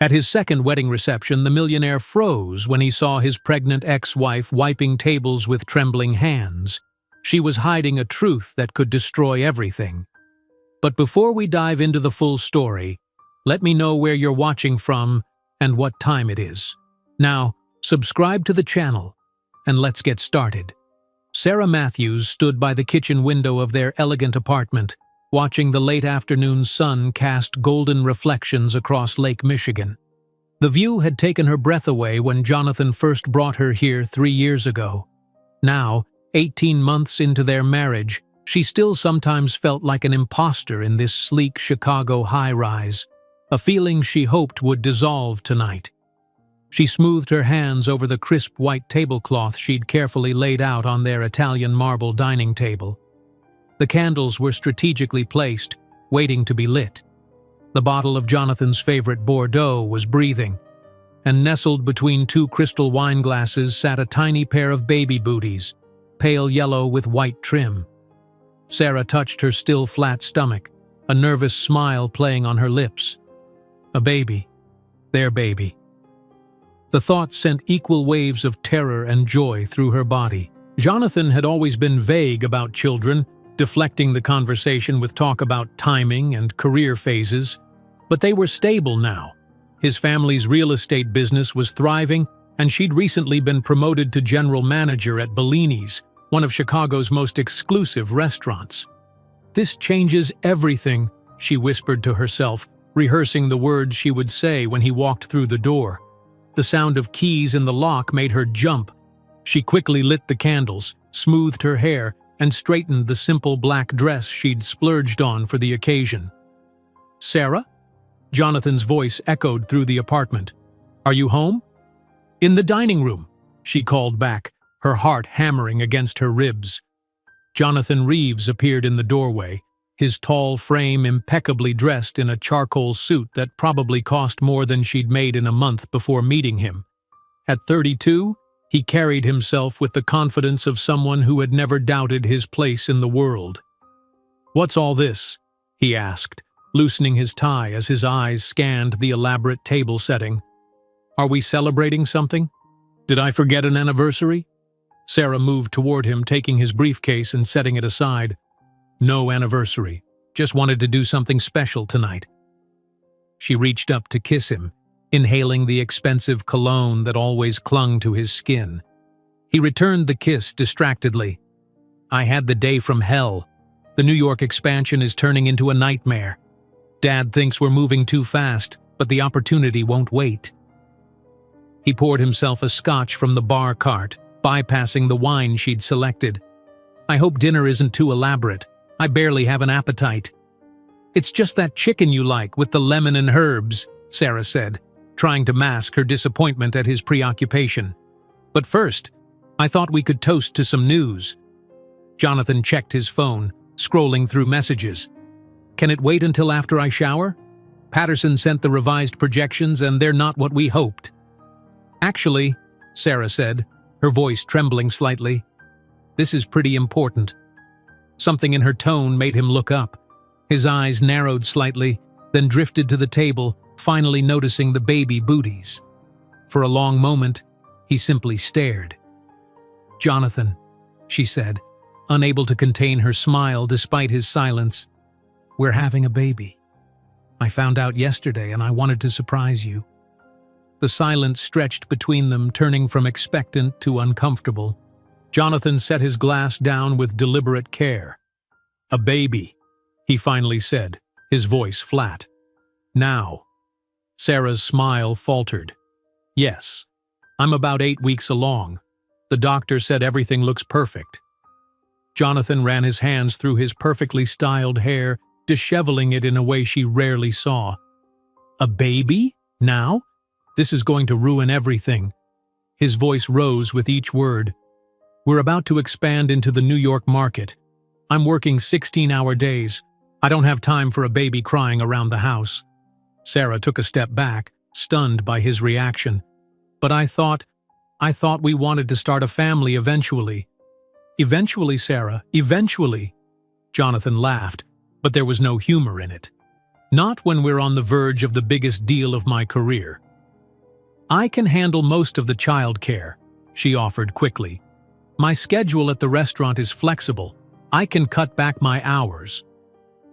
At his second wedding reception, the millionaire froze when he saw his pregnant ex-wife wiping tables with trembling hands. She was hiding a truth that could destroy everything. But before we dive into the full story, let me know where you're watching from and what time it is. Now, subscribe to the channel, and let's get started. Sarah Matthews stood by the kitchen window of their elegant apartment, watching the late afternoon sun cast golden reflections across Lake Michigan. The view had taken her breath away when Jonathan first brought her here 3 years ago. Now, 18 months into their marriage, she still sometimes felt like an imposter in this sleek Chicago high-rise, a feeling she hoped would dissolve tonight. She smoothed her hands over the crisp white tablecloth she'd carefully laid out on their Italian marble dining table. The candles were strategically placed, waiting to be lit. The bottle of Jonathan's favorite Bordeaux was breathing, and nestled between 2 crystal wine glasses sat a tiny pair of baby booties, pale yellow with white trim. Sarah touched her still flat stomach, a nervous smile playing on her lips. A baby. Their baby. The thought sent equal waves of terror and joy through her body. Jonathan had always been vague about children, deflecting the conversation with talk about timing and career phases. But they were stable now. His family's real estate business was thriving, and she'd recently been promoted to general manager at Bellini's, one of Chicago's most exclusive restaurants. "This changes everything," she whispered to herself, rehearsing the words she would say when he walked through the door. The sound of keys in the lock made her jump. She quickly lit the candles, smoothed her hair, and straightened the simple black dress she'd splurged on for the occasion. "Sarah?" Jonathan's voice echoed through the apartment. "Are you home?" "In the dining room," she called back, her heart hammering against her ribs. Jonathan Reeves appeared in the doorway, his tall frame impeccably dressed in a charcoal suit that probably cost more than she'd made in a month before meeting him. At 32, he carried himself with the confidence of someone who had never doubted his place in the world. "What's all this?" he asked, loosening his tie as his eyes scanned the elaborate table setting. "Are we celebrating something? Did I forget an anniversary?" Sarah moved toward him, taking his briefcase and setting it aside. "No anniversary. Just wanted to do something special tonight." She reached up to kiss him, inhaling the expensive cologne that always clung to his skin. He returned the kiss distractedly. "I had the day from hell. The New York expansion is turning into a nightmare. Dad thinks we're moving too fast, but the opportunity won't wait." He poured himself a scotch from the bar cart, bypassing the wine she'd selected. "I hope dinner isn't too elaborate. I barely have an appetite." "It's just that chicken you like with the lemon and herbs," Sarah said, trying to mask her disappointment at his preoccupation. "But first, I thought we could toast to some news." Jonathan checked his phone, scrolling through messages. "Can it wait until after I shower? Patterson sent the revised projections and they're not what we hoped." "Actually," Sarah said, her voice trembling slightly, "this is pretty important." Something in her tone made him look up. His eyes narrowed slightly, then drifted to the table, finally noticing the baby booties. For a long moment, he simply stared. "Jonathan," she said, unable to contain her smile despite his silence, "we're having a baby. I found out yesterday and I wanted to surprise you." The silence stretched between them, turning from expectant to uncomfortable. Jonathan set his glass down with deliberate care. "A baby," he finally said, his voice flat. "Now." Sarah's smile faltered. "Yes. I'm about 8 weeks along. The doctor said everything looks perfect." Jonathan ran his hands through his perfectly styled hair, disheveling it in a way she rarely saw. "A baby? Now? This is going to ruin everything." His voice rose with each word. "We're about to expand into the New York market. I'm working 16-hour days. I don't have time for a baby crying around the house." Sarah took a step back, stunned by his reaction. "But I thought we wanted to start a family eventually." "Eventually, Sarah, eventually." Jonathan laughed, but there was no humor in it. Not when we're on the verge of the biggest deal of my career. I can handle most of the childcare, she offered quickly. My schedule at the restaurant is flexible. I can cut back my hours.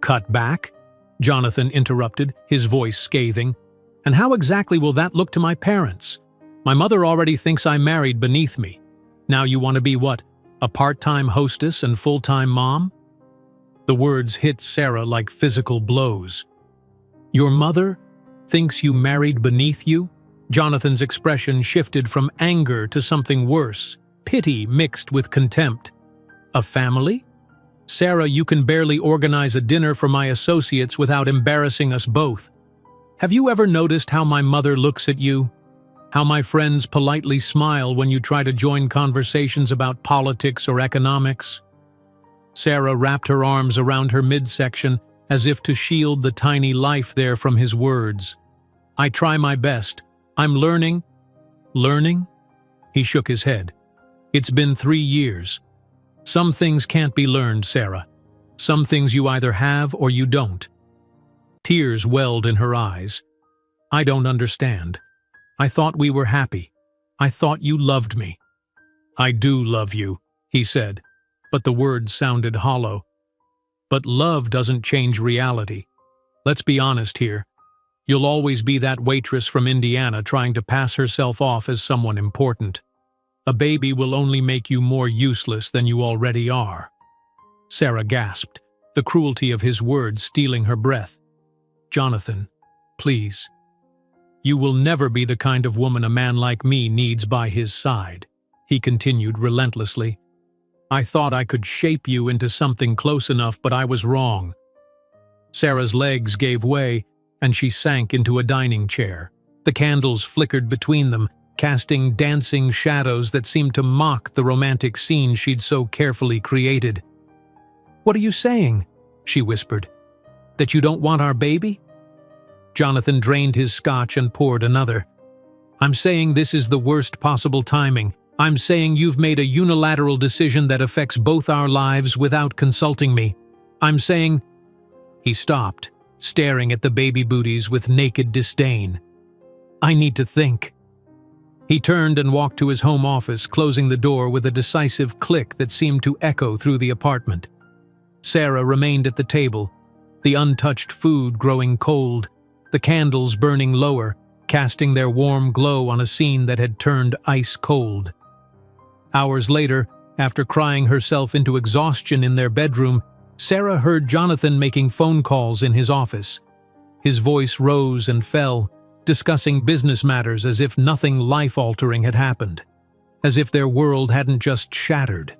Cut back? Jonathan interrupted, his voice scathing. And how exactly will that look to my parents? My mother already thinks I married beneath me. Now you want to be what? A part-time hostess and full-time mom? The words hit Sarah like physical blows. Your mother thinks you married beneath you? Jonathan's expression shifted from anger to something worse, pity mixed with contempt. A family? Sarah, you can barely organize a dinner for my associates without embarrassing us both. Have you ever noticed how my mother looks at you? How my friends politely smile when you try to join conversations about politics or economics? Sarah wrapped her arms around her midsection as if to shield the tiny life there from his words. I try my best. I'm learning. Learning? He shook his head. It's been 3 years. Some things can't be learned, Sarah. Some things you either have or you don't. Tears welled in her eyes. I don't understand. I thought we were happy. I thought you loved me. I do love you, he said, but the words sounded hollow. But love doesn't change reality. Let's be honest here. You'll always be that waitress from Indiana trying to pass herself off as someone important. A baby will only make you more useless than you already are. Sarah gasped, the cruelty of his words stealing her breath. Jonathan, please. You will never be the kind of woman a man like me needs by his side, he continued relentlessly. I thought I could shape you into something close enough, but I was wrong. Sarah's legs gave way, and she sank into a dining chair. The candles flickered between them, casting dancing shadows that seemed to mock the romantic scene she'd so carefully created. What are you saying? She whispered. That you don't want our baby? Jonathan drained his scotch and poured another. I'm saying this is the worst possible timing. I'm saying you've made a unilateral decision that affects both our lives without consulting me. I'm saying... He stopped, staring at the baby booties with naked disdain. I need to think. He turned and walked to his home office, closing the door with a decisive click that seemed to echo through the apartment. Sarah remained at the table, the untouched food growing cold, the candles burning lower, casting their warm glow on a scene that had turned ice cold. Hours later, after crying herself into exhaustion in their bedroom, Sarah heard Jonathan making phone calls in his office. His voice rose and fell, discussing business matters as if nothing life-altering had happened, as if their world hadn't just shattered.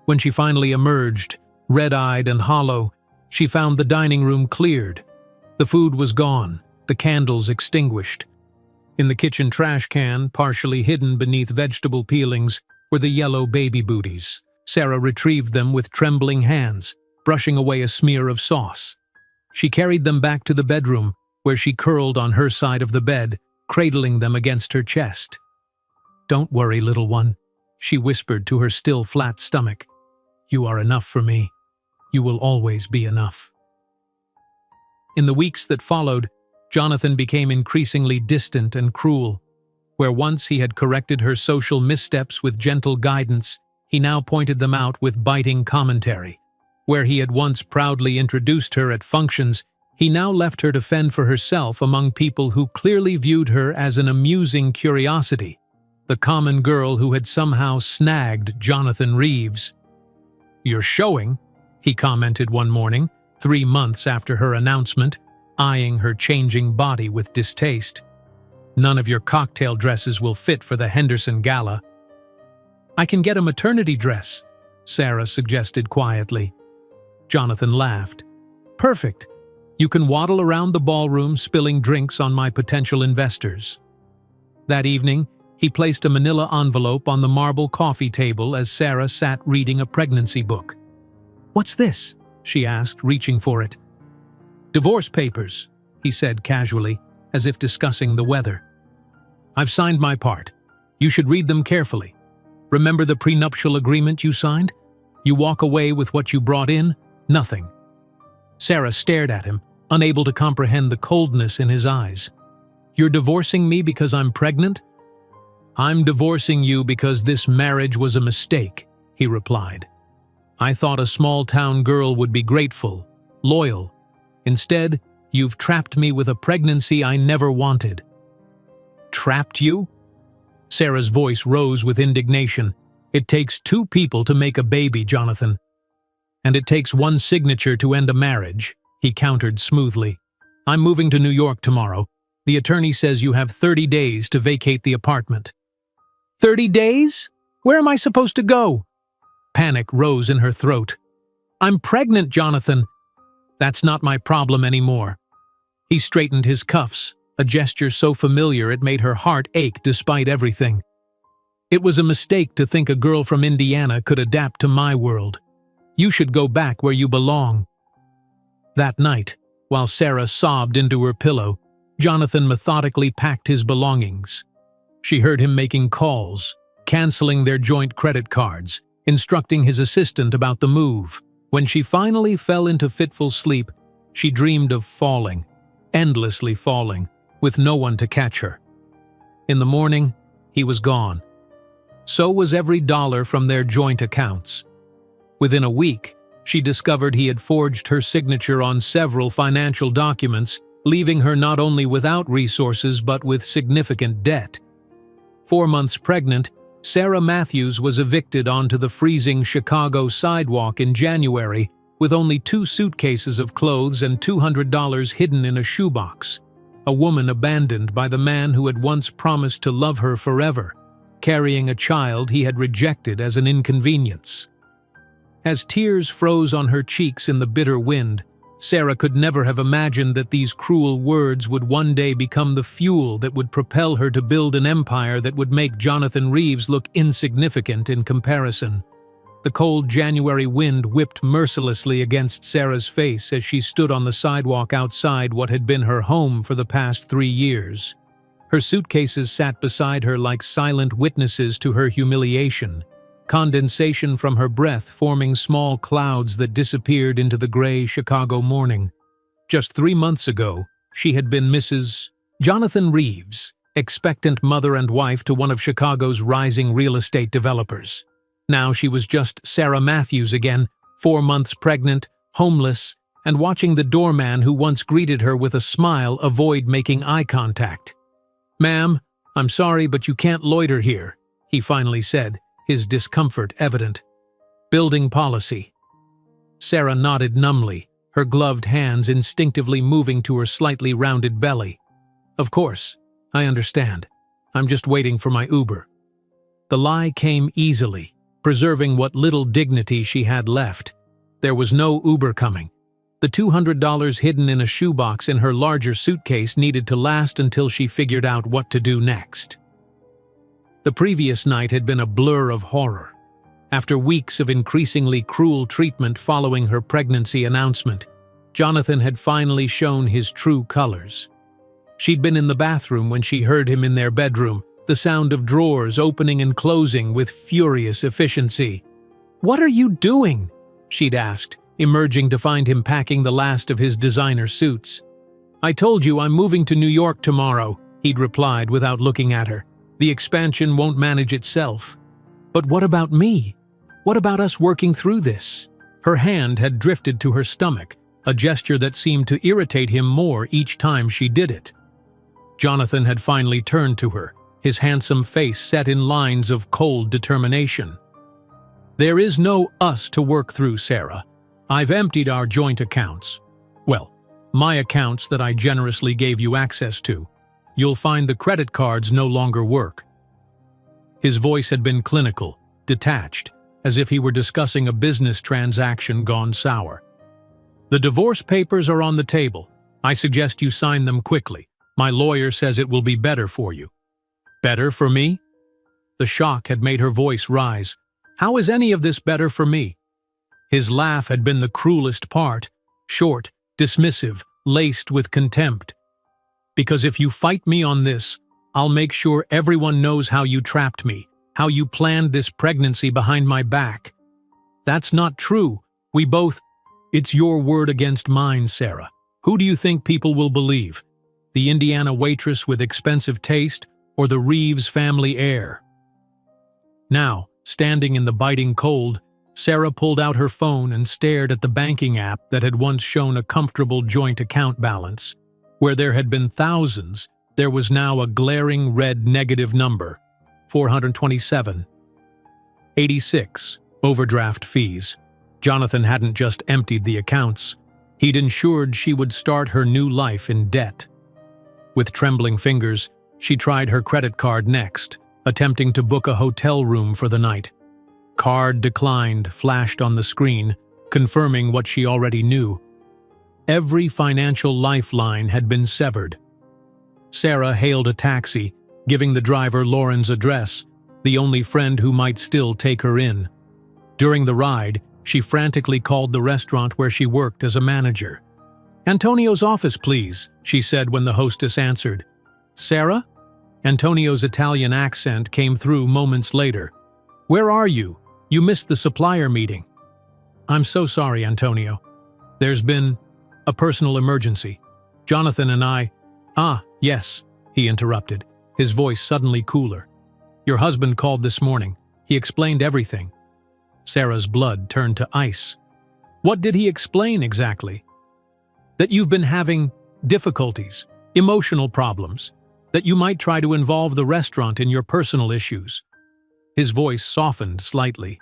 When she finally emerged, red-eyed and hollow, she found the dining room cleared. The food was gone, the candles extinguished. In the kitchen trash can, partially hidden beneath vegetable peelings, were the yellow baby booties. Sarah retrieved them with trembling hands, brushing away a smear of sauce. She carried them back to the bedroom, where she curled on her side of the bed, cradling them against her chest. Don't worry, little one, she whispered to her still flat stomach. You are enough for me. You will always be enough. In the weeks that followed, Jonathan became increasingly distant and cruel. Where once he had corrected her social missteps with gentle guidance, he now pointed them out with biting commentary. Where he had once proudly introduced her at functions, he now left her to fend for herself among people who clearly viewed her as an amusing curiosity, the common girl who had somehow snagged Jonathan Reeves. You're showing, he commented one morning, 3 months after her announcement, eyeing her changing body with distaste. None of your cocktail dresses will fit for the Henderson Gala. I can get a maternity dress, Sarah suggested quietly. Jonathan laughed. Perfect. You can waddle around the ballroom spilling drinks on my potential investors. That evening, he placed a manila envelope on the marble coffee table as Sarah sat reading a pregnancy book. What's this? She asked, reaching for it. Divorce papers, he said casually, as if discussing the weather. I've signed my part. You should read them carefully. Remember the prenuptial agreement you signed? You walk away with what you brought in, nothing. Sarah stared at him, unable to comprehend the coldness in his eyes. "You're divorcing me because I'm pregnant?" "I'm divorcing you because this marriage was a mistake," he replied. "I thought a small-town girl would be grateful, loyal. Instead, you've trapped me with a pregnancy I never wanted." "Trapped you?" Sarah's voice rose with indignation. "It takes two people to make a baby, Jonathan. And it takes one signature to end a marriage," he countered smoothly. "I'm moving to New York tomorrow. The attorney says you have 30 days to vacate the apartment." 30 days? Where am I supposed to go?" Panic rose in her throat. "I'm pregnant, Jonathan." "That's not my problem anymore." He straightened his cuffs, a gesture so familiar it made her heart ache despite everything. "It was a mistake to think a girl from Indiana could adapt to my world. You should go back where you belong." That night, while Sarah sobbed into her pillow, Jonathan methodically packed his belongings. She heard him making calls, canceling their joint credit cards, instructing his assistant about the move. When she finally fell into fitful sleep, she dreamed of falling, endlessly falling, with no one to catch her. In the morning, he was gone. So was every dollar from their joint accounts. Within a week, she discovered he had forged her signature on several financial documents, leaving her not only without resources but with significant debt. 4 months pregnant, Sarah Matthews was evicted onto the freezing Chicago sidewalk in January with only 2 suitcases of clothes and $200 hidden in a shoebox. A woman abandoned by the man who had once promised to love her forever, carrying a child he had rejected as an inconvenience. As tears froze on her cheeks in the bitter wind, Sarah could never have imagined that these cruel words would one day become the fuel that would propel her to build an empire that would make Jonathan Reeves look insignificant in comparison. The cold January wind whipped mercilessly against Sarah's face as she stood on the sidewalk outside what had been her home for the past 3 years. Her suitcases sat beside her like silent witnesses to her humiliation, condensation from her breath forming small clouds that disappeared into the gray Chicago morning. Just 3 months ago, she had been Mrs. Jonathan Reeves, expectant mother and wife to one of Chicago's rising real estate developers. Now she was just Sarah Matthews again, 4 months pregnant, homeless, and watching the doorman who once greeted her with a smile avoid making eye contact. "Ma'am, I'm sorry, but you can't loiter here," he finally said, his discomfort evident. "Building policy." Sarah nodded numbly, her gloved hands instinctively moving to her slightly rounded belly. "Of course, I understand. I'm just waiting for my Uber." The lie came easily, preserving what little dignity she had left. There was no Uber coming. The $200 hidden in a shoebox in her larger suitcase needed to last until she figured out what to do next. The previous night had been a blur of horror. After weeks of increasingly cruel treatment following her pregnancy announcement, Jonathan had finally shown his true colors. She'd been in the bathroom when she heard him in their bedroom, the sound of drawers opening and closing with furious efficiency. "What are you doing?" she'd asked, emerging to find him packing the last of his designer suits. "I told you I'm moving to New York tomorrow," he'd replied without looking at her. "The expansion won't manage itself." "But what about me? What about us working through this?" Her hand had drifted to her stomach, a gesture that seemed to irritate him more each time she did it. Jonathan had finally turned to her, his handsome face set in lines of cold determination. "There is no us to work through, Sarah. I've emptied our joint accounts. Well, my accounts that I generously gave you access to. You'll find the credit cards no longer work." His voice had been clinical, detached, as if he were discussing a business transaction gone sour. "The divorce papers are on the table. I suggest you sign them quickly. My lawyer says it will be better for you." "Better for me?" The shock had made her voice rise. "How is any of this better for me?" His laugh had been the cruelest part, short, dismissive, laced with contempt. "Because if you fight me on this, I'll make sure everyone knows how you trapped me, how you planned this pregnancy behind my back." "That's not true. We both—" "It's your word against mine, Sarah. Who do you think people will believe? The Indiana waitress with expensive taste or the Reeves family heir? Now, standing in the biting cold, Sarah pulled out her phone and stared at the banking app that had once shown a comfortable joint account balance. Where there had been thousands, there was now a glaring red negative number, 427.86, overdraft fees. Jonathan hadn't just emptied the accounts. He'd ensured she would start her new life in debt. With trembling fingers, she tried her credit card next, attempting to book a hotel room for the night. Card declined flashed on the screen, confirming what she already knew. Every financial lifeline had been severed. Sarah hailed a taxi, giving the driver Lauren's address, the only friend who might still take her in. During the ride, she frantically called the restaurant where she worked as a manager. "Antonio's office, please," she said when the hostess answered. "Sarah?" Antonio's Italian accent came through moments later. "Where are you? You missed the supplier meeting." "I'm so sorry, Antonio. There's been a personal emergency. Jonathan and I—" "Ah, yes," he interrupted, his voice suddenly cooler. "Your husband called this morning. He explained everything." Sarah's blood turned to ice. "What did he explain exactly?" "That you've been having difficulties, emotional problems, that you might try to involve the restaurant in your personal issues." His voice softened slightly.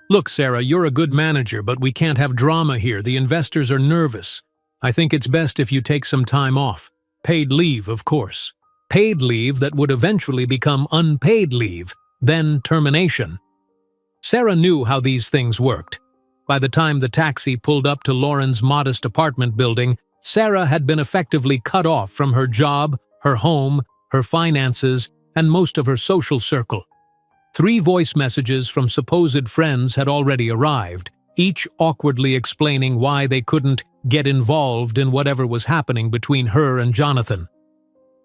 "Look, Sarah, you're a good manager, but we can't have drama here. The investors are nervous. I think it's best if you take some time off. Paid leave, of course. Paid leave that would eventually become unpaid leave, then termination." Sarah knew how these things worked. By the time the taxi pulled up to Lauren's modest apartment building, Sarah had been effectively cut off from her job, her home, her finances, and most of her social circle. 3 voice messages from supposed friends had already arrived, each awkwardly explaining why they couldn't get involved in whatever was happening between her and Jonathan.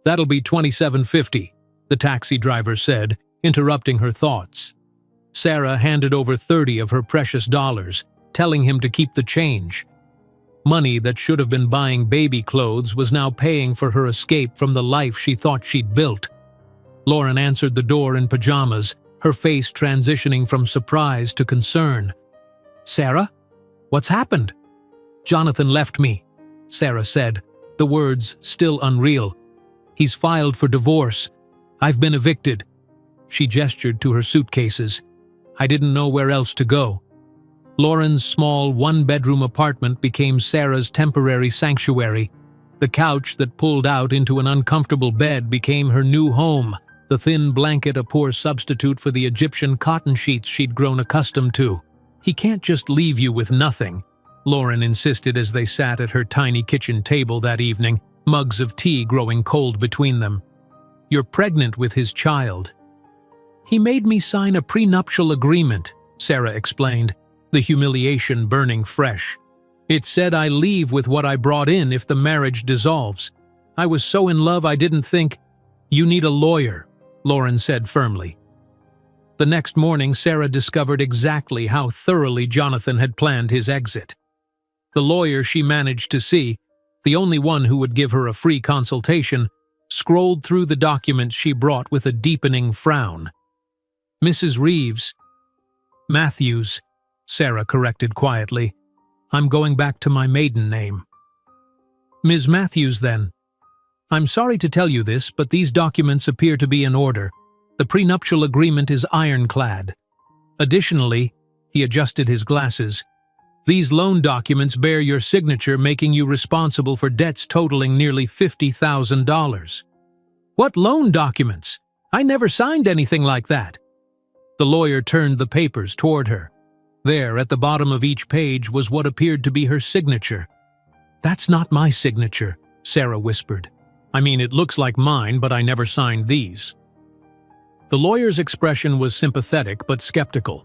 "That'll be $27.50, the taxi driver said, interrupting her thoughts. Sarah handed over 30 of her precious dollars, telling him to keep the change. Money that should have been buying baby clothes was now paying for her escape from the life she thought she'd built. Lauren answered the door in pajamas, her face transitioning from surprise to concern. "Sarah? What's happened?" "Jonathan left me," Sarah said, the words still unreal. "He's filed for divorce. I've been evicted." She gestured to her suitcases. "I didn't know where else to go." Lauren's small one-bedroom apartment became Sarah's temporary sanctuary. The couch that pulled out into an uncomfortable bed became her new home, the thin blanket a poor substitute for the Egyptian cotton sheets she'd grown accustomed to. "He can't just leave you with nothing," Lauren insisted as they sat at her tiny kitchen table that evening, mugs of tea growing cold between them. "You're pregnant with his child." "He made me sign a prenuptial agreement," Sarah explained, the humiliation burning fresh. "It said I leave with what I brought in if the marriage dissolves. I was so in love I didn't think—" "You need a lawyer," Lauren said firmly. The next morning, Sarah discovered exactly how thoroughly Jonathan had planned his exit. The lawyer she managed to see, the only one who would give her a free consultation, scrolled through the documents she brought with a deepening frown. "Mrs. Reeves." "Matthews," Sarah corrected quietly. "I'm going back to my maiden name." "Ms. Matthews, then. I'm sorry to tell you this, but these documents appear to be in order. The prenuptial agreement is ironclad. Additionally," he adjusted his glasses, "these loan documents bear your signature, making you responsible for debts totaling nearly $50,000. "What loan documents? I never signed anything like that." The lawyer turned the papers toward her. There, at the bottom of each page, was what appeared to be her signature. "That's not my signature," Sarah whispered. "I mean, it looks like mine, but I never signed these." The lawyer's expression was sympathetic but skeptical.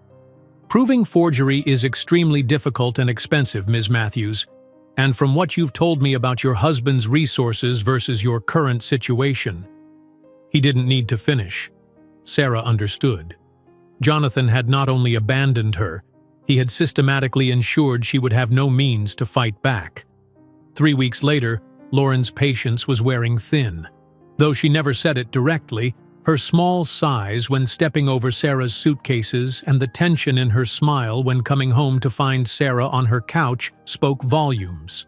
"Proving forgery is extremely difficult and expensive, Ms. Matthews, and from what you've told me about your husband's resources versus your current situation—" He didn't need to finish. Sarah understood. Jonathan had not only abandoned her, he had systematically ensured she would have no means to fight back. 3 weeks later, Lauren's patience was wearing thin. Though she never said it directly, her small size when stepping over Sarah's suitcases and the tension in her smile when coming home to find Sarah on her couch spoke volumes.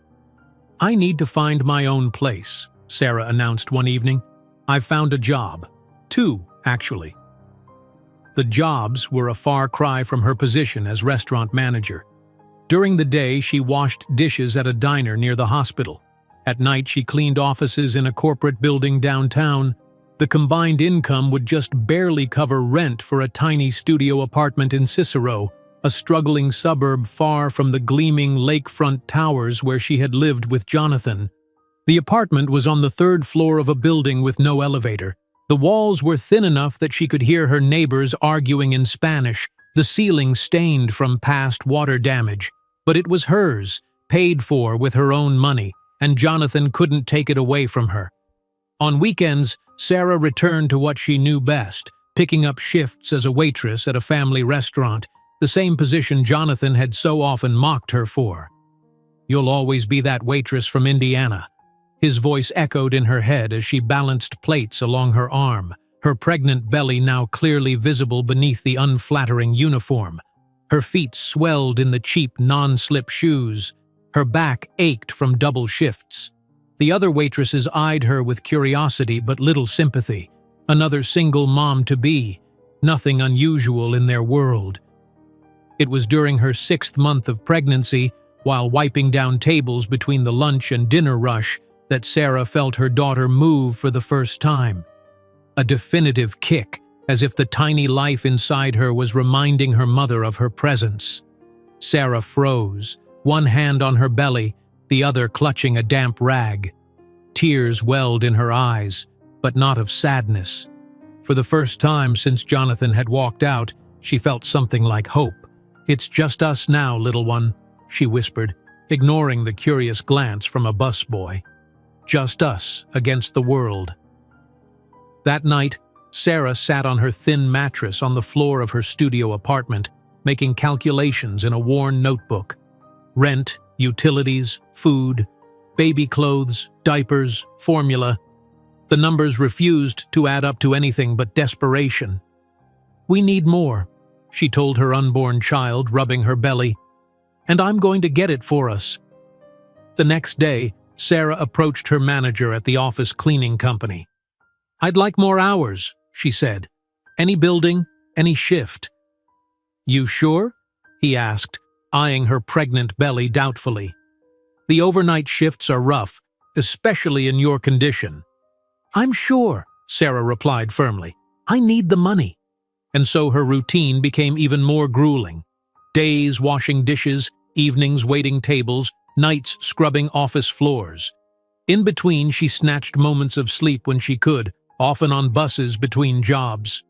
"I need to find my own place," Sarah announced one evening. "I've found a job. 2, actually." The jobs were a far cry from her position as restaurant manager. During the day, she washed dishes at a diner near the hospital. At night, she cleaned offices in a corporate building downtown. The combined income would just barely cover rent for a tiny studio apartment in Cicero, a struggling suburb far from the gleaming lakefront towers where she had lived with Jonathan. The apartment was on the 3rd floor of a building with no elevator. The walls were thin enough that she could hear her neighbors arguing in Spanish, the ceiling stained from past water damage. But it was hers, paid for with her own money, and Jonathan couldn't take it away from her. On weekends, Sarah returned to what she knew best, picking up shifts as a waitress at a family restaurant, the same position Jonathan had so often mocked her for. "You'll always be that waitress from Indiana." His voice echoed in her head as she balanced plates along her arm, her pregnant belly now clearly visible beneath the unflattering uniform. Her feet swelled in the cheap non-slip shoes. Her back ached from double shifts. The other waitresses eyed her with curiosity but little sympathy. Another single mom-to-be, nothing unusual in their world. It was during her 6th month of pregnancy, while wiping down tables between the lunch and dinner rush, that Sarah felt her daughter move for the first time. A definitive kick, as if the tiny life inside her was reminding her mother of her presence. Sarah froze, one hand on her belly, the other clutching a damp rag. Tears welled in her eyes, but not of sadness. For the first time since Jonathan had walked out, she felt something like hope. "It's just us now, little one," she whispered, ignoring the curious glance from a busboy. "Just us against the world." That night, Sarah sat on her thin mattress on the floor of her studio apartment, making calculations in a worn notebook. Rent, utilities, food, baby clothes, diapers, formula. The numbers refused to add up to anything but desperation. "We need more," she told her unborn child, rubbing her belly. "And I'm going to get it for us." The next day, Sarah approached her manager at the office cleaning company. "I'd like more hours," she said. "Any building, any shift." "You sure?" he asked, eyeing her pregnant belly doubtfully. "The overnight shifts are rough, especially in your condition." "I'm sure," Sarah replied firmly. "I need the money." And so her routine became even more grueling. Days washing dishes, evenings waiting tables, nights scrubbing office floors. In between, she snatched moments of sleep when she could, often on buses between jobs.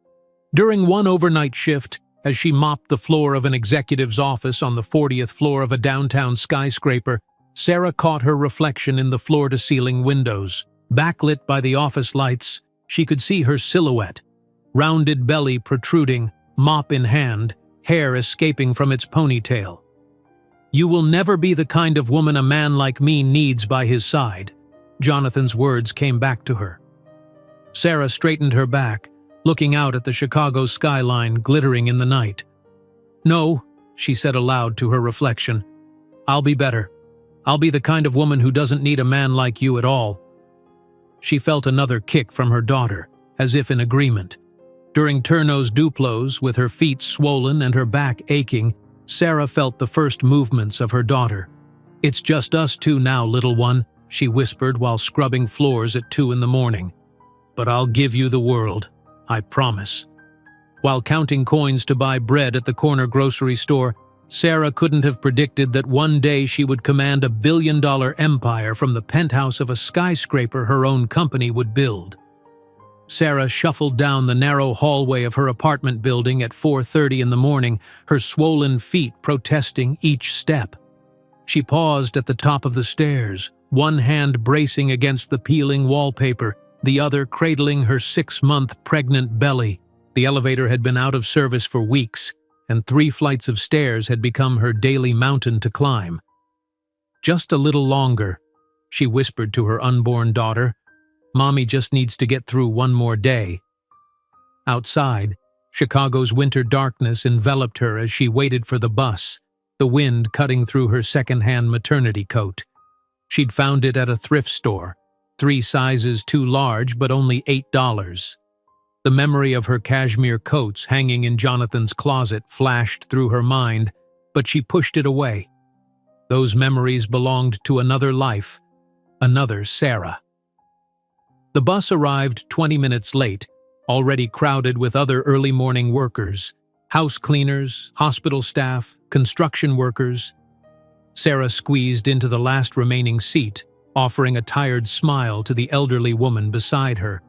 During one overnight shift, as she mopped the floor of an executive's office on the 40th floor of a downtown skyscraper, Sarah caught her reflection in the floor-to-ceiling windows. Backlit by the office lights, she could see her silhouette, rounded belly protruding, mop in hand, hair escaping from its ponytail. "You will never be the kind of woman a man like me needs by his side," Jonathan's words came back to her. Sarah straightened her back, looking out at the Chicago skyline glittering in the night. "No," she said aloud to her reflection. "I'll be better. I'll be the kind of woman who doesn't need a man like you at all." She felt another kick from her daughter, as if in agreement. During Turno's Duplos, with her feet swollen and her back aching, Sarah felt the first movements of her daughter. "It's just us two now, little one," she whispered while scrubbing floors at 2 in the morning. "But I'll give you the world, I promise." While counting coins to buy bread at the corner grocery store, Sarah couldn't have predicted that one day she would command a billion-dollar empire from the penthouse of a skyscraper her own company would build. Sarah shuffled down the narrow hallway of her apartment building at 4:30 in the morning, her swollen feet protesting each step. She paused at the top of the stairs, one hand bracing against the peeling wallpaper, the other cradling her 6-month pregnant belly. The elevator had been out of service for weeks, and 3 flights of stairs had become her daily mountain to climb. Just a little longer, she whispered to her unborn daughter. "Mommy just needs to get through one more day." Outside, Chicago's winter darkness enveloped her as she waited for the bus, the wind cutting through her second-hand maternity coat. She'd found it at a thrift store, 3 sizes too large but only $8. The memory of her cashmere coats hanging in Jonathan's closet flashed through her mind, but she pushed it away. Those memories belonged to another life, another Sarah. The bus arrived 20 minutes late, already crowded with other early morning workers, house cleaners, hospital staff, construction workers. Sarah squeezed into the last remaining seat, offering a tired smile to the elderly woman beside her.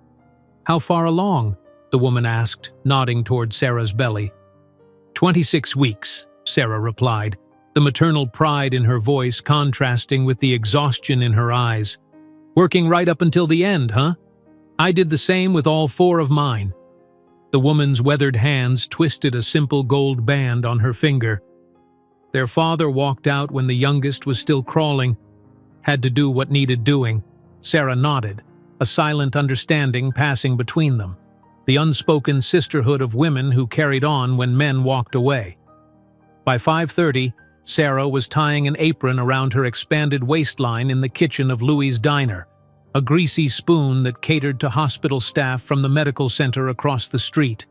"How far along?" the woman asked, nodding toward Sarah's belly. 26 weeks, Sarah replied, the maternal pride in her voice contrasting with the exhaustion in her eyes. "Working right up until the end, huh? I did the same with all 4 of mine." The woman's weathered hands twisted a simple gold band on her finger. Their father walked out when the youngest was still crawling. Had to do what needed doing. Sarah nodded, a silent understanding passing between them. The unspoken sisterhood of women who carried on when men walked away. By 5:30, Sarah was tying an apron around her expanded waistline in the kitchen of Louie's Diner, a greasy spoon that catered to hospital staff from the medical center across the street.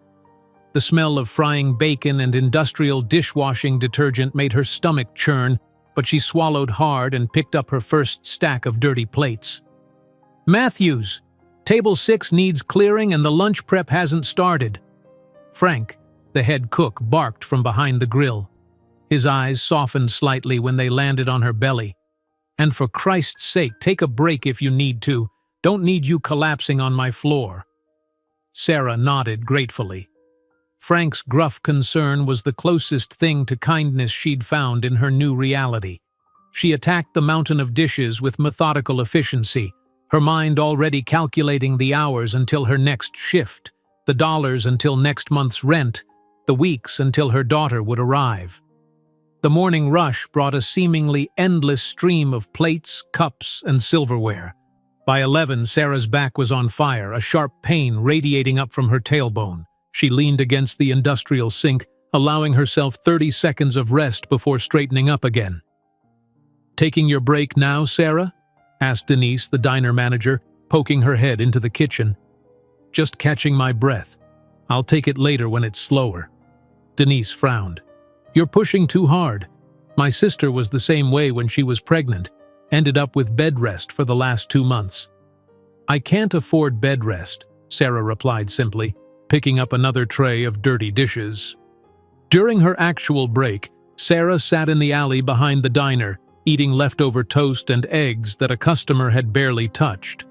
The smell of frying bacon and industrial dishwashing detergent made her stomach churn, but she swallowed hard and picked up her first stack of dirty plates. "Matthews, table 6 needs clearing and the lunch prep hasn't started." Frank, the head cook, barked from behind the grill. His eyes softened slightly when they landed on her belly. "And for Christ's sake, take a break if you need to. Don't need you collapsing on my floor." Sarah nodded gratefully. Frank's gruff concern was the closest thing to kindness she'd found in her new reality. She attacked the mountain of dishes with methodical efficiency, her mind already calculating the hours until her next shift, the dollars until next month's rent, the weeks until her daughter would arrive. The morning rush brought a seemingly endless stream of plates, cups, and silverware. By 11, Sarah's back was on fire, a sharp pain radiating up from her tailbone. She leaned against the industrial sink, allowing herself 30 seconds of rest before straightening up again. "Taking your break now, Sarah?" asked Denise, the diner manager, poking her head into the kitchen. "Just catching my breath. I'll take it later when it's slower." Denise frowned. "You're pushing too hard. My sister was the same way when she was pregnant, ended up with bed rest for the last 2 months." "I can't afford bed rest," Sarah replied simply, picking up another tray of dirty dishes. During her actual break, Sarah sat in the alley behind the diner, eating leftover toast and eggs that a customer had barely touched.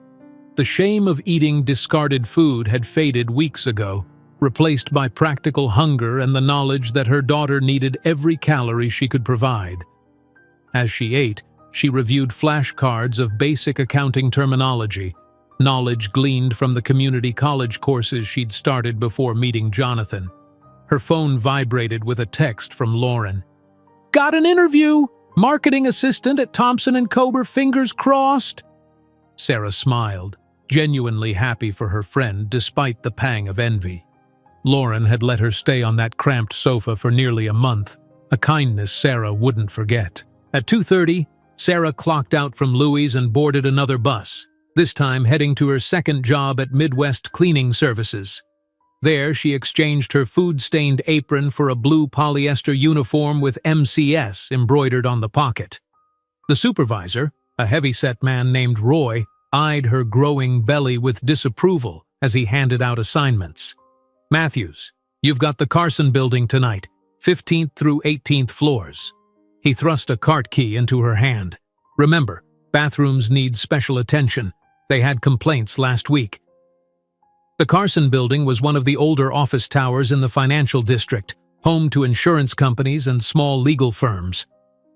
The shame of eating discarded food had faded weeks ago, replaced by practical hunger and the knowledge that her daughter needed every calorie she could provide. As she ate, she reviewed flashcards of basic accounting terminology, knowledge gleaned from the community college courses she'd started before meeting Jonathan. Her phone vibrated with a text from Lauren. "Got an interview! Marketing assistant at Thompson & Cober, fingers crossed!" Sarah smiled, genuinely happy for her friend despite the pang of envy. Lauren had let her stay on that cramped sofa for nearly a month, a kindness Sarah wouldn't forget. At 2:30, Sarah clocked out from Louie's and boarded another bus, this time heading to her second job at Midwest Cleaning Services. There, she exchanged her food-stained apron for a blue polyester uniform with MCS embroidered on the pocket. The supervisor, a heavy-set man named Roy, eyed her growing belly with disapproval as he handed out assignments. "Matthews, you've got the Carson building tonight, 15th through 18th floors." He thrust a cart key into her hand. "Remember, bathrooms need special attention. They had complaints last week." The Carson building was one of the older office towers in the financial district, home to insurance companies and small legal firms.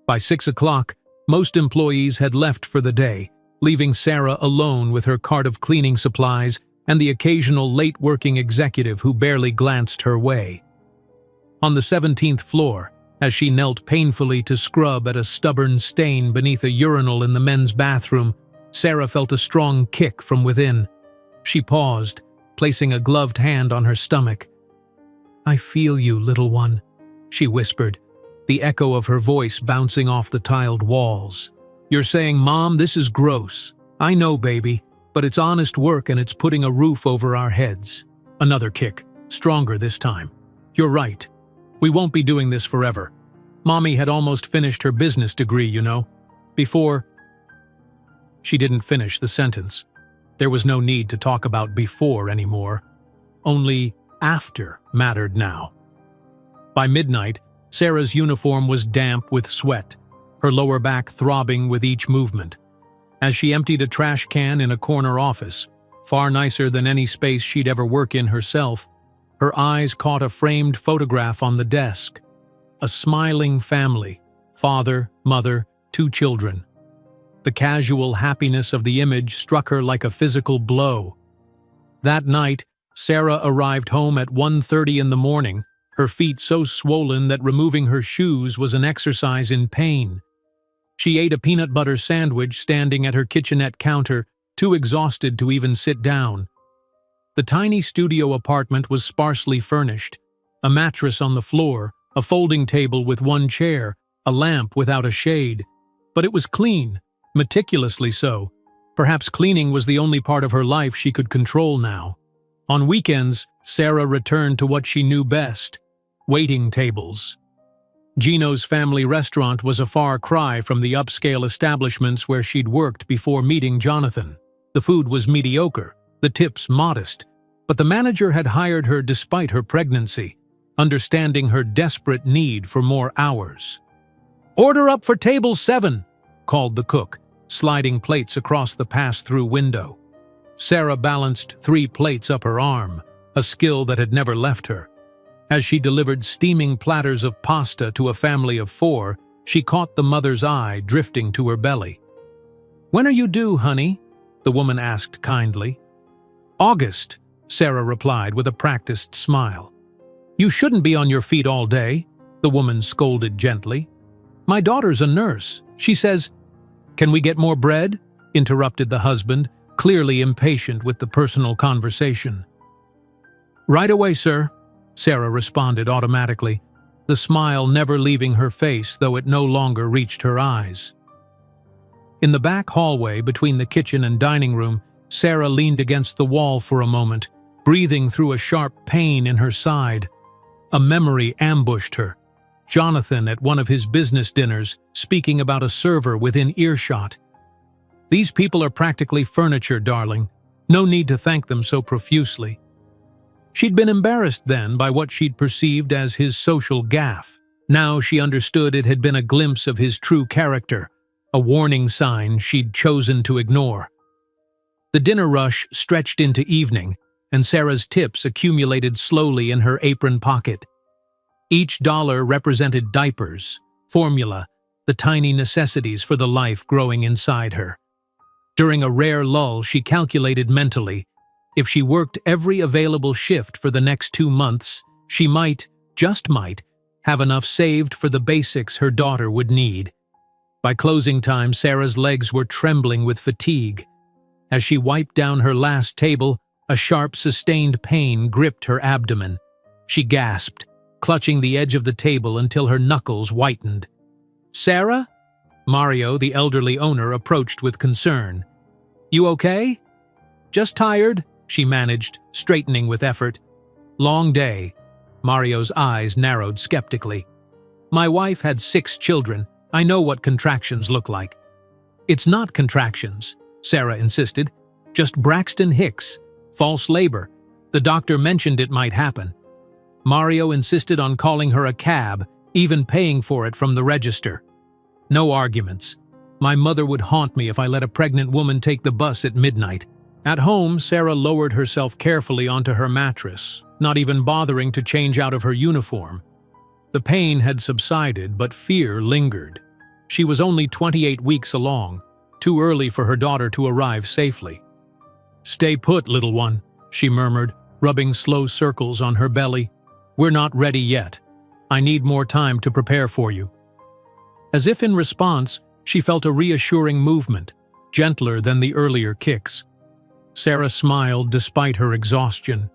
By 6 o'clock, most employees had left for the day, leaving Sarah alone with her cart of cleaning supplies and the occasional late-working executive who barely glanced her way. On the 17th floor, as she knelt painfully to scrub at a stubborn stain beneath a urinal in the men's bathroom, Sarah felt a strong kick from within. She paused, placing a gloved hand on her stomach. "I feel you, little one," she whispered, the echo of her voice bouncing off the tiled walls. "You're saying, Mom, this is gross. I know, baby, but it's honest work and it's putting a roof over our heads." Another kick, stronger this time. "You're right. We won't be doing this forever. Mommy had almost finished her business degree, you know. Before—" She didn't finish the sentence. There was no need to talk about before anymore. Only after mattered now. By midnight, Sarah's uniform was damp with sweat, her lower back throbbing with each movement. As she emptied a trash can in a corner office, far nicer than any space she'd ever work in herself, her eyes caught a framed photograph on the desk. A smiling family, father, mother, 2 children. The casual happiness of the image struck her like a physical blow. That night, Sarah arrived home at 1:30 in the morning, her feet so swollen that removing her shoes was an exercise in pain. She ate a peanut butter sandwich standing at her kitchenette counter, too exhausted to even sit down. The tiny studio apartment was sparsely furnished. A mattress on the floor, a folding table with 1 chair, a lamp without a shade. But it was clean, meticulously so. Perhaps cleaning was the only part of her life she could control now. On weekends, Sarah returned to what she knew best: waiting tables. Gino's family restaurant was a far cry from the upscale establishments where she'd worked before meeting Jonathan. The food was mediocre, the tips modest, but the manager had hired her despite her pregnancy, understanding her desperate need for more hours. "Order up for table 7, called the cook, sliding plates across the pass-through window. Sarah balanced 3 plates up her arm, a skill that had never left her. As she delivered steaming platters of pasta to a family of 4, she caught the mother's eye drifting to her belly. "When are you due, honey?" the woman asked kindly. "August," Sarah replied with a practiced smile. "You shouldn't be on your feet all day," the woman scolded gently. "My daughter's a nurse. She says—" "Can we get more bread?" interrupted the husband, clearly impatient with the personal conversation. "Right away, sir," Sarah responded automatically, the smile never leaving her face, though it no longer reached her eyes. In the back hallway between the kitchen and dining room, Sarah leaned against the wall for a moment, breathing through a sharp pain in her side. A memory ambushed her. Jonathan at one of his business dinners, speaking about a server within earshot. "These people are practically furniture, darling. No need to thank them so profusely." She'd been embarrassed then by what she'd perceived as his social gaffe. Now she understood it had been a glimpse of his true character, a warning sign she'd chosen to ignore. The dinner rush stretched into evening, and Sarah's tips accumulated slowly in her apron pocket. Each dollar represented diapers, formula, the tiny necessities for the life growing inside her. During a rare lull, she calculated mentally, if she worked every available shift for the next 2 months, she might, just might, have enough saved for the basics her daughter would need. By closing time, Sarah's legs were trembling with fatigue. As she wiped down her last table, a sharp, sustained pain gripped her abdomen. She gasped, clutching the edge of the table until her knuckles whitened. "Sarah?" Mario, the elderly owner, approached with concern. "You okay?" "Just tired," she managed, straightening with effort. "Long day." Mario's eyes narrowed skeptically. "My wife had 6 children. I know what contractions look like." "It's not contractions," Sarah insisted. "Just Braxton Hicks. False labor. The doctor mentioned it might happen." Mario insisted on calling her a cab, even paying for it from the register. No arguments. My mother would haunt me if I let a pregnant woman take the bus at midnight. At home, Sarah lowered herself carefully onto her mattress, not even bothering to change out of her uniform. The pain had subsided, but fear lingered. She was only 28 weeks along, too early for her daughter to arrive safely. "Stay put, little one," she murmured, rubbing slow circles on her belly. "We're not ready yet. I need more time to prepare for you." As if in response, she felt a reassuring movement. gentler than the earlier kicks. Sarah smiled despite her exhaustion.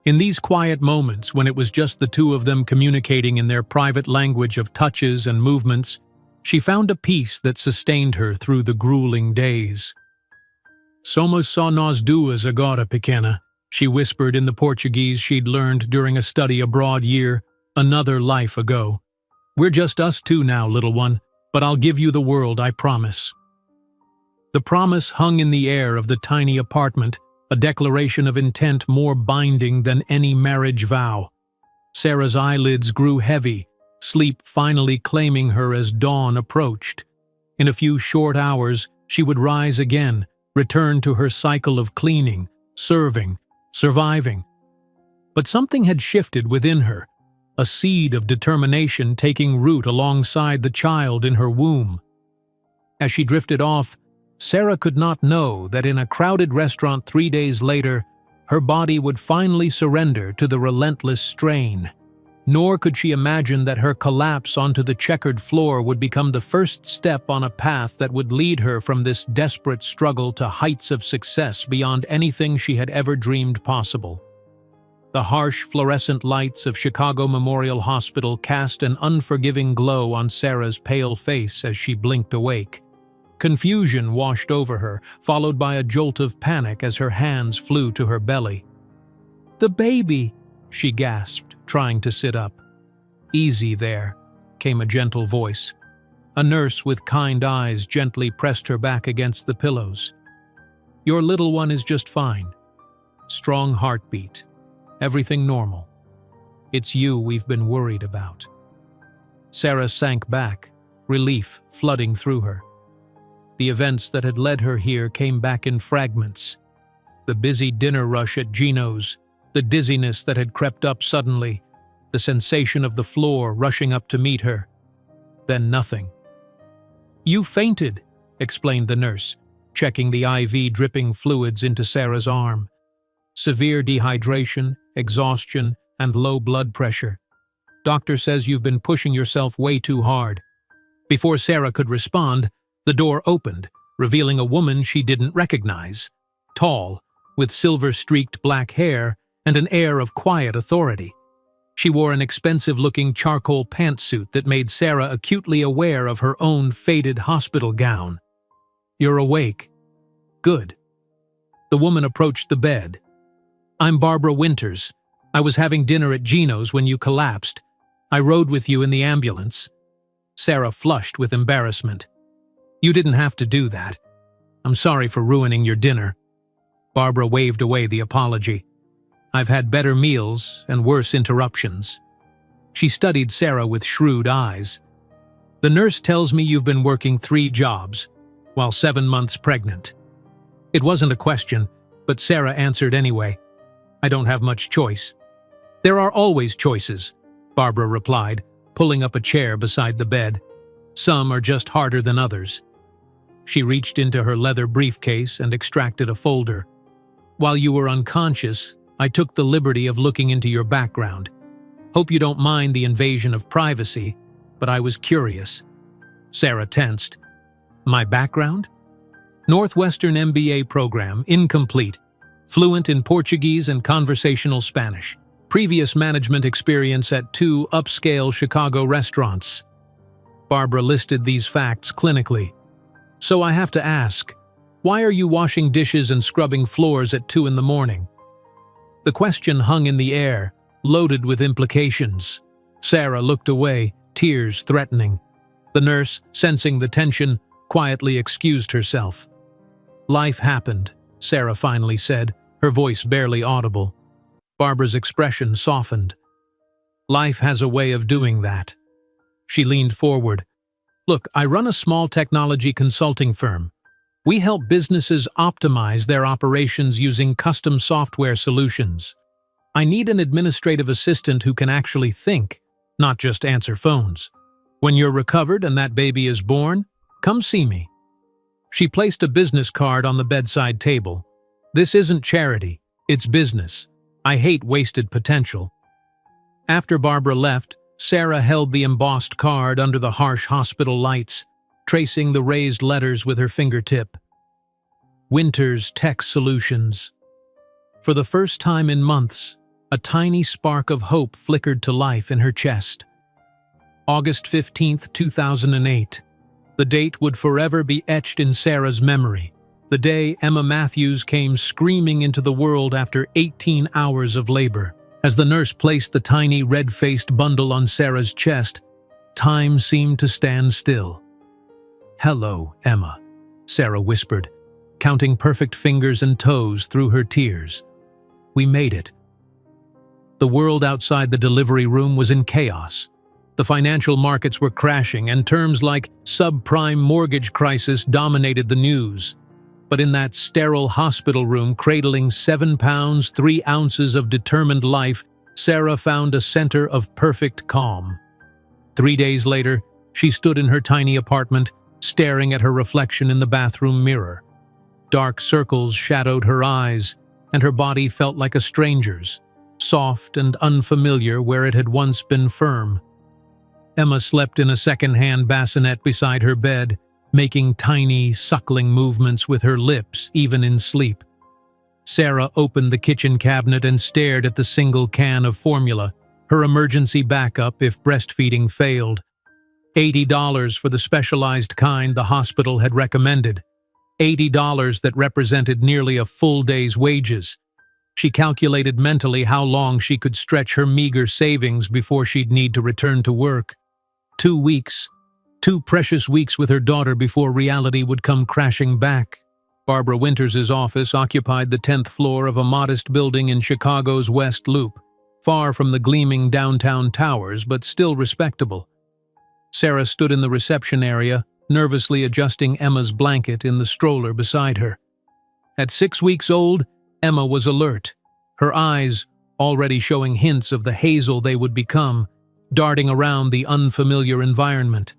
In these quiet moments, when it was just the two of them communicating in their private language of touches and movements, she found a peace that sustained her through the grueling days. "Somos só nós duas agora, pequena," she whispered in the Portuguese she'd learned during a study abroad year, another life ago. "We're just us two now, little one, but I'll give you the world, I promise." The promise hung in the air of the tiny apartment, a declaration of intent more binding than any marriage vow. Sarah's eyelids grew heavy, sleep finally claiming her as dawn approached. In a few short hours, she would rise again, return to her cycle of cleaning, serving, surviving. But something had shifted within her, a seed of determination taking root alongside the child in her womb. As she drifted off, Sarah could not know that in a crowded restaurant 3 days later, her body would finally surrender to the relentless strain. Nor could she imagine that her collapse onto the checkered floor would become the first step on a path that would lead her from this desperate struggle to heights of success beyond anything she had ever dreamed possible. The harsh fluorescent lights of Chicago Memorial Hospital cast an unforgiving glow on Sarah's pale face as she blinked awake. Confusion washed over her, followed by a jolt of panic as her hands flew to her belly. "The baby!" she gasped, trying to sit up. "Easy there," came a gentle voice. A nurse with kind eyes gently pressed her back against the pillows. "Your little one is just fine. Strong heartbeat. Everything normal. It's you we've been worried about." Sarah sank back, relief flooding through her. The events that had led her here came back in fragments. The busy dinner rush at Gino's, the dizziness that had crept up suddenly, the sensation of the floor rushing up to meet her. Then nothing. "You fainted," explained the nurse, checking the IV dripping fluids into Sarah's arm. "Severe dehydration, exhaustion, and low blood pressure. Doctor says you've been pushing yourself way too hard." Before Sarah could respond, the door opened, revealing a woman she didn't recognize. Tall, with silver-streaked black hair and an air of quiet authority. She wore an expensive-looking charcoal pantsuit that made Sarah acutely aware of her own faded hospital gown. "You're awake. Good." The woman approached the bed. "I'm Barbara Winters. I was having dinner at Gino's when you collapsed. I rode with you in the ambulance." Sarah flushed with embarrassment. "You didn't have to do that. I'm sorry for ruining your dinner." Barbara waved away the apology. "I've had better meals and worse interruptions." She studied Sarah with shrewd eyes. "The nurse tells me you've been working 3 jobs, while 7 months pregnant." It wasn't a question, but Sarah answered anyway. "I don't have much choice." "There are always choices," Barbara replied, pulling up a chair beside the bed. "Some are just harder than others." She reached into her leather briefcase and extracted a folder. "While you were unconscious, I took the liberty of looking into your background. Hope you don't mind the invasion of privacy, but I was curious." Sarah tensed. "My background?" "Northwestern MBA program, incomplete. Fluent in Portuguese and conversational Spanish. Previous management experience at 2 upscale Chicago restaurants." Barbara listed these facts clinically. "So I have to ask, why are you washing dishes and scrubbing floors at 2 in the morning?" The question hung in the air, loaded with implications. Sarah looked away, tears threatening. The nurse, sensing the tension, quietly excused herself. "Life happened," Sarah finally said, her voice barely audible. Barbara's expression softened. "Life has a way of doing that." She leaned forward. "Look, I run a small technology consulting firm. We help businesses optimize their operations using custom software solutions. I need an administrative assistant who can actually think, not just answer phones. When you're recovered and that baby is born, come see me." She placed a business card on the bedside table. "This isn't charity, it's business. I hate wasted potential." After Barbara left, Sarah held the embossed card under the harsh hospital lights, tracing the raised letters with her fingertip. Winter's Tech Solutions. For the first time in months, a tiny spark of hope flickered to life in her chest. August 15, 2008. The date would forever be etched in Sarah's memory. The day Emma Matthews came screaming into the world after 18 hours of labor. As the nurse placed the tiny red-faced bundle on Sarah's chest, time seemed to stand still. "Hello, Emma," Sarah whispered, counting perfect fingers and toes through her tears. "We made it." The world outside the delivery room was in chaos. The financial markets were crashing, and terms like subprime mortgage crisis dominated the news. But in that sterile hospital room cradling 7 pounds 3 ounces of determined life, Sarah found a center of perfect calm. 3 days later, she stood in her tiny apartment, staring at her reflection in the bathroom mirror. Dark circles shadowed her eyes, and her body felt like a stranger's, soft and unfamiliar where it had once been firm. Emma slept in a second-hand bassinet beside her bed, making tiny, suckling movements with her lips even in sleep. Sarah opened the kitchen cabinet and stared at the single can of formula, her emergency backup if breastfeeding failed. $80 for the specialized kind the hospital had recommended. $80 that represented nearly a full day's wages. She calculated mentally how long she could stretch her meager savings before she'd need to return to work. 2 weeks. 2 precious weeks with her daughter before reality would come crashing back. Barbara Winters's office occupied the 10th floor of a modest building in Chicago's West Loop, far from the gleaming downtown towers, but still respectable. Sarah stood in the reception area, nervously adjusting Emma's blanket in the stroller beside her. At 6 weeks old, Emma was alert, her eyes, already showing hints of the hazel they would become, darting around the unfamiliar environment.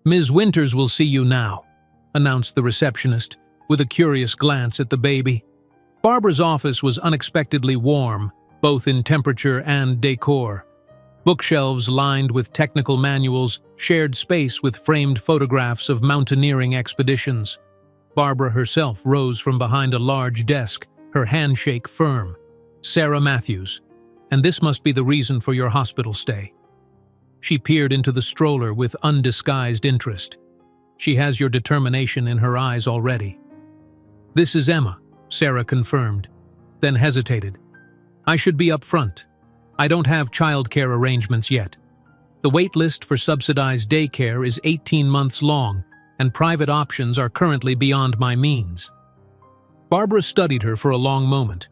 "Ms. Winters will see you now," announced the receptionist, with a curious glance at the baby. Barbara's office was unexpectedly warm, both in temperature and decor. Bookshelves lined with technical manuals shared space with framed photographs of mountaineering expeditions. Barbara herself rose from behind a large desk, her handshake firm. "Sarah Matthews, and this must be the reason for your hospital stay." She peered into the stroller with undisguised interest. "She has your determination in her eyes already." "This is Emma," Sarah confirmed, then hesitated. "I should be up front. I don't have childcare arrangements yet. The wait list for subsidized daycare is 18 months long, and private options are currently beyond my means." Barbara studied her for a long moment.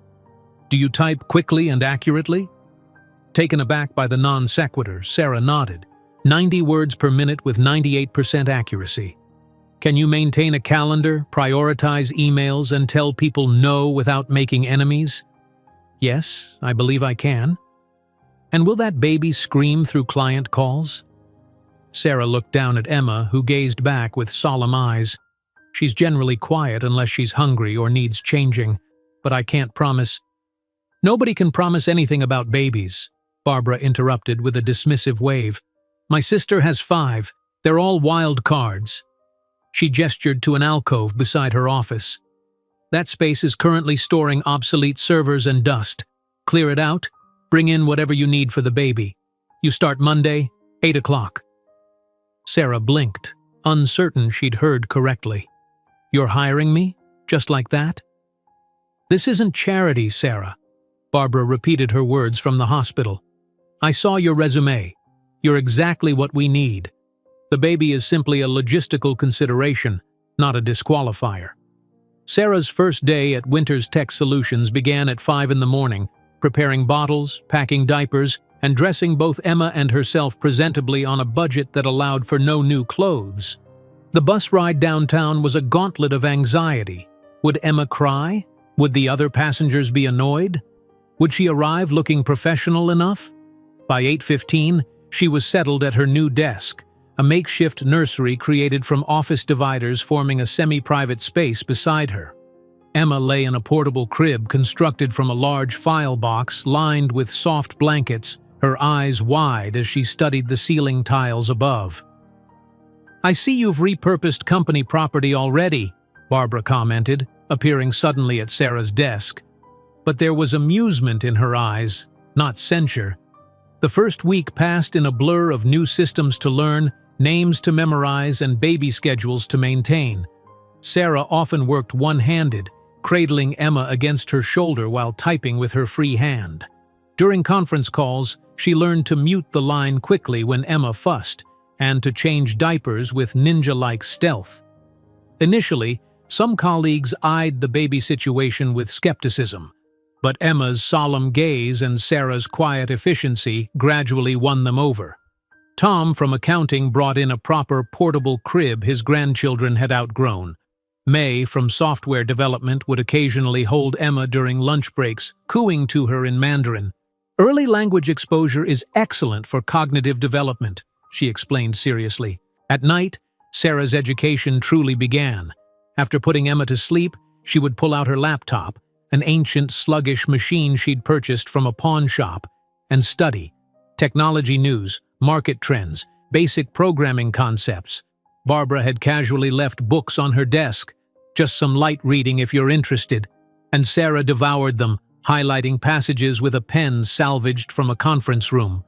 "Do you type quickly and accurately?" Taken aback by the non sequitur, Sarah nodded. 90 words per minute with 98% accuracy. "Can you maintain a calendar, prioritize emails, and tell people no without making enemies?" "Yes, I believe I can." "And will that baby scream through client calls?" Sarah looked down at Emma, who gazed back with solemn eyes. "She's generally quiet unless she's hungry or needs changing, but I can't promise." "Nobody can promise anything about babies," Barbara interrupted with a dismissive wave. "My sister has 5. They're all wild cards." She gestured to an alcove beside her office. "That space is currently storing obsolete servers and dust. Clear it out. Bring in whatever you need for the baby. You start Monday, 8 o'clock. Sarah blinked, uncertain she'd heard correctly. "You're hiring me? Just like that?" "This isn't charity, Sarah." Barbara repeated her words from the hospital. "I saw your resume. You're exactly what we need. The baby is simply a logistical consideration, not a disqualifier." Sarah's first day at Winter's Tech Solutions began at 5 in the morning, preparing bottles, packing diapers, and dressing both Emma and herself presentably on a budget that allowed for no new clothes. The bus ride downtown was a gauntlet of anxiety. Would Emma cry? Would the other passengers be annoyed? Would she arrive looking professional enough? By 8:15, she was settled at her new desk, a makeshift nursery created from office dividers forming a semi-private space beside her. Emma lay in a portable crib constructed from a large file box lined with soft blankets, her eyes wide as she studied the ceiling tiles above. "I see you've repurposed company property already," Barbara commented, appearing suddenly at Sarah's desk. But there was amusement in her eyes, not censure. The first week passed in a blur of new systems to learn, names to memorize, and baby schedules to maintain. Sarah often worked one-handed, cradling Emma against her shoulder while typing with her free hand. During conference calls, she learned to mute the line quickly when Emma fussed, and to change diapers with ninja-like stealth. Initially, some colleagues eyed the baby situation with skepticism, but Emma's solemn gaze and Sarah's quiet efficiency gradually won them over. Tom from accounting brought in a proper portable crib his grandchildren had outgrown. May from software development would occasionally hold Emma during lunch breaks, cooing to her in Mandarin. "Early language exposure is excellent for cognitive development," she explained seriously. At night, Sarah's education truly began. After putting Emma to sleep, she would pull out her laptop, an ancient sluggish machine she'd purchased from a pawn shop, and study. Technology news, market trends, basic programming concepts. Barbara had casually left books on her desk, just some light reading if you're interested, and Sarah devoured them, highlighting passages with a pen salvaged from a conference room.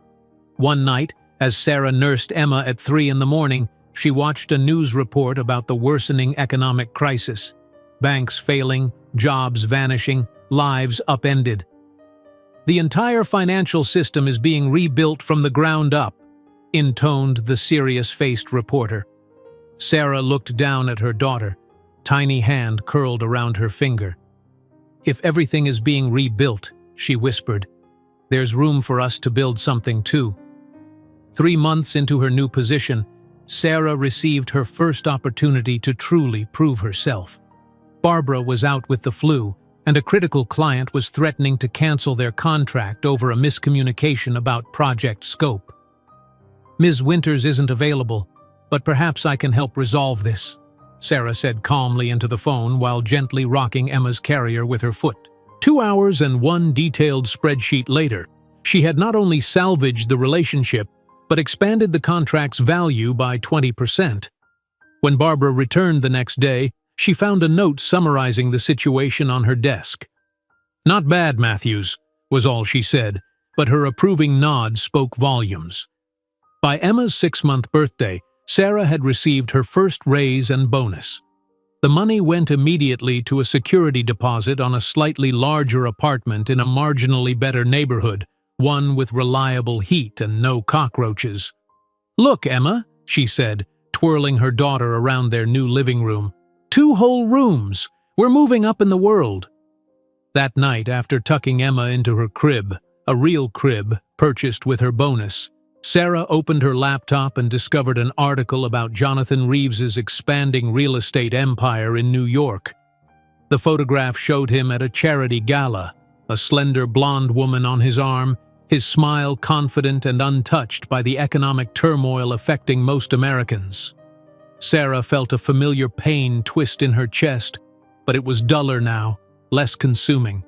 One night, as Sarah nursed Emma at 3 in the morning, she watched a news report about the worsening economic crisis. Banks failing, jobs vanishing, lives upended. "The entire financial system is being rebuilt from the ground up," intoned the serious-faced reporter. Sarah looked down at her daughter, tiny hand curled around her finger. "If everything is being rebuilt," she whispered, "there's room for us to build something too." 3 months into her new position, Sarah received her first opportunity to truly prove herself. Barbara was out with the flu, and a critical client was threatening to cancel their contract over a miscommunication about project scope. "Ms. Winters isn't available, but perhaps I can help resolve this," Sarah said calmly into the phone while gently rocking Emma's carrier with her foot. 2 hours and 1 detailed spreadsheet later, she had not only salvaged the relationship, but expanded the contract's value by 20%. When Barbara returned the next day, she found a note summarizing the situation on her desk. "Not bad, Matthews," was all she said, but her approving nod spoke volumes. By Emma's 6-month birthday, Sarah had received her first raise and bonus. The money went immediately to a security deposit on a slightly larger apartment in a marginally better neighborhood, one with reliable heat and no cockroaches. "Look, Emma," she said, twirling her daughter around their new living room. 2 whole rooms! We're moving up in the world." That night, after tucking Emma into her crib, a real crib purchased with her bonus, Sarah opened her laptop and discovered an article about Jonathan Reeves's expanding real estate empire in New York. The photograph showed him at a charity gala, a slender blonde woman on his arm, his smile confident and untouched by the economic turmoil affecting most Americans. Sarah felt a familiar pain twist in her chest, but it was duller now, less consuming.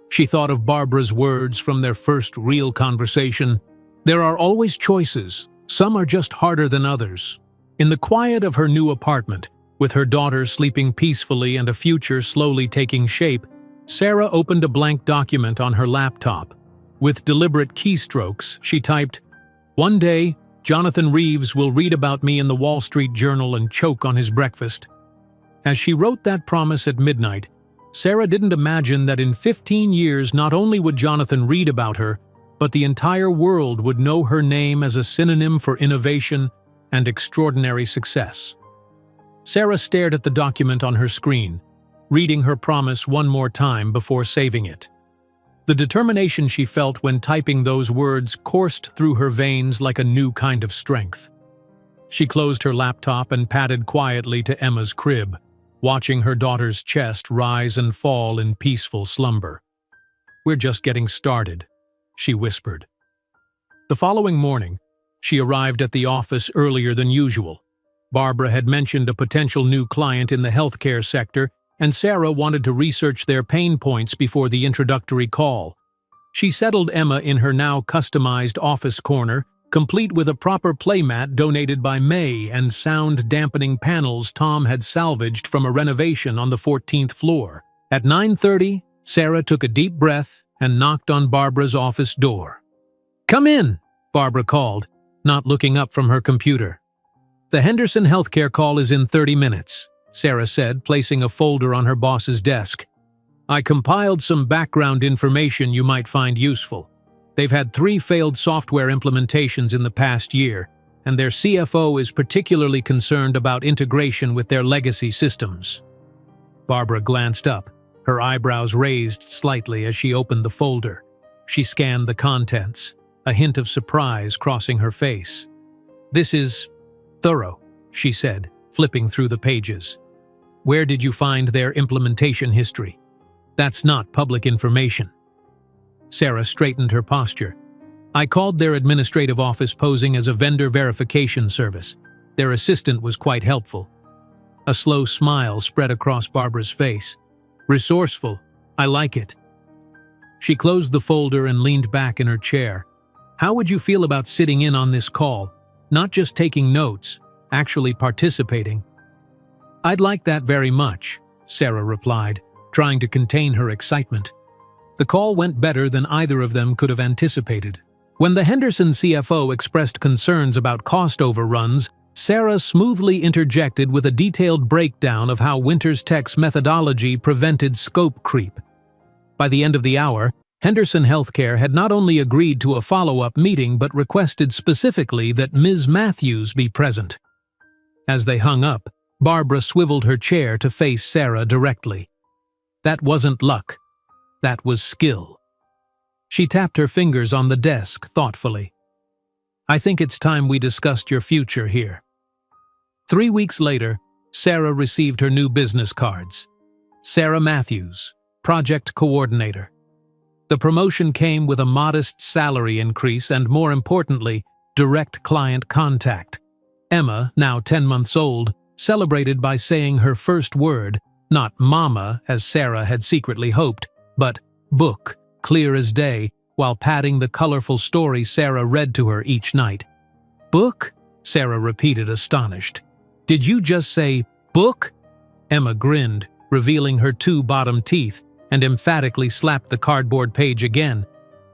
She thought of Barbara's words from their first real conversation. "There are always choices. Some are just harder than others." In the quiet of her new apartment, with her daughter sleeping peacefully and a future slowly taking shape, Sarah opened a blank document on her laptop. With deliberate keystrokes, she typed, "One day, Jonathan Reeves will read about me in the Wall Street Journal and choke on his breakfast." As she wrote that promise at midnight, Sarah didn't imagine that in 15 years not only would Jonathan read about her, but the entire world would know her name as a synonym for innovation and extraordinary success. Sarah stared at the document on her screen, reading her promise one more time before saving it. The determination she felt when typing those words coursed through her veins like a new kind of strength. She closed her laptop and padded quietly to Emma's crib, watching her daughter's chest rise and fall in peaceful slumber. "We're just getting started," she whispered. The following morning, she arrived at the office earlier than usual. Barbara had mentioned a potential new client in the healthcare sector, and Sarah wanted to research their pain points before the introductory call. She settled Emma in her now customized office corner, complete with a proper playmat donated by May and sound-dampening panels Tom had salvaged from a renovation on the 14th floor. At 9:30, Sarah took a deep breath and knocked on Barbara's office door. "Come in," Barbara called, not looking up from her computer. "The Henderson healthcare call is in 30 minutes, Sarah said, placing a folder on her boss's desk. "I compiled some background information you might find useful. They've had 3 failed software implementations in the past year, and their CFO is particularly concerned about integration with their legacy systems." Barbara glanced up, her eyebrows raised slightly as she opened the folder. She scanned the contents, a hint of surprise crossing her face. "This is thorough," she said, flipping through the pages. "Where did you find their implementation history? That's not public information." Sarah straightened her posture. "I called their administrative office posing as a vendor verification service. Their assistant was quite helpful." A slow smile spread across Barbara's face. "Resourceful. I like it." She closed the folder and leaned back in her chair. "How would you feel about sitting in on this call? Not just taking notes, actually participating?" "I'd like that very much," Sarah replied, trying to contain her excitement. The call went better than either of them could have anticipated. When the Henderson CFO expressed concerns about cost overruns, Sarah smoothly interjected with a detailed breakdown of how Winters Tech's methodology prevented scope creep. By the end of the hour, Henderson Healthcare had not only agreed to a follow-up meeting but requested specifically that Ms. Matthews be present. As they hung up, Barbara swiveled her chair to face Sarah directly. That wasn't luck. That was skill. She tapped her fingers on the desk thoughtfully. "I think it's time we discussed your future here." 3 weeks later, Sarah received her new business cards. Sarah Matthews, Project Coordinator. The promotion came with a modest salary increase and, more importantly, direct client contact. Emma, now 10 months old, celebrated by saying her first word, not mama as Sarah had secretly hoped, but book, clear as day, while patting the colorful story Sarah read to her each night. "Book?" Sarah repeated, astonished. "Did you just say book?" Emma grinned, revealing her 2 bottom teeth, and emphatically slapped the cardboard page again.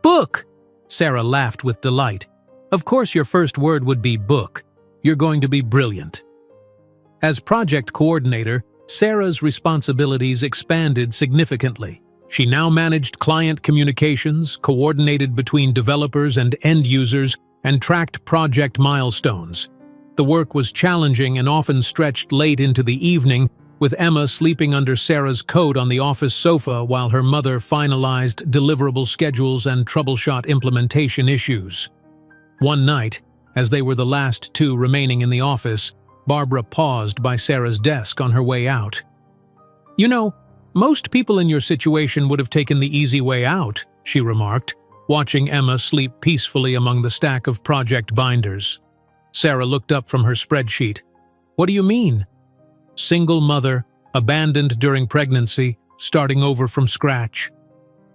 "Book!" Sarah laughed with delight. "Of course your first word would be book. You're going to be brilliant." As project coordinator, Sarah's responsibilities expanded significantly. She now managed client communications, coordinated between developers and end users, and tracked project milestones. The work was challenging and often stretched late into the evening, with Emma sleeping under Sarah's coat on the office sofa while her mother finalized deliverable schedules and troubleshot implementation issues. One night, as they were the last 2 remaining in the office, Barbara paused by Sarah's desk on her way out. "You know, most people in your situation would have taken the easy way out," she remarked, watching Emma sleep peacefully among the stack of project binders. Sarah looked up from her spreadsheet. "What do you mean?" "Single mother, abandoned during pregnancy, starting over from scratch."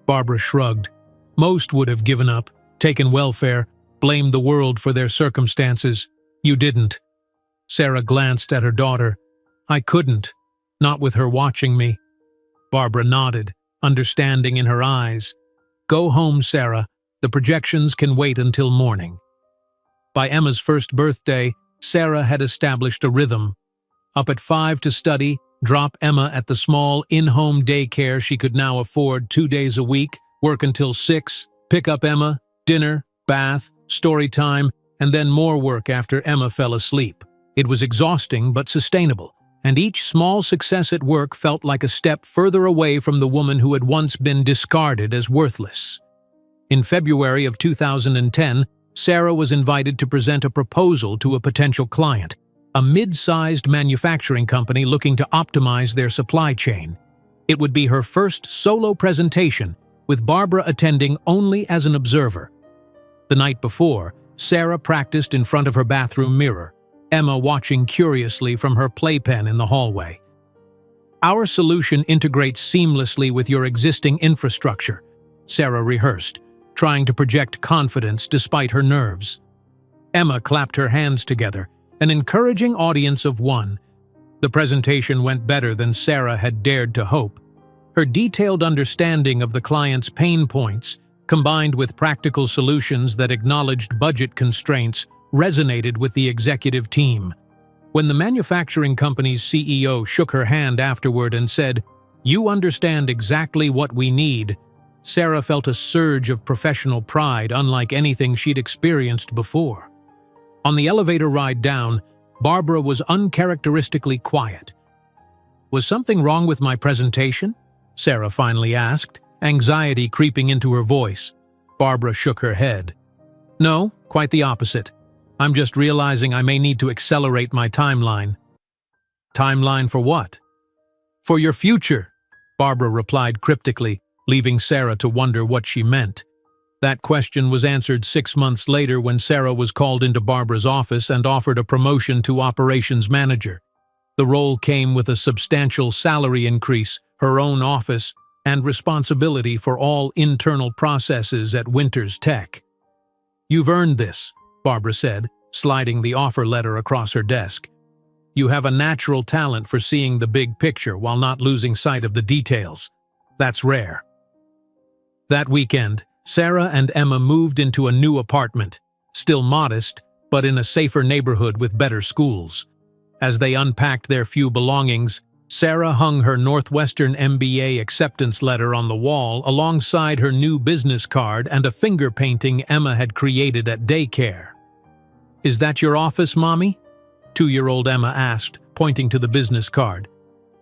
Barbara shrugged. "Most would have given up, taken welfare, blamed the world for their circumstances. You didn't." Sarah glanced at her daughter. "I couldn't, not with her watching me." Barbara nodded, understanding in her eyes. "Go home, Sarah. The projections can wait until morning." By Emma's first birthday, Sarah had established a rhythm. Up at 5 to study, drop Emma at the small in-home daycare she could now afford 2 days a week, work until 6, pick up Emma, dinner, bath, story time, and then more work after Emma fell asleep. It was exhausting but sustainable, and each small success at work felt like a step further away from the woman who had once been discarded as worthless. In February of 2010, Sarah was invited to present a proposal to a potential client, a mid-sized manufacturing company looking to optimize their supply chain. It would be her first solo presentation, with Barbara attending only as an observer. The night before, Sarah practiced in front of her bathroom mirror, Emma watching curiously from her playpen in the hallway. "Our solution integrates seamlessly with your existing infrastructure," Sarah rehearsed, trying to project confidence despite her nerves. Emma clapped her hands together, an encouraging audience of one. The presentation went better than Sarah had dared to hope. Her detailed understanding of the client's pain points, combined with practical solutions that acknowledged budget constraints, resonated with the executive team. When the manufacturing company's CEO shook her hand afterward and said, "You understand exactly what we need," Sarah felt a surge of professional pride unlike anything she'd experienced before. On the elevator ride down, Barbara was uncharacteristically quiet. "Was something wrong with my presentation?" Sarah finally asked, anxiety creeping into her voice. Barbara shook her head. "No, quite the opposite. I'm just realizing I may need to accelerate my timeline." "Timeline for what?" "For your future," Barbara replied cryptically, leaving Sarah to wonder what she meant. That question was answered 6 months later when Sarah was called into Barbara's office and offered a promotion to operations manager. The role came with a substantial salary increase, her own office, and responsibility for all internal processes at Winters Tech. "You've earned this," Barbara said, sliding the offer letter across her desk. "You have a natural talent for seeing the big picture while not losing sight of the details. That's rare." That weekend, Sarah and Emma moved into a new apartment, still modest, but in a safer neighborhood with better schools. As they unpacked their few belongings, Sarah hung her Northwestern MBA acceptance letter on the wall alongside her new business card and a finger painting Emma had created at daycare. "Is that your office, Mommy?" 2-year-old Emma asked, pointing to the business card.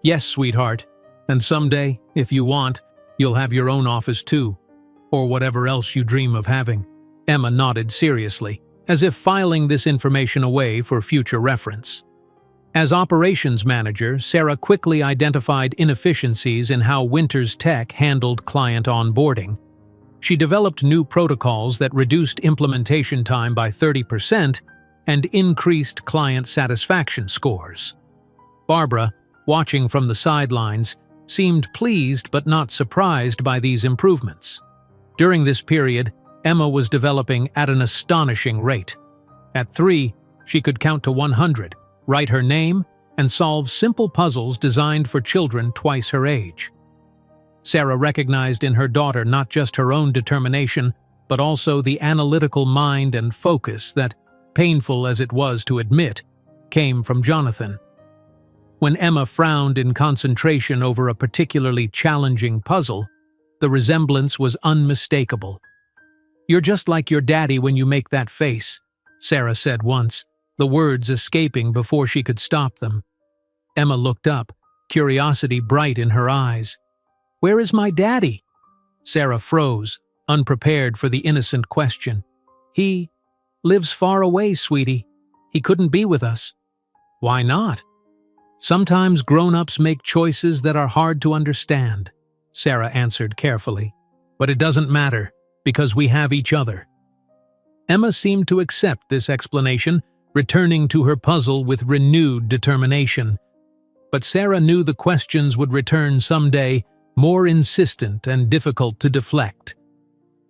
"Yes, sweetheart. And someday, if you want, you'll have your own office too. Or whatever else you dream of having." Emma nodded seriously, as if filing this information away for future reference. As operations manager, Sarah quickly identified inefficiencies in how Winters Tech handled client onboarding. She developed new protocols that reduced implementation time by 30% and increased client satisfaction scores. Barbara, watching from the sidelines, seemed pleased but not surprised by these improvements. During this period, Emma was developing at an astonishing rate. At 3, she could count to 100, write her name, and solve simple puzzles designed for children twice her age. Sarah recognized in her daughter not just her own determination, but also the analytical mind and focus that, painful as it was to admit, came from Jonathan. When Emma frowned in concentration over a particularly challenging puzzle, the resemblance was unmistakable. "You're just like your daddy when you make that face," Sarah said once, the words escaping before she could stop them. Emma looked up, curiosity bright in her eyes. "Where is my daddy?" Sarah froze, unprepared for the innocent question. "He lives far away, sweetie. He couldn't be with us." "Why not?" "Sometimes grown-ups make choices that are hard to understand," Sarah answered carefully. "But it doesn't matter, because we have each other." Emma seemed to accept this explanation, returning to her puzzle with renewed determination. But Sarah knew the questions would return someday, more insistent and difficult to deflect.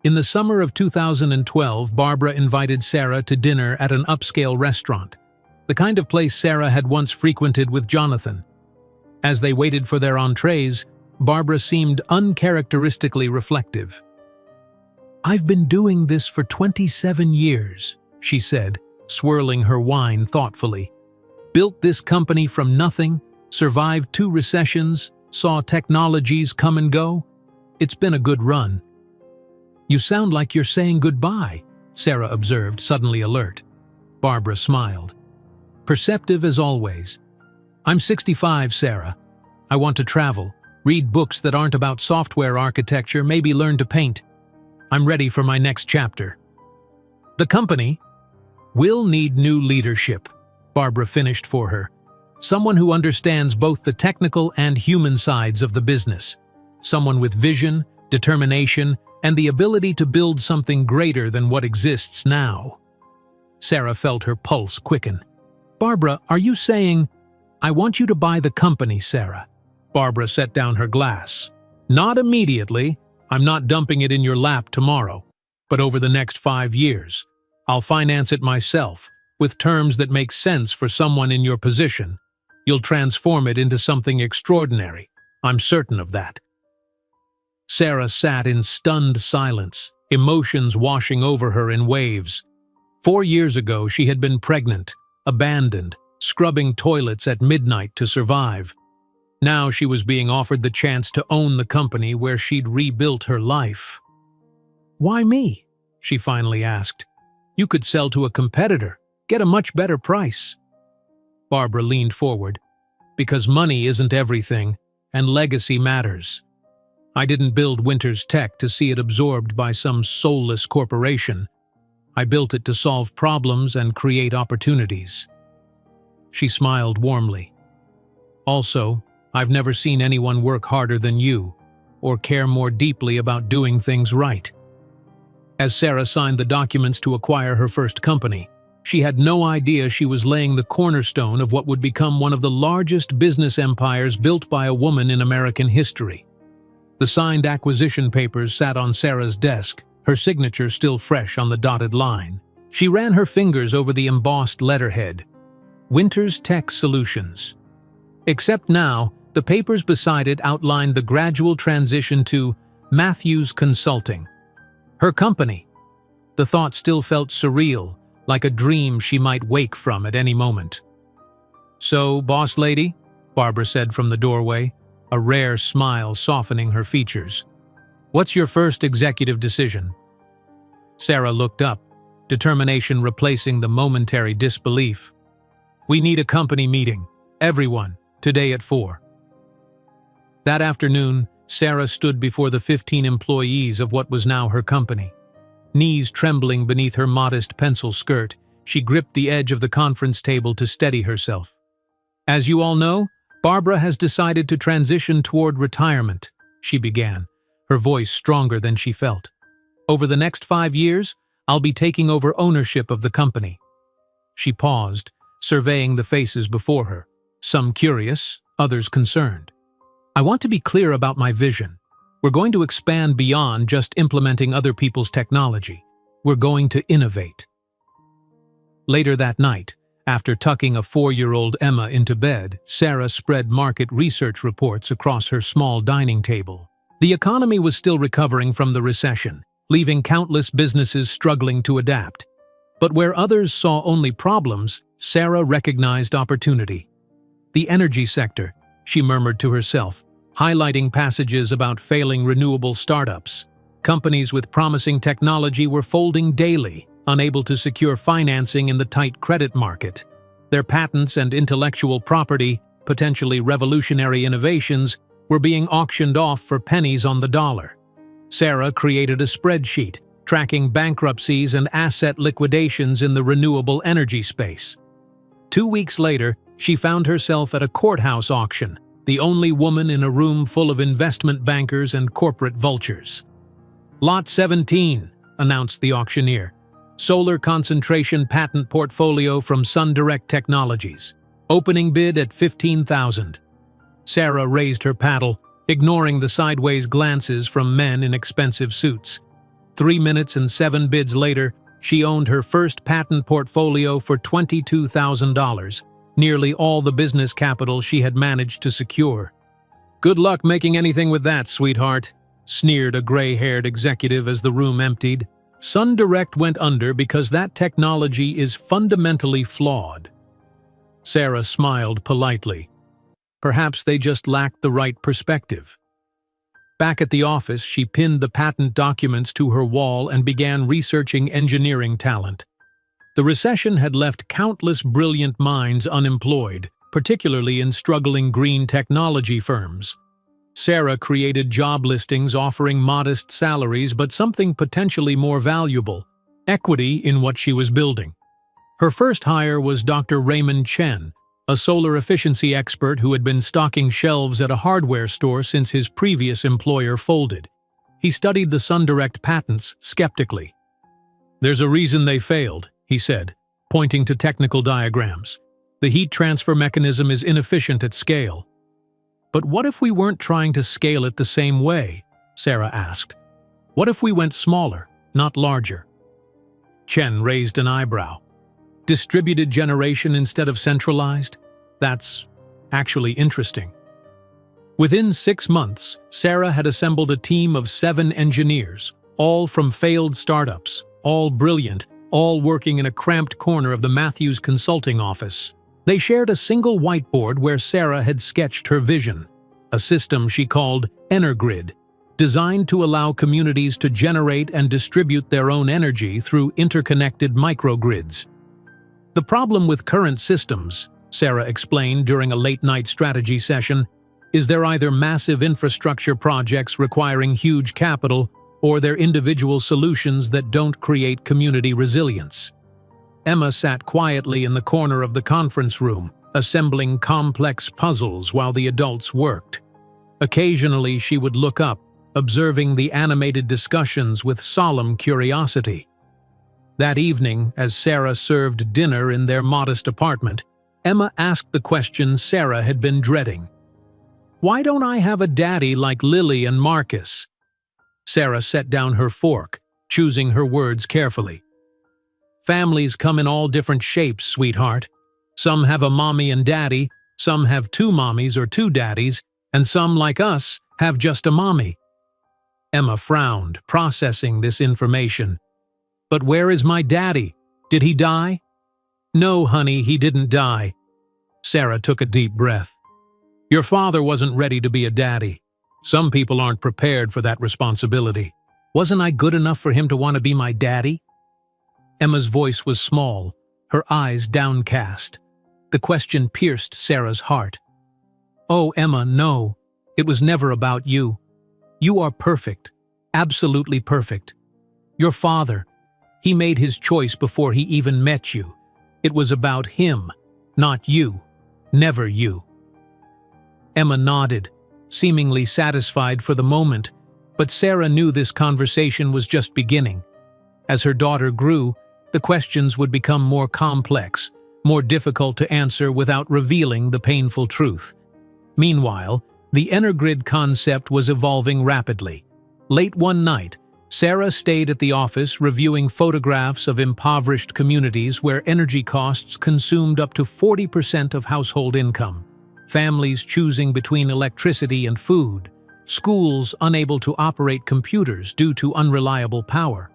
In the summer of 2012, Barbara invited Sarah to dinner at an upscale restaurant, the kind of place Sarah had once frequented with Jonathan. As they waited for their entrees, Barbara seemed uncharacteristically reflective. "I've been doing this for 27 years, she said, swirling her wine thoughtfully. "Built this company from nothing, survived 2 recessions, saw technologies come and go. It's been a good run." "You sound like you're saying goodbye," Sarah observed, suddenly alert. Barbara smiled. "Perceptive as always. I'm 65, Sarah. I want to travel, read books that aren't about software architecture, maybe learn to paint. I'm ready for my next chapter." "The company will need new leadership," Barbara finished for her. "Someone who understands both the technical and human sides of the business. Someone with vision, determination, and the ability to build something greater than what exists now." Sarah felt her pulse quicken. "Barbara, are you saying—" "I want you to buy the company, Sarah." Barbara set down her glass. "Not immediately. I'm not dumping it in your lap tomorrow. But over the next 5 years, I'll finance it myself, with terms that make sense for someone in your position. You'll transform it into something extraordinary. I'm certain of that." Sarah sat in stunned silence, emotions washing over her in waves. 4 years ago, she had been pregnant, abandoned, scrubbing toilets at midnight to survive. Now she was being offered the chance to own the company where she'd rebuilt her life. "Why me?" she finally asked. "You could sell to a competitor, get a much better price." Barbara leaned forward. "Because money isn't everything, and legacy matters. I didn't build Winters Tech to see it absorbed by some soulless corporation. I built it to solve problems and create opportunities." She smiled warmly. "Also, I've never seen anyone work harder than you, or care more deeply about doing things right." As Sarah signed the documents to acquire her first company, she had no idea she was laying the cornerstone of what would become one of the largest business empires built by a woman in American history. The signed acquisition papers sat on Sarah's desk, her signature still fresh on the dotted line. She ran her fingers over the embossed letterhead, Winters Tech Solutions. Except now, the papers beside it outlined the gradual transition to Matthews Consulting. Her company. The thought still felt surreal, like a dream she might wake from at any moment. "So, boss lady," Barbara said from the doorway, a rare smile softening her features. "What's your first executive decision?" Sarah looked up, determination replacing the momentary disbelief. "We need a company meeting. Everyone, today at 4. That afternoon, Sarah stood before the 15 employees of what was now her company. Knees trembling beneath her modest pencil skirt, she gripped the edge of the conference table to steady herself. "As you all know, Barbara has decided to transition toward retirement," she began, her voice stronger than she felt. "Over the next 5 years, I'll be taking over ownership of the company." She paused, surveying the faces before her, some curious, others concerned. "I want to be clear about my vision. We're going to expand beyond just implementing other people's technology. We're going to innovate." Later that night, after tucking a 4-year-old Emma into bed, Sarah spread market research reports across her small dining table. The economy was still recovering from the recession, leaving countless businesses struggling to adapt. But where others saw only problems, Sarah recognized opportunity. "The energy sector," she murmured to herself, highlighting passages about failing renewable startups. Companies with promising technology were folding daily, unable to secure financing in the tight credit market. Their patents and intellectual property, potentially revolutionary innovations, were being auctioned off for pennies on the dollar. Sarah created a spreadsheet, tracking bankruptcies and asset liquidations in the renewable energy space. 2 weeks later, she found herself at a courthouse auction, the only woman in a room full of investment bankers and corporate vultures. "Lot 17, announced the auctioneer. "Solar concentration patent portfolio from SunDirect Technologies. Opening bid at $15,000. Sarah raised her paddle, ignoring the sideways glances from men in expensive suits. 3 minutes and 7 bids later, she owned her first patent portfolio for $22,000, nearly all the business capital she had managed to secure. "Good luck making anything with that, sweetheart," sneered a gray-haired executive as the room emptied. "SunDirect went under because that technology is fundamentally flawed." Sarah smiled politely. Perhaps they just lacked the right perspective. Back at the office, she pinned the patent documents to her wall and began researching engineering talent. The recession had left countless brilliant minds unemployed, particularly in struggling green technology firms. Sarah created job listings offering modest salaries but something potentially more valuable: equity in what she was building. Her first hire was Dr. Raymond Chen, a solar efficiency expert who had been stocking shelves at a hardware store since his previous employer folded. He studied the SunDirect patents skeptically. "There's a reason they failed," he said, pointing to technical diagrams. "The heat transfer mechanism is inefficient at scale." "But what if we weren't trying to scale it the same way?" Sarah asked. "What if we went smaller, not larger?" Chen raised an eyebrow. Distributed generation instead of centralized? That's actually interesting. Within 6 months, Sarah had assembled a team of 7 engineers, all from failed startups, all brilliant, all working in a cramped corner of the Matthews Consulting office. They shared a single whiteboard where Sarah had sketched her vision, a system she called Energrid, designed to allow communities to generate and distribute their own energy through interconnected microgrids. The problem with current systems, Sarah explained during a late-night strategy session, is they're either massive infrastructure projects requiring huge capital or they're individual solutions that don't create community resilience. Emma sat quietly in the corner of the conference room, assembling complex puzzles while the adults worked. Occasionally, she would look up, observing the animated discussions with solemn curiosity. That evening, as Sarah served dinner in their modest apartment, Emma asked the question Sarah had been dreading. "Why don't I have a daddy like Lily and Marcus?" Sarah set down her fork, choosing her words carefully. "Families come in all different shapes, sweetheart. Some have a mommy and daddy, some have 2 mommies or 2 daddies, and some, like us, have just a mommy." Emma frowned, processing this information. "But where is my daddy? Did he die?" "No, honey, he didn't die." Sarah took a deep breath. "Your father wasn't ready to be a daddy. Some people aren't prepared for that responsibility. Wasn't I good enough for him to want to be my daddy?" Emma's voice was small, her eyes downcast. The question pierced Sarah's heart. "Oh, Emma, no. It was never about you. You are perfect, absolutely perfect. Your father, he made his choice before he even met you. It was about him, not you, never you." Emma nodded, seemingly satisfied for the moment, but Sarah knew this conversation was just beginning. As her daughter grew, the questions would become more complex, more difficult to answer without revealing the painful truth. Meanwhile, the Energrid concept was evolving rapidly. Late one night, Sarah stayed at the office reviewing photographs of impoverished communities where energy costs consumed up to 40% of household income. Families choosing between electricity and food, schools unable to operate computers due to unreliable power.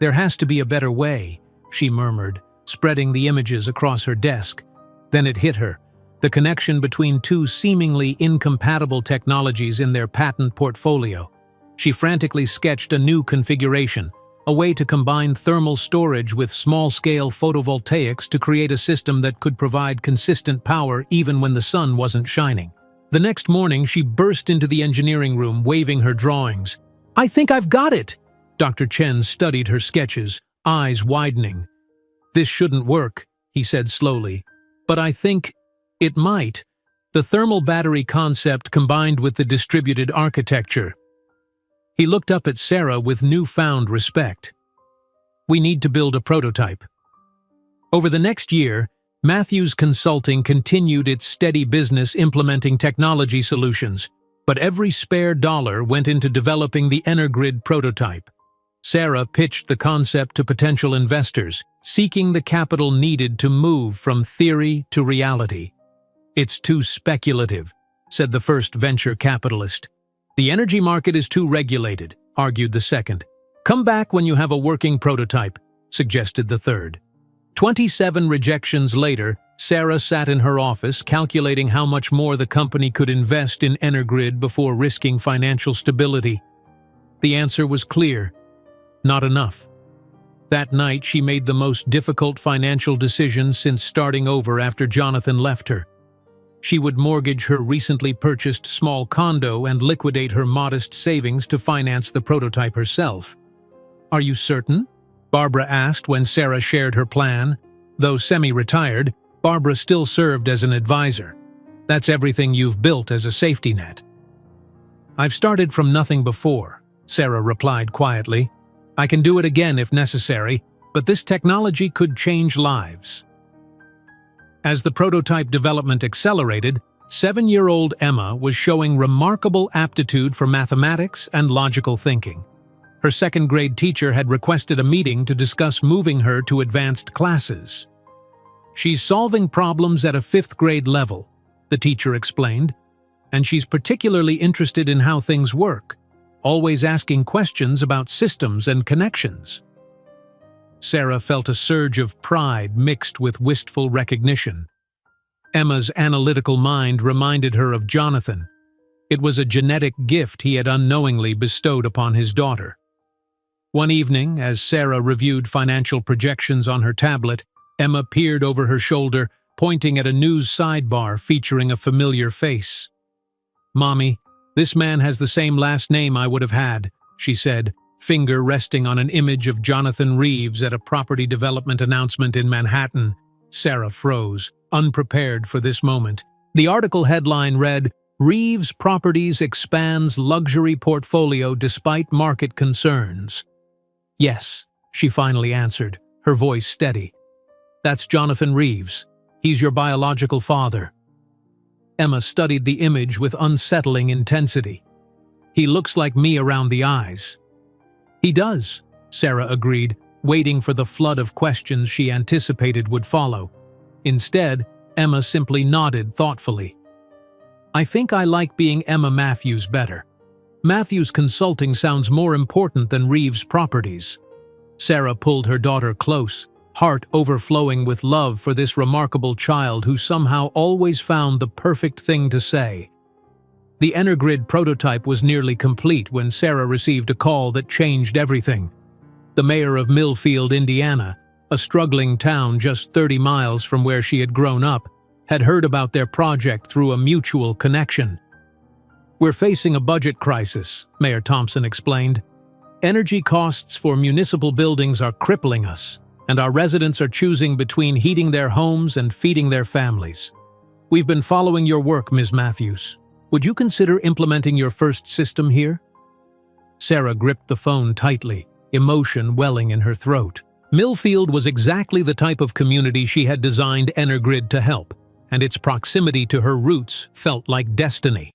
"There has to be a better way," she murmured, spreading the images across her desk. Then it hit her, the connection between 2 seemingly incompatible technologies in their patent portfolio. She frantically sketched a new configuration, a way to combine thermal storage with small-scale photovoltaics to create a system that could provide consistent power even when the sun wasn't shining. The next morning, she burst into the engineering room, waving her drawings. "I think I've got it!" Dr. Chen studied her sketches, eyes widening. "This shouldn't work," he said slowly, "but I think it might. The thermal battery concept combined with the distributed architecture." He looked up at Sarah with newfound respect. "We need to build a prototype." Over the next year, Matthews Consulting continued its steady business implementing technology solutions, but every spare dollar went into developing the Energrid prototype. Sarah pitched the concept to potential investors, seeking the capital needed to move from theory to reality. "It's too speculative," said the first venture capitalist. "The energy market is too regulated," argued the second. "Come back when you have a working prototype," suggested the third. 27 rejections later, Sarah sat in her office calculating how much more the company could invest in Energrid before risking financial stability. The answer was clear: not enough. That night, she made the most difficult financial decision since starting over after Jonathan left her. She would mortgage her recently purchased small condo and liquidate her modest savings to finance the prototype herself. "Are you certain?" Barbara asked when Sarah shared her plan. Though semi-retired, Barbara still served as an advisor. "That's everything you've built as a safety net." "I've started from nothing before," Sarah replied quietly. "I can do it again if necessary, but this technology could change lives." As the prototype development accelerated, 7-year-old Emma was showing remarkable aptitude for mathematics and logical thinking. Her second-grade teacher had requested a meeting to discuss moving her to advanced classes. "She's solving problems at a fifth-grade level," the teacher explained, "and she's particularly interested in how things work, always asking questions about systems and connections." Sarah felt a surge of pride mixed with wistful recognition. Emma's analytical mind reminded her of Jonathan. It was a genetic gift he had unknowingly bestowed upon his daughter. One evening, as Sarah reviewed financial projections on her tablet, Emma peered over her shoulder, pointing at a news sidebar featuring a familiar face. "Mommy, this man has the same last name I would have had," she said, finger resting on an image of Jonathan Reeves at a property development announcement in Manhattan. Sarah froze, unprepared for this moment. The article headline read, "Reeves Properties Expands Luxury Portfolio Despite Market Concerns." "Yes," she finally answered, her voice steady. "That's Jonathan Reeves. He's your biological father." Emma studied the image with unsettling intensity. "He looks like me around the eyes." "He does," Sarah agreed, waiting for the flood of questions she anticipated would follow. Instead, Emma simply nodded thoughtfully. "I think I like being Emma Matthews better. Matthews Consulting sounds more important than Reeves Properties." Sarah pulled her daughter close, heart overflowing with love for this remarkable child who somehow always found the perfect thing to say. The Energrid prototype was nearly complete when Sarah received a call that changed everything. The mayor of Millfield, Indiana, a struggling town just 30 miles from where she had grown up, had heard about their project through a mutual connection. "We're facing a budget crisis," Mayor Thompson explained. "Energy costs for municipal buildings are crippling us, and our residents are choosing between heating their homes and feeding their families. We've been following your work, Ms. Matthews. Would you consider implementing your first system here?" Sarah gripped the phone tightly, emotion welling in her throat. Millfield was exactly the type of community she had designed Energrid to help, and its proximity to her roots felt like destiny.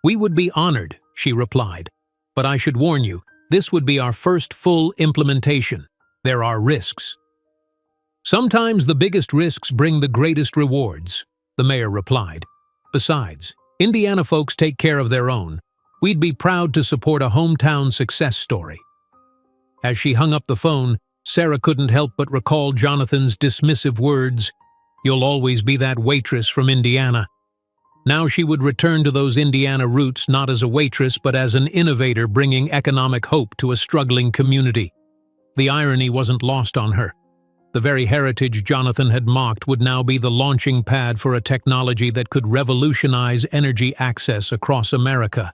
"We would be honored," she replied, "but I should warn you, this would be our first full implementation. There are risks." "Sometimes the biggest risks bring the greatest rewards," the mayor replied. "Besides, Indiana folks take care of their own. We'd be proud to support a hometown success story." As she hung up the phone, Sarah couldn't help but recall Jonathan's dismissive words, "You'll always be that waitress from Indiana." Now she would return to those Indiana roots not as a waitress but as an innovator bringing economic hope to a struggling community. The irony wasn't lost on her. The very heritage Jonathan had mocked would now be the launching pad for a technology that could revolutionize energy access across America.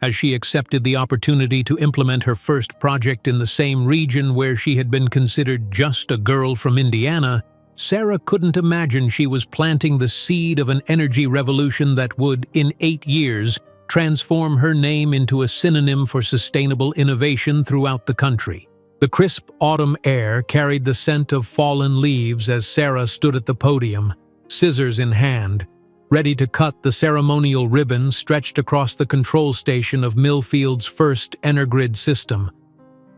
As she accepted the opportunity to implement her first project in the same region where she had been considered just a girl from Indiana, Sarah couldn't imagine she was planting the seed of an energy revolution that would, in 8 years, transform her name into a synonym for sustainable innovation throughout the country. The crisp autumn air carried the scent of fallen leaves as Sarah stood at the podium, scissors in hand, ready to cut the ceremonial ribbon stretched across the control station of Millfield's first Energrid system.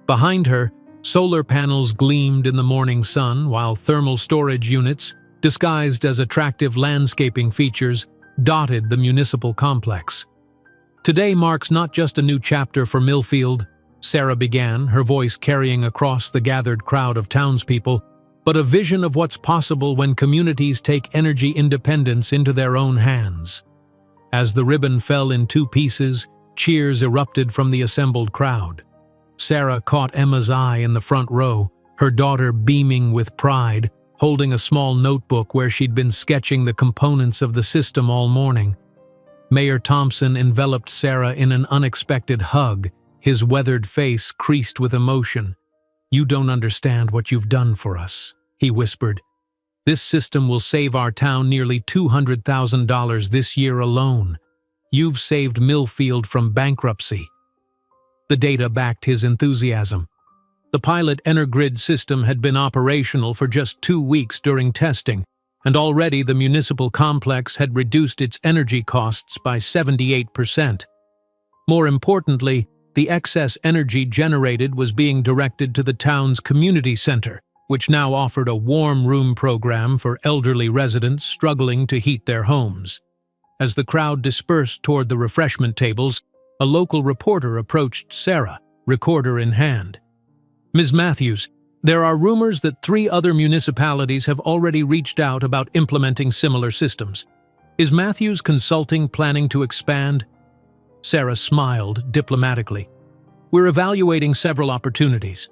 Behind her, solar panels gleamed in the morning sun, while thermal storage units, disguised as attractive landscaping features, dotted the municipal complex. "Today marks not just a new chapter for Millfield," Sarah began, her voice carrying across the gathered crowd of townspeople, "but a vision of what's possible when communities take energy independence into their own hands." As the ribbon fell in 2 pieces, cheers erupted from the assembled crowd. Sarah caught Emma's eye in the front row, her daughter beaming with pride, holding a small notebook where she'd been sketching the components of the system all morning. Mayor Thompson enveloped Sarah in an unexpected hug, his weathered face creased with emotion. "You don't understand what you've done for us," he whispered. "This system will save our town nearly $200,000 this year alone. You've saved Millfield from bankruptcy." The data backed his enthusiasm. The pilot Energrid system had been operational for just 2 weeks during testing, and already the municipal complex had reduced its energy costs by 78%. More importantly, The excess energy generated was being directed to the town's community center, which now offered a warm room program for elderly residents struggling to heat their homes. As the crowd dispersed toward the refreshment tables, a local reporter approached Sarah, recorder in hand. "Ms. Matthews, there are rumors that 3 other municipalities have already reached out about implementing similar systems. Is Matthews Consulting planning to expand?" Sarah smiled diplomatically. "We're evaluating several opportunities.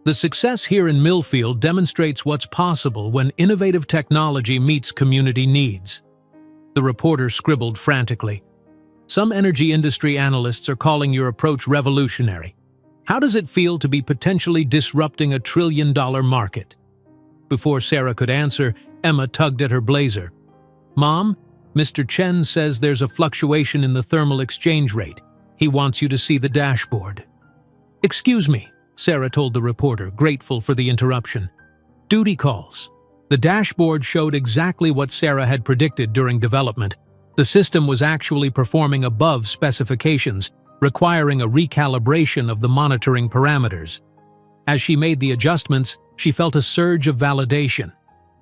The success here in Millfield demonstrates what's possible when innovative technology meets community needs." The reporter scribbled frantically. "Some energy industry analysts are calling your approach revolutionary. How does it feel to be potentially disrupting a trillion-dollar market?" Before Sarah could answer, Emma tugged at her blazer. "Mom, Mr. Chen says there's a fluctuation in the thermal exchange rate. He wants you to see the dashboard." "Excuse me," Sarah told the reporter, grateful for the interruption. "Duty calls." The dashboard showed exactly what Sarah had predicted during development. The system was actually performing above specifications, requiring a recalibration of the monitoring parameters. As she made the adjustments, she felt a surge of validation.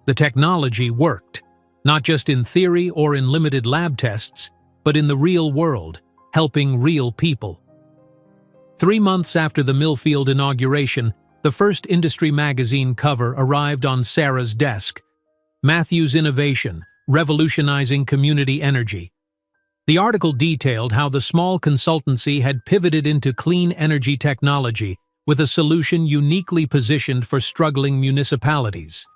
The technology worked, not just in theory or in limited lab tests, but in the real world, helping real people. 3 months after the Millfield inauguration, the first industry magazine cover arrived on Sarah's desk. Matthews Innovation, Revolutionizing Community Energy. The article detailed how the small consultancy had pivoted into clean energy technology with a solution uniquely positioned for struggling municipalities.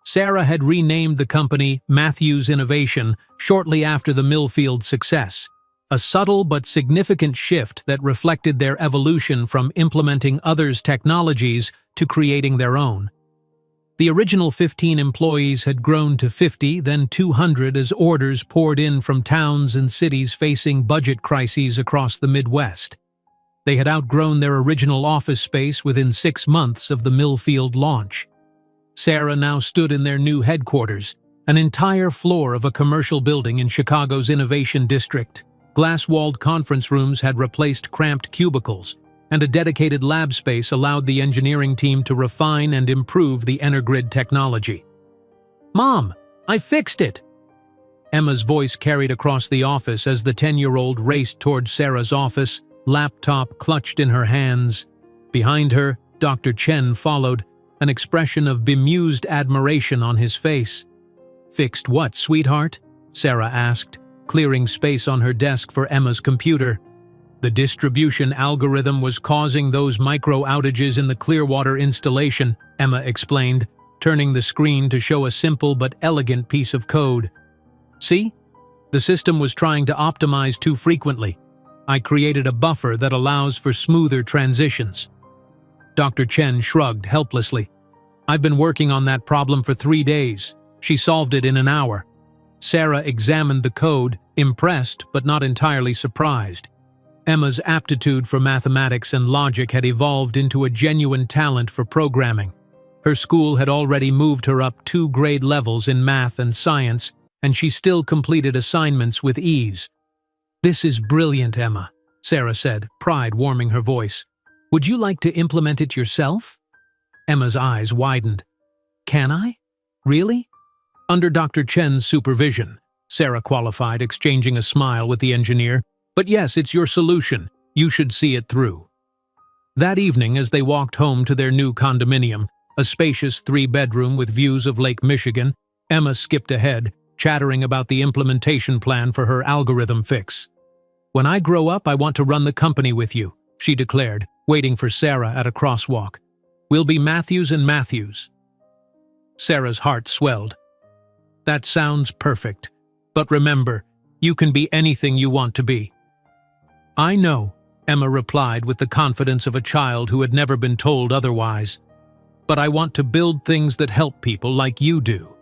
Sarah had renamed the company Matthews Innovation shortly after the Millfield success, a subtle but significant shift that reflected their evolution from implementing others' technologies to creating their own. The original 15 employees had grown to 50, then 200 as orders poured in from towns and cities facing budget crises across the Midwest. They had outgrown their original office space within 6 months of the Millfield launch. Sarah now stood in their new headquarters, an entire floor of a commercial building in Chicago's Innovation District. Glass-walled conference rooms had replaced cramped cubicles, and a dedicated lab space allowed the engineering team to refine and improve the EnerGrid technology. "Mom, I fixed it!" Emma's voice carried across the office as the 10-year-old raced toward Sarah's office, laptop clutched in her hands. Behind her, Dr. Chen followed, an expression of bemused admiration on his face. "Fixed what, sweetheart?" Sarah asked, clearing space on her desk for Emma's computer. "The distribution algorithm was causing those micro outages in the Clearwater installation," Emma explained, turning the screen to show a simple but elegant piece of code. "See? The system was trying to optimize too frequently. I created a buffer that allows for smoother transitions." Dr. Chen shrugged helplessly. "I've been working on that problem for 3 days. She solved it in an hour." Sarah examined the code, impressed but not entirely surprised. Emma's aptitude for mathematics and logic had evolved into a genuine talent for programming. Her school had already moved her up 2 grade levels in math and science, and she still completed assignments with ease. "This is brilliant, Emma," Sarah said, pride warming her voice. "Would you like to implement it yourself?" Emma's eyes widened. "Can I? Really?" "Under Dr. Chen's supervision," Sarah qualified, exchanging a smile with the engineer. "But yes, it's your solution. You should see it through." That evening, as they walked home to their new condominium, a spacious 3-bedroom with views of Lake Michigan, Emma skipped ahead, chattering about the implementation plan for her algorithm fix. "When I grow up, I want to run the company with you," she declared, waiting for Sarah at a crosswalk. "We'll be Matthews and Matthews." Sarah's heart swelled. "That sounds perfect. But remember, you can be anything you want to be." "I know," Emma replied with the confidence of a child who had never been told otherwise. "But I want to build things that help people like you do."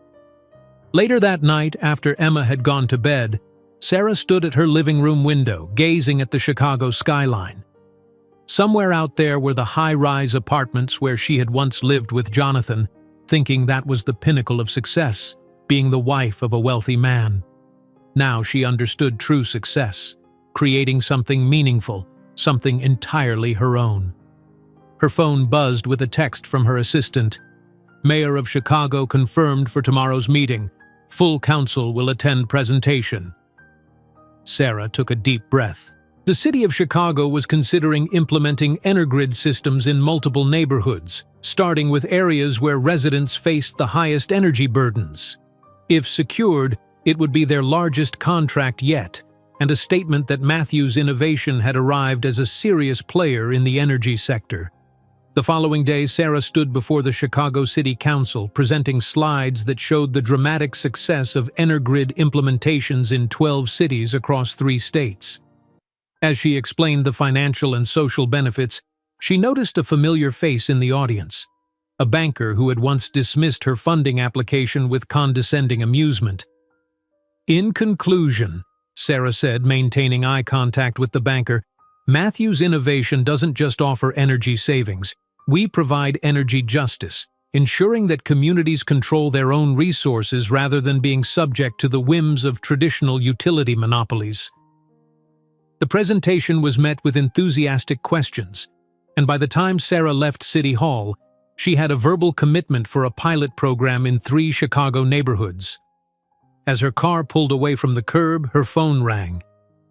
Later that night, after Emma had gone to bed, Sarah stood at her living room window, gazing at the Chicago skyline. Somewhere out there were the high-rise apartments where she had once lived with Jonathan, thinking that was the pinnacle of success, being the wife of a wealthy man. Now she understood true success, creating something meaningful, something entirely her own. Her phone buzzed with a text from her assistant. Mayor of Chicago confirmed for tomorrow's meeting. Full council will attend presentation. Sarah took a deep breath. The city of Chicago was considering implementing EnerGrid systems in multiple neighborhoods, starting with areas where residents faced the highest energy burdens. If secured, it would be their largest contract yet, and a statement that Matthews Innovation had arrived as a serious player in the energy sector. The following day, Sarah stood before the Chicago City Council, presenting slides that showed the dramatic success of EnerGrid implementations in 12 cities across 3 states. As she explained the financial and social benefits, she noticed a familiar face in the audience, a banker who had once dismissed her funding application with condescending amusement. In conclusion, Sarah said, maintaining eye contact with the banker, Matthews Innovation doesn't just offer energy savings. We provide energy justice, ensuring that communities control their own resources rather than being subject to the whims of traditional utility monopolies. The presentation was met with enthusiastic questions, and by the time Sarah left City Hall, she had a verbal commitment for a pilot program in 3 Chicago neighborhoods. As her car pulled away from the curb, her phone rang.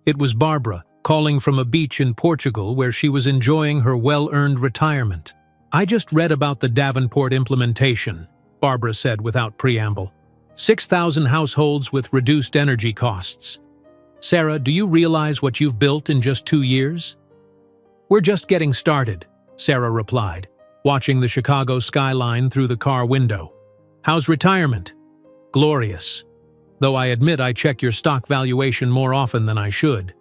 It was Barbara, calling from a beach in Portugal where she was enjoying her well-earned retirement. I just read about the Davenport implementation, Barbara said without preamble. 6,000 households with reduced energy costs. Sarah, do you realize what you've built in just 2 years? We're just getting started, Sarah replied, watching the Chicago skyline through the car window. How's retirement? Glorious. Though I admit I check your stock valuation more often than I should.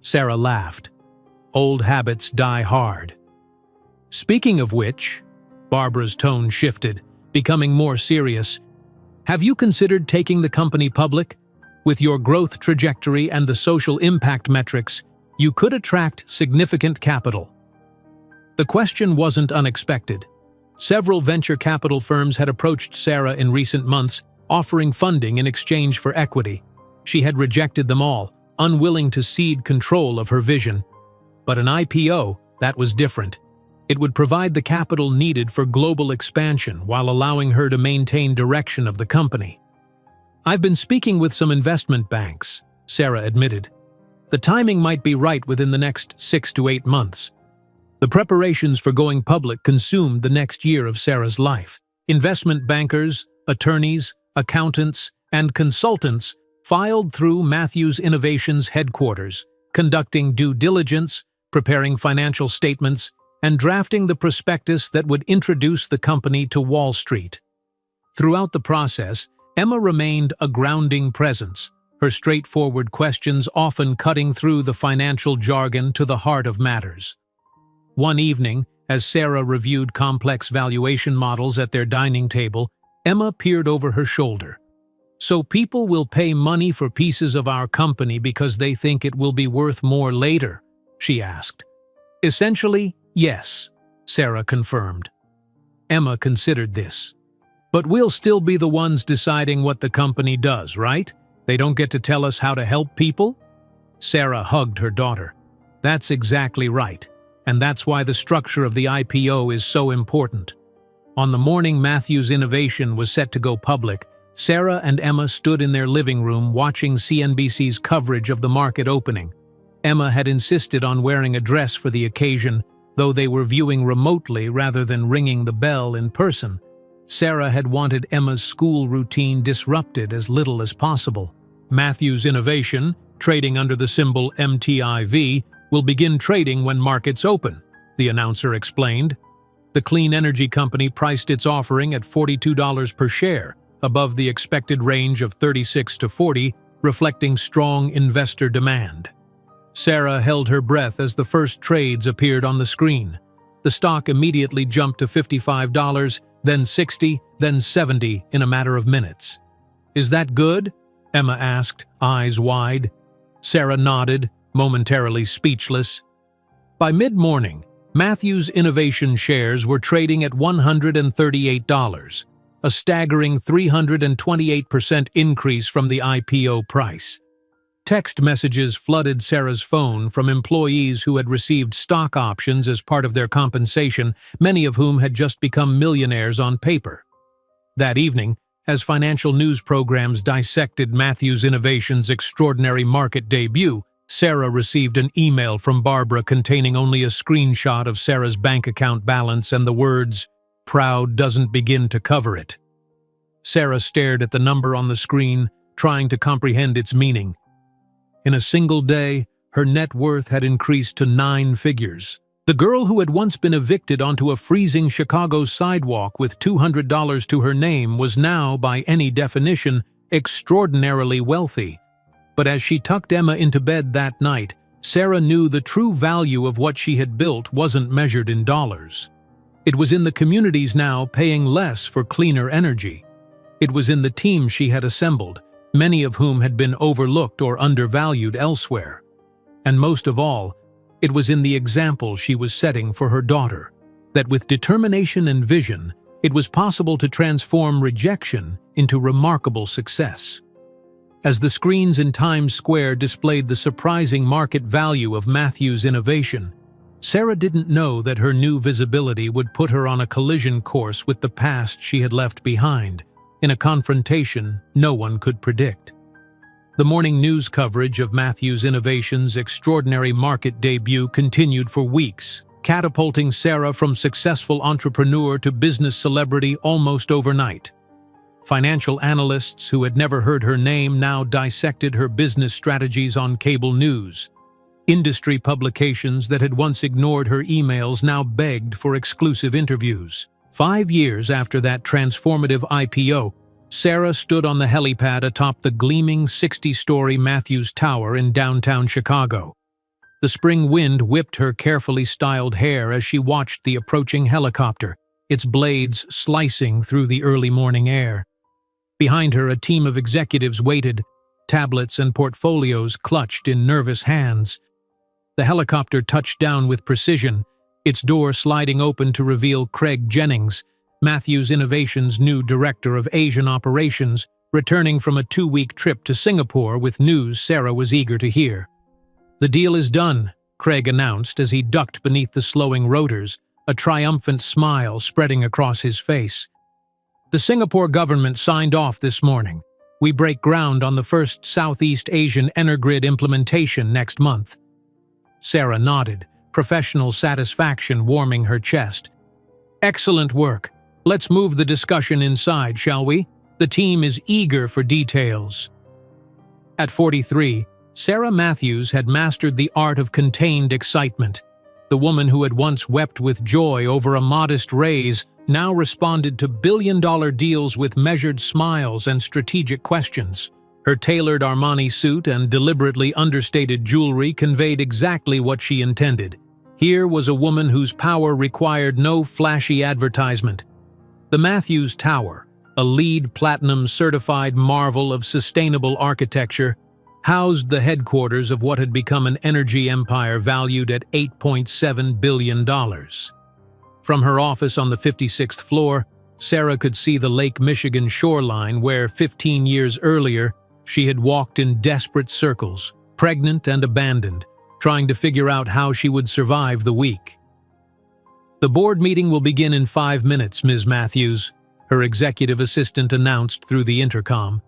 Sarah laughed. Old habits die hard. Speaking of which, Barbara's tone shifted, becoming more serious. Have you considered taking the company public? With your growth trajectory and the social impact metrics, you could attract significant capital. The question wasn't unexpected. Several venture capital firms had approached Sarah in recent months, offering funding in exchange for equity. She had rejected them all, unwilling to cede control of her vision. But an IPO, that was different. It would provide the capital needed for global expansion while allowing her to maintain direction of the company. I've been speaking with some investment banks, Sarah admitted. The timing might be right within the next 6 to 8 months. The preparations for going public consumed the next year of Sarah's life. Investment bankers, attorneys, accountants, and consultants filed through Matthews Innovation's headquarters, conducting due diligence, preparing financial statements, and drafting the prospectus that would introduce the company to Wall Street. Throughout the process, Emma remained a grounding presence, her straightforward questions often cutting through the financial jargon to the heart of matters. One evening, as Sarah reviewed complex valuation models at their dining table, Emma peered over her shoulder. So people will pay money for pieces of our company because they think it will be worth more later, she asked. Essentially, yes, Sarah confirmed. Emma considered this. But we'll still be the ones deciding what the company does, right? They don't get to tell us how to help people? Sarah hugged her daughter. That's exactly right, and that's why the structure of the IPO is so important. On the morning Matthews Innovation was set to go public, Sarah and Emma stood in their living room watching CNBC's coverage of the market opening. Emma had insisted on wearing a dress for the occasion, though they were viewing remotely rather than ringing the bell in person. Sarah had wanted Emma's school routine disrupted as little as possible. Matthews Innovation, trading under the symbol MTIV, will begin trading when markets open, the announcer explained. The clean energy company priced its offering at $42 per share, above the expected range of $36 to $40, reflecting strong investor demand. Sarah held her breath as the first trades appeared on the screen. The stock immediately jumped to $55, then $60, then $70 in a matter of minutes. Is that good? Emma asked, eyes wide. Sarah nodded, momentarily speechless. By mid-morning, Matthews Innovation shares were trading at $138, a staggering 328% increase from the IPO price. Text messages flooded Sarah's phone from employees who had received stock options as part of their compensation, many of whom had just become millionaires on paper. That evening, as financial news programs dissected Matthews Innovations' extraordinary market debut, Sarah received an email from Barbara containing only a screenshot of Sarah's bank account balance and the words, "Proud doesn't begin to cover it." Sarah stared at the number on the screen, trying to comprehend its meaning. In a single day, her net worth had increased to 9 figures. The girl who had once been evicted onto a freezing Chicago sidewalk with $200 to her name was now, by any definition, extraordinarily wealthy. But as she tucked Emma into bed that night, Sarah knew the true value of what she had built wasn't measured in dollars. It was in the communities now paying less for cleaner energy. It was in the team she had assembled, many of whom had been overlooked or undervalued elsewhere. And most of all, it was in the example she was setting for her daughter, that with determination and vision, it was possible to transform rejection into remarkable success. As the screens in Times Square displayed the surprising market value of Matthews' innovation, Sarah didn't know that her new visibility would put her on a collision course with the past she had left behind, in a confrontation no one could predict. The morning news coverage of Matthews Innovations' extraordinary market debut continued for weeks, catapulting Sarah from successful entrepreneur to business celebrity almost overnight. Financial analysts who had never heard her name now dissected her business strategies on cable news. Industry publications that had once ignored her emails now begged for exclusive interviews. 5 years after that transformative IPO, Sarah stood on the helipad atop the gleaming 60-story Matthews Tower in downtown Chicago. The spring wind whipped her carefully styled hair as she watched the approaching helicopter, its blades slicing through the early morning air. Behind her, a team of executives waited, tablets and portfolios clutched in nervous hands. The helicopter touched down with precision, its door sliding open to reveal Craig Jennings, Matthews Innovations' new director of Asian operations, returning from a 2-week trip to Singapore with news Sarah was eager to hear. "The deal is done," Craig announced as he ducked beneath the slowing rotors, a triumphant smile spreading across his face. "The Singapore government signed off this morning. We break ground on the first Southeast Asian Energrid implementation next month." Sarah nodded, professional satisfaction warming her chest. "Excellent work. Let's move the discussion inside, shall we? The team is eager for details." At 43, Sarah Matthews had mastered the art of contained excitement. The woman who had once wept with joy over a modest raise now responded to billion-dollar deals with measured smiles and strategic questions. Her tailored Armani suit and deliberately understated jewelry conveyed exactly what she intended. Here was a woman whose power required no flashy advertisement. The Matthews Tower, a LEED Platinum-certified marvel of sustainable architecture, housed the headquarters of what had become an energy empire valued at $8.7 billion. From her office on the 56th floor, Sarah could see the Lake Michigan shoreline where, 15 years earlier, she had walked in desperate circles, pregnant and abandoned, trying to figure out how she would survive the week. "The board meeting will begin in 5 minutes, Ms. Matthews," her executive assistant announced through the intercom.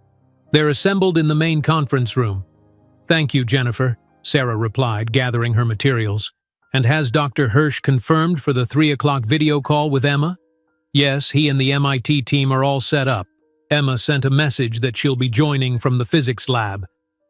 "They're assembled in the main conference room." "Thank you, Jennifer," Sarah replied, gathering her materials. "And has Dr. Hirsch confirmed for the 3 o'clock video call with Emma?" "Yes, he and the MIT team are all set up. Emma sent a message that she'll be joining from the physics lab."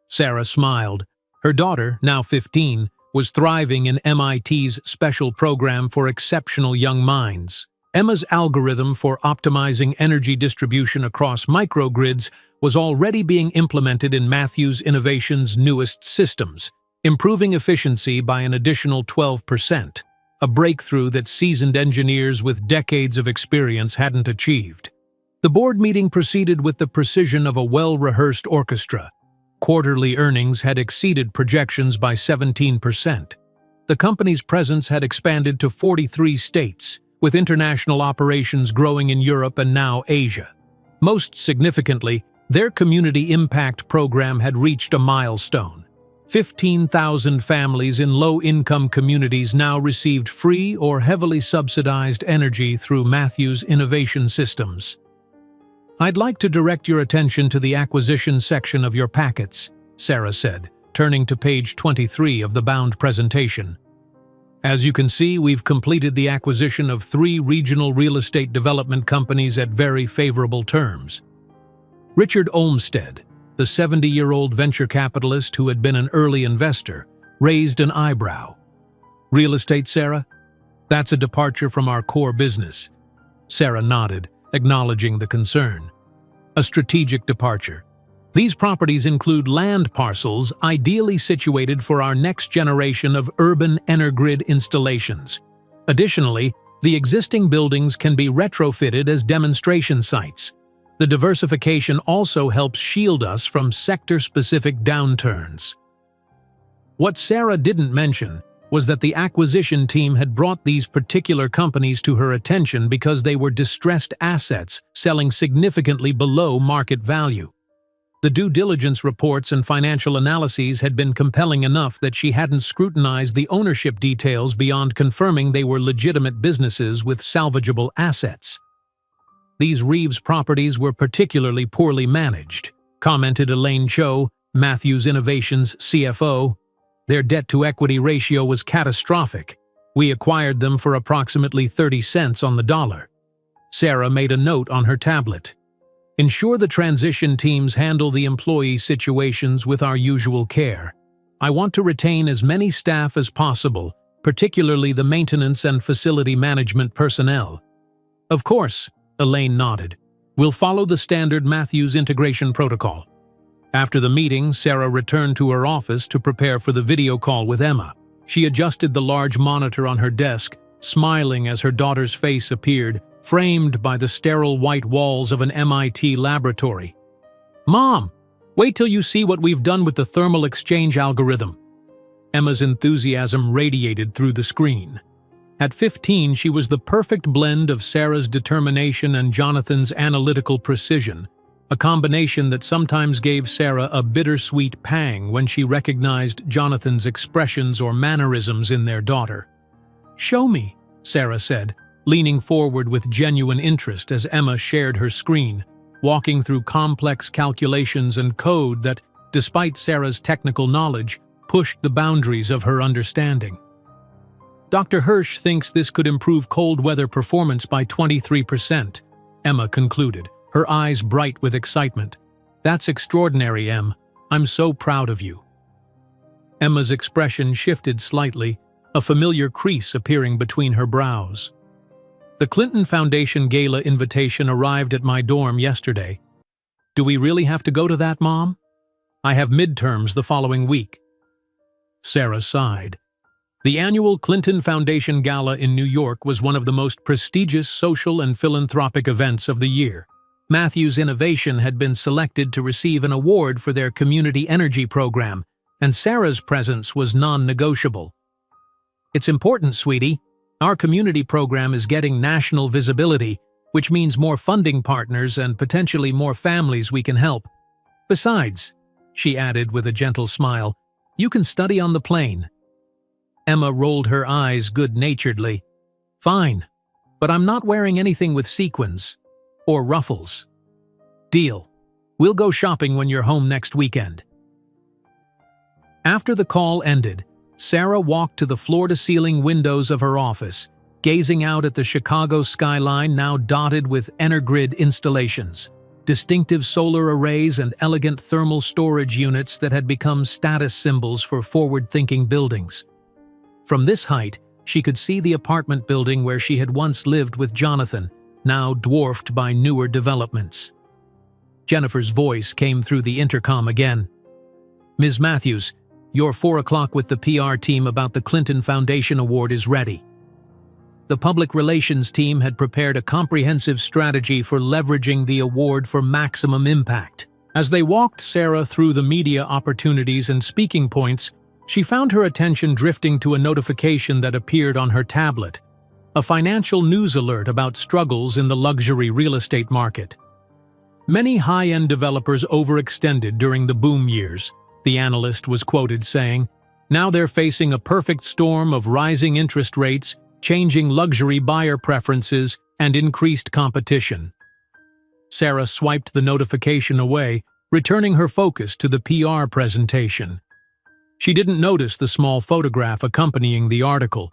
Sarah smiled. Her daughter, now 15, was thriving in MIT's special program for exceptional young minds. Emma's algorithm for optimizing energy distribution across microgrids was already being implemented in Matthews Innovations' newest systems, improving efficiency by an additional 12%, a breakthrough that seasoned engineers with decades of experience hadn't achieved. The board meeting proceeded with the precision of a well-rehearsed orchestra. Quarterly earnings had exceeded projections by 17%. The company's presence had expanded to 43 states, with international operations growing in Europe and now Asia. Most significantly, Their community impact program had reached a milestone. 15,000 families in low-income communities now received free or heavily subsidized energy through Matthews Innovation Systems. "I'd like to direct your attention to the acquisition section of your packets," Sarah said, turning to page 23 of the bound presentation. "As you can see, we've completed the acquisition of 3 regional real estate development companies at very favorable terms." Richard Olmsted, the 70-year-old venture capitalist who had been an early investor, raised an eyebrow. "Real estate, Sarah? That's a departure from our core business." Sarah nodded, acknowledging the concern. "A strategic departure. These properties include land parcels ideally situated for our next generation of urban energrid installations. Additionally, the existing buildings can be retrofitted as demonstration sites. The diversification also helps shield us from sector-specific downturns." What Sarah didn't mention was that the acquisition team had brought these particular companies to her attention because they were distressed assets selling significantly below market value. The due diligence reports and financial analyses had been compelling enough that she hadn't scrutinized the ownership details beyond confirming they were legitimate businesses with salvageable assets. "These Reeves properties were particularly poorly managed," commented Elaine Cho, Matthews Innovations CFO. "Their debt-to-equity ratio was catastrophic. We acquired them for approximately 30 cents on the dollar." Sarah made a note on her tablet. "Ensure the transition teams handle the employee situations with our usual care. I want to retain as many staff as possible, particularly the maintenance and facility management personnel." "Of course," Elaine nodded. "We'll follow the standard Matthews integration protocol." After the meeting, Sarah returned to her office to prepare for the video call with Emma. She adjusted the large monitor on her desk, smiling as her daughter's face appeared, framed by the sterile white walls of an MIT laboratory. "Mom, wait till you see what we've done with the thermal exchange algorithm." Emma's enthusiasm radiated through the screen. At 15, she was the perfect blend of Sarah's determination and Jonathan's analytical precision, a combination that sometimes gave Sarah a bittersweet pang when she recognized Jonathan's expressions or mannerisms in their daughter. "Show me," Sarah said, leaning forward with genuine interest as Emma shared her screen, walking through complex calculations and code that, despite Sarah's technical knowledge, pushed the boundaries of her understanding. "Dr. Hirsch thinks this could improve cold weather performance by 23%, Emma concluded, her eyes bright with excitement. "That's extraordinary, Em. I'm so proud of you." Emma's expression shifted slightly, a familiar crease appearing between her brows. "The Clinton Foundation Gala invitation arrived at my dorm yesterday. Do we really have to go to that, Mom? I have midterms the following week." Sarah sighed. The annual Clinton Foundation Gala in New York was one of the most prestigious social and philanthropic events of the year. Matthews Innovation had been selected to receive an award for their community energy program, and Sarah's presence was non-negotiable. "It's important, sweetie. Our community program is getting national visibility, which means more funding partners and potentially more families we can help. Besides," she added with a gentle smile, "you can study on the plane." Emma rolled her eyes good-naturedly. "Fine, but I'm not wearing anything with sequins or ruffles." "Deal. We'll go shopping when you're home next weekend." After the call ended, Sarah walked to the floor-to-ceiling windows of her office, gazing out at the Chicago skyline now dotted with energrid installations, distinctive solar arrays and elegant thermal storage units that had become status symbols for forward-thinking buildings. From this height, she could see the apartment building where she had once lived with Jonathan, now dwarfed by newer developments. Jennifer's voice came through the intercom again. "Ms. Matthews, your 4 o'clock with the PR team about the Clinton Foundation Award is ready." The public relations team had prepared a comprehensive strategy for leveraging the award for maximum impact. As they walked Sarah through the media opportunities and speaking points, she found her attention drifting to a notification that appeared on her tablet, a financial news alert about struggles in the luxury real estate market. Many high-end developers overextended during the boom years, the analyst was quoted saying. Now they're facing a perfect storm of rising interest rates, changing luxury buyer preferences, and increased competition. Sarah swiped the notification away, returning her focus to the PR presentation. She didn't notice the small photograph accompanying the article.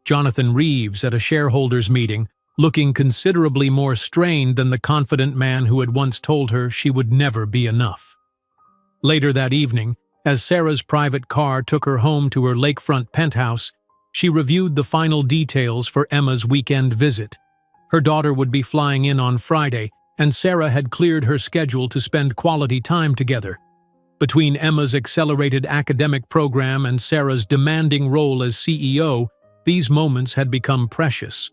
Jonathan Reeves at a shareholders' meeting, looking considerably more strained than the confident man who had once told her she would never be enough. Later that evening, as Sarah's private car took her home to her lakefront penthouse, she reviewed the final details for Emma's weekend visit. Her daughter would be flying in on Friday, and Sarah had cleared her schedule to spend quality time together. Between Emma's accelerated academic program and Sarah's demanding role as CEO, these moments had become precious.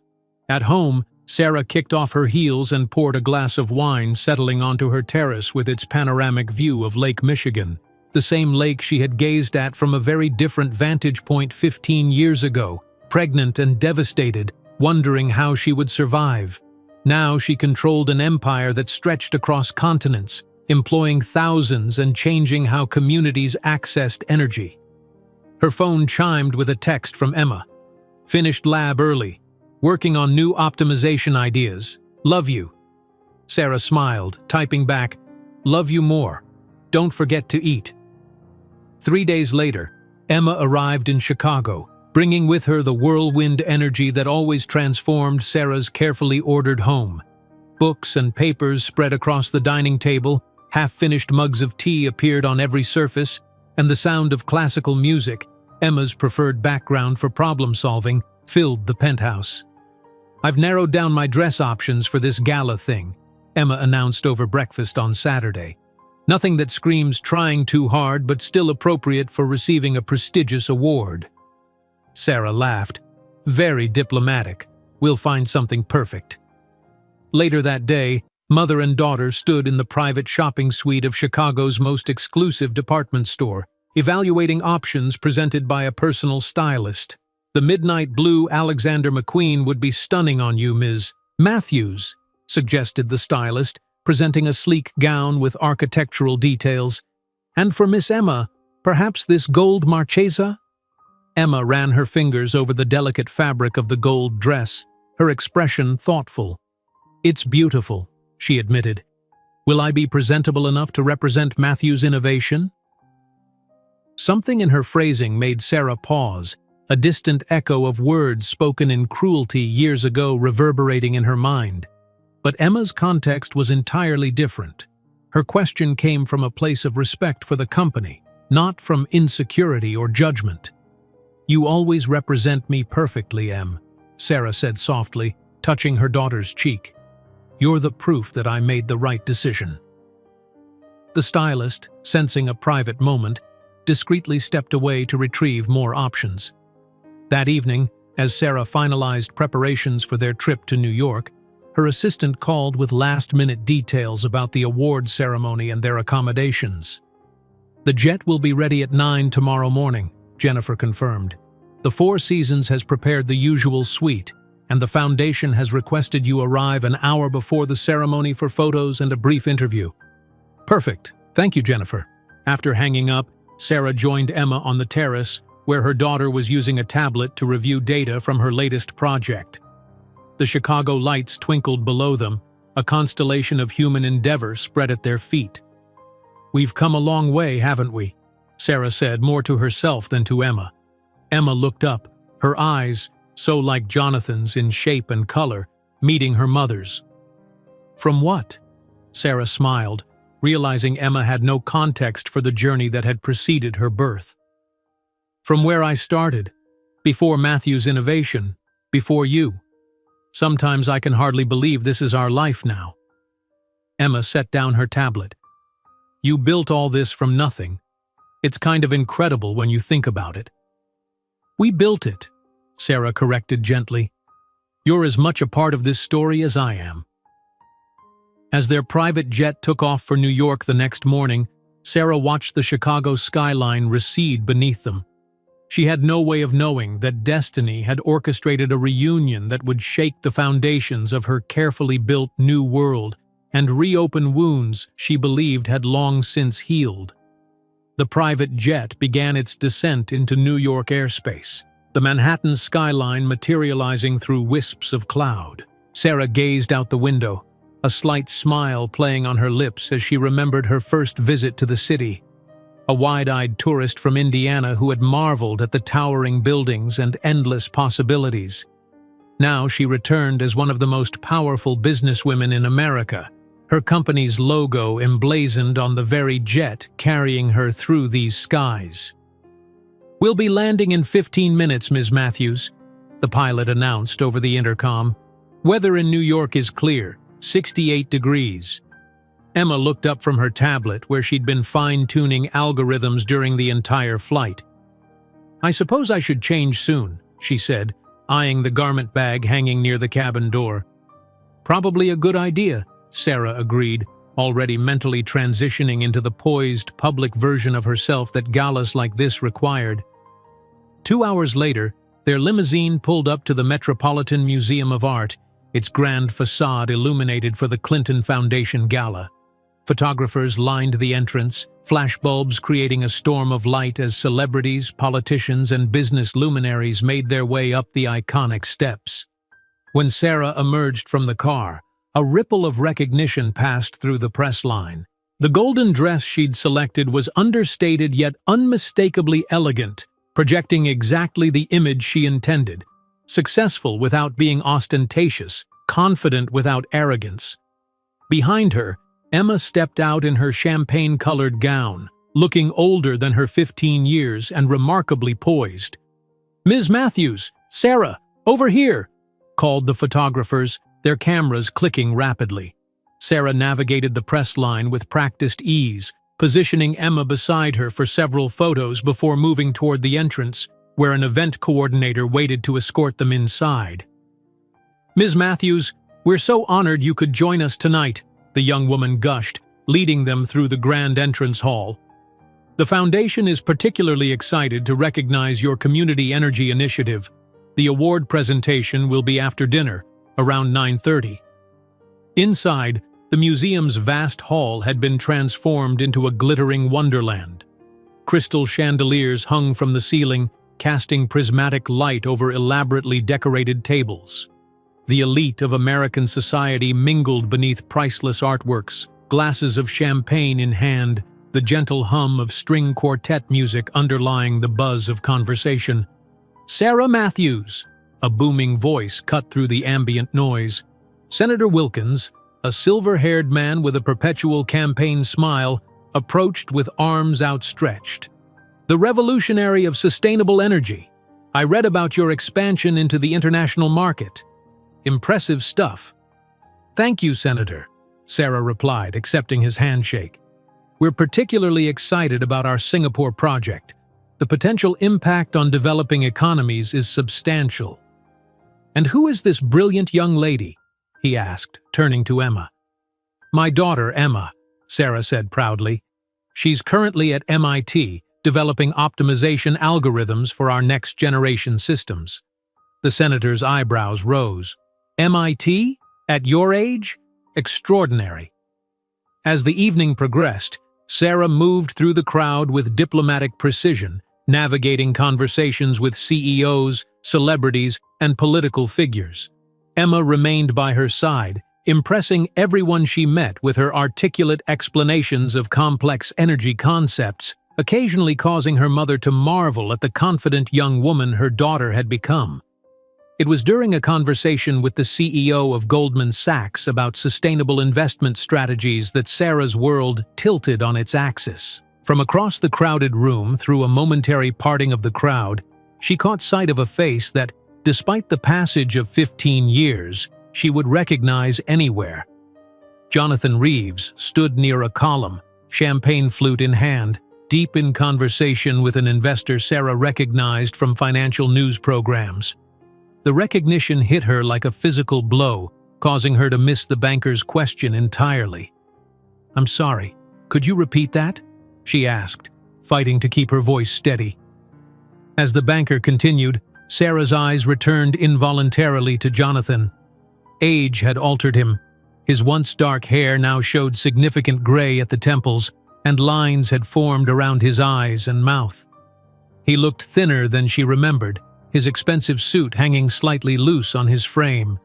At home, Sarah kicked off her heels and poured a glass of wine, settling onto her terrace with its panoramic view of Lake Michigan, the same lake she had gazed at from a very different vantage point 15 years ago, pregnant and devastated, wondering how she would survive. Now she controlled an empire that stretched across continents, employing thousands and changing how communities accessed energy. Her phone chimed with a text from Emma. Finished lab early. Working on new optimization ideas. Love you. Sarah smiled, typing back, Love you more. Don't forget to eat. 3 days later, Emma arrived in Chicago, bringing with her the whirlwind energy that always transformed Sarah's carefully ordered home. Books and papers spread across the dining table, half-finished mugs of tea appeared on every surface, and the sound of classical music, Emma's preferred background for problem-solving, filled the penthouse. I've narrowed down my dress options for this gala thing, Emma announced over breakfast on Saturday. Nothing that screams trying too hard but still appropriate for receiving a prestigious award. Sarah laughed. Very diplomatic. We'll find something perfect. Later that day, mother and daughter stood in the private shopping suite of Chicago's most exclusive department store, evaluating options presented by a personal stylist. The midnight blue Alexander McQueen would be stunning on you, Ms. Matthews, suggested the stylist, presenting a sleek gown with architectural details. And for Miss Emma, perhaps this gold Marchesa? Emma ran her fingers over the delicate fabric of the gold dress, her expression thoughtful. It's beautiful, she admitted. Will I be presentable enough to represent Matthew's innovation? Something in her phrasing made Sarah pause, a distant echo of words spoken in cruelty years ago reverberating in her mind. But Emma's context was entirely different. Her question came from a place of respect for the company, not from insecurity or judgment. You always represent me perfectly, Em, Sarah said softly, touching her daughter's cheek. You're the proof that I made the right decision. The stylist, sensing a private moment, discreetly stepped away to retrieve more options. That evening, as Sarah finalized preparations for their trip to New York, her assistant called with last-minute details about the award ceremony and their accommodations. The jet will be ready at 9 tomorrow morning, Jennifer confirmed. The Four Seasons has prepared the usual suite, and the foundation has requested you arrive an hour before the ceremony for photos and a brief interview. Perfect. Thank you, Jennifer. After hanging up, Sarah joined Emma on the terrace, where her daughter was using a tablet to review data from her latest project. The Chicago lights twinkled below them, a constellation of human endeavor spread at their feet. We've come a long way, haven't we? Sarah said, more to herself than to Emma. Emma looked up, her eyes, so like Jonathan's in shape and color, meeting her mother's. From what? Sarah smiled, realizing Emma had no context for the journey that had preceded her birth. From where I started, before Matthew's innovation, before you. Sometimes I can hardly believe this is our life now. Emma set down her tablet. You built all this from nothing. It's kind of incredible when you think about it. We built it, Sarah corrected gently. You're as much a part of this story as I am. As their private jet took off for New York the next morning, Sarah watched the Chicago skyline recede beneath them. She had no way of knowing that destiny had orchestrated a reunion that would shake the foundations of her carefully built new world, and reopen wounds she believed had long since healed. The private jet began its descent into New York airspace, the Manhattan skyline materializing through wisps of cloud. Sarah gazed out the window, a slight smile playing on her lips as she remembered her first visit to the city. A wide-eyed tourist from Indiana who had marveled at the towering buildings and endless possibilities. Now she returned as one of the most powerful businesswomen in America, her company's logo emblazoned on the very jet carrying her through these skies. "We'll be landing in 15 minutes, Ms. Matthews," the pilot announced over the intercom. "Weather in New York is clear, 68 degrees. Emma looked up from her tablet where she'd been fine-tuning algorithms during the entire flight. "I suppose I should change soon," she said, eyeing the garment bag hanging near the cabin door. "Probably a good idea," Sarah agreed, already mentally transitioning into the poised, public version of herself that galas like this required. 2 hours later, their limousine pulled up to the Metropolitan Museum of Art, its grand facade illuminated for the Clinton Foundation Gala. Photographers lined the entrance, flashbulbs creating a storm of light as celebrities, politicians, and business luminaries made their way up the iconic steps. When Sarah emerged from the car, a ripple of recognition passed through the press line. The golden dress she'd selected was understated yet unmistakably elegant, projecting exactly the image she intended. Successful without being ostentatious, confident without arrogance. Behind her, Emma stepped out in her champagne-colored gown, looking older than her 15 years and remarkably poised. "Ms. Matthews, Sarah, over here!" called the photographers, their cameras clicking rapidly. Sarah navigated the press line with practiced ease, positioning Emma beside her for several photos before moving toward the entrance, where an event coordinator waited to escort them inside. "Ms. Matthews, we're so honored you could join us tonight," the young woman gushed, leading them through the grand entrance hall. "The Foundation is particularly excited to recognize your community energy initiative. The award presentation will be after dinner, around 9:30. Inside, the museum's vast hall had been transformed into a glittering wonderland. Crystal chandeliers hung from the ceiling, casting prismatic light over elaborately decorated tables. The elite of American society mingled beneath priceless artworks, glasses of champagne in hand, the gentle hum of string quartet music underlying the buzz of conversation. "Sarah Matthews," a booming voice cut through the ambient noise. Senator Wilkins, a silver-haired man with a perpetual campaign smile, approached with arms outstretched. "The revolutionary of sustainable energy. I read about your expansion into the international market. Impressive stuff." "Thank you, Senator," Sarah replied, accepting his handshake. "We're particularly excited about our Singapore project. The potential impact on developing economies is substantial." "And who is this brilliant young lady?" he asked, turning to Emma. "My daughter, Emma," Sarah said proudly. "She's currently at MIT, developing optimization algorithms for our next-generation systems." The senator's eyebrows rose. "MIT? At your age? Extraordinary." As the evening progressed, Sarah moved through the crowd with diplomatic precision, navigating conversations with CEOs, celebrities, and political figures. Emma remained by her side, impressing everyone she met with her articulate explanations of complex energy concepts, occasionally causing her mother to marvel at the confident young woman her daughter had become. It was during a conversation with the CEO of Goldman Sachs about sustainable investment strategies that Sarah's world tilted on its axis. From across the crowded room, through a momentary parting of the crowd, she caught sight of a face that, despite the passage of 15 years, she would recognize anywhere. Jonathan Reeves stood near a column, champagne flute in hand, deep in conversation with an investor Sarah recognized from financial news programs. The recognition hit her like a physical blow, causing her to miss the banker's question entirely. "I'm sorry, could you repeat that?" she asked, fighting to keep her voice steady. As the banker continued, Sarah's eyes returned involuntarily to Jonathan. Age had altered him. His once dark hair now showed significant gray at the temples, and lines had formed around his eyes and mouth. He looked thinner than she remembered, his expensive suit hanging slightly loose on his frame.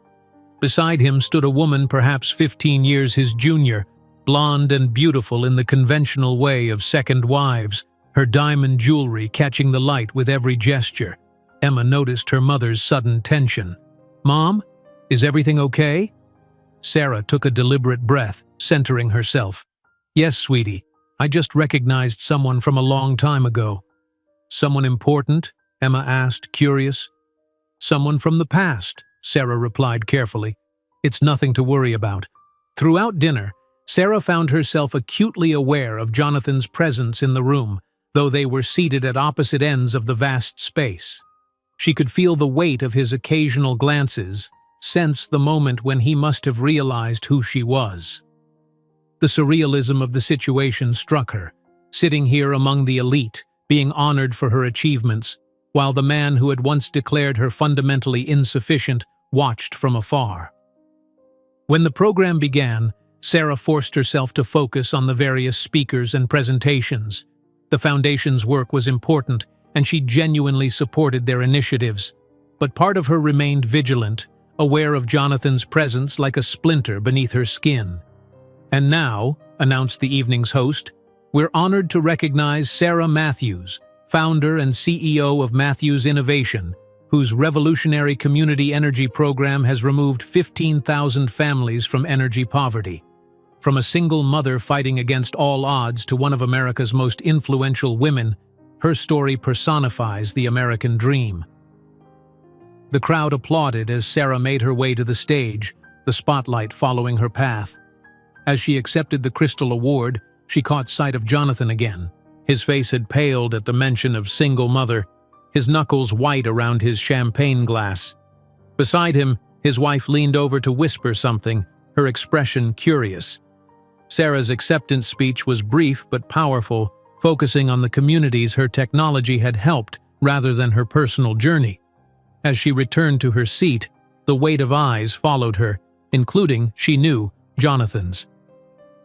Beside him stood a woman perhaps 15 years his junior, blonde and beautiful in the conventional way of second wives, her diamond jewelry catching the light with every gesture. Emma noticed her mother's sudden tension. "Mom, is everything okay?" Sarah took a deliberate breath, centering herself. "Yes, sweetie. I just recognized someone from a long time ago." "Someone important?" Emma asked, curious. "Someone from the past," Sarah replied carefully. "It's nothing to worry about." Throughout dinner, Sarah found herself acutely aware of Jonathan's presence in the room, though they were seated at opposite ends of the vast space. She could feel the weight of his occasional glances, sense the moment when he must have realized who she was. The surrealism of the situation struck her, sitting here among the elite, being honored for her achievements, while the man who had once declared her fundamentally insufficient watched from afar. When the program began, Sarah forced herself to focus on the various speakers and presentations. The Foundation's work was important, and she genuinely supported their initiatives. But part of her remained vigilant, aware of Jonathan's presence like a splinter beneath her skin. "And now," announced the evening's host, "we're honored to recognize Sarah Matthews, founder and CEO of Matthews Innovation, whose revolutionary community energy program has removed 15,000 families from energy poverty. From a single mother fighting against all odds to one of America's most influential women, her story personifies the American dream." The crowd applauded as Sarah made her way to the stage, the spotlight following her path. As she accepted the Crystal Award, she caught sight of Jonathan again. His face had paled at the mention of single mother, his knuckles white around his champagne glass. Beside him, his wife leaned over to whisper something, her expression curious. Sarah's acceptance speech was brief but powerful, focusing on the communities her technology had helped rather than her personal journey. As she returned to her seat, the weight of eyes followed her, including, she knew, Jonathan's.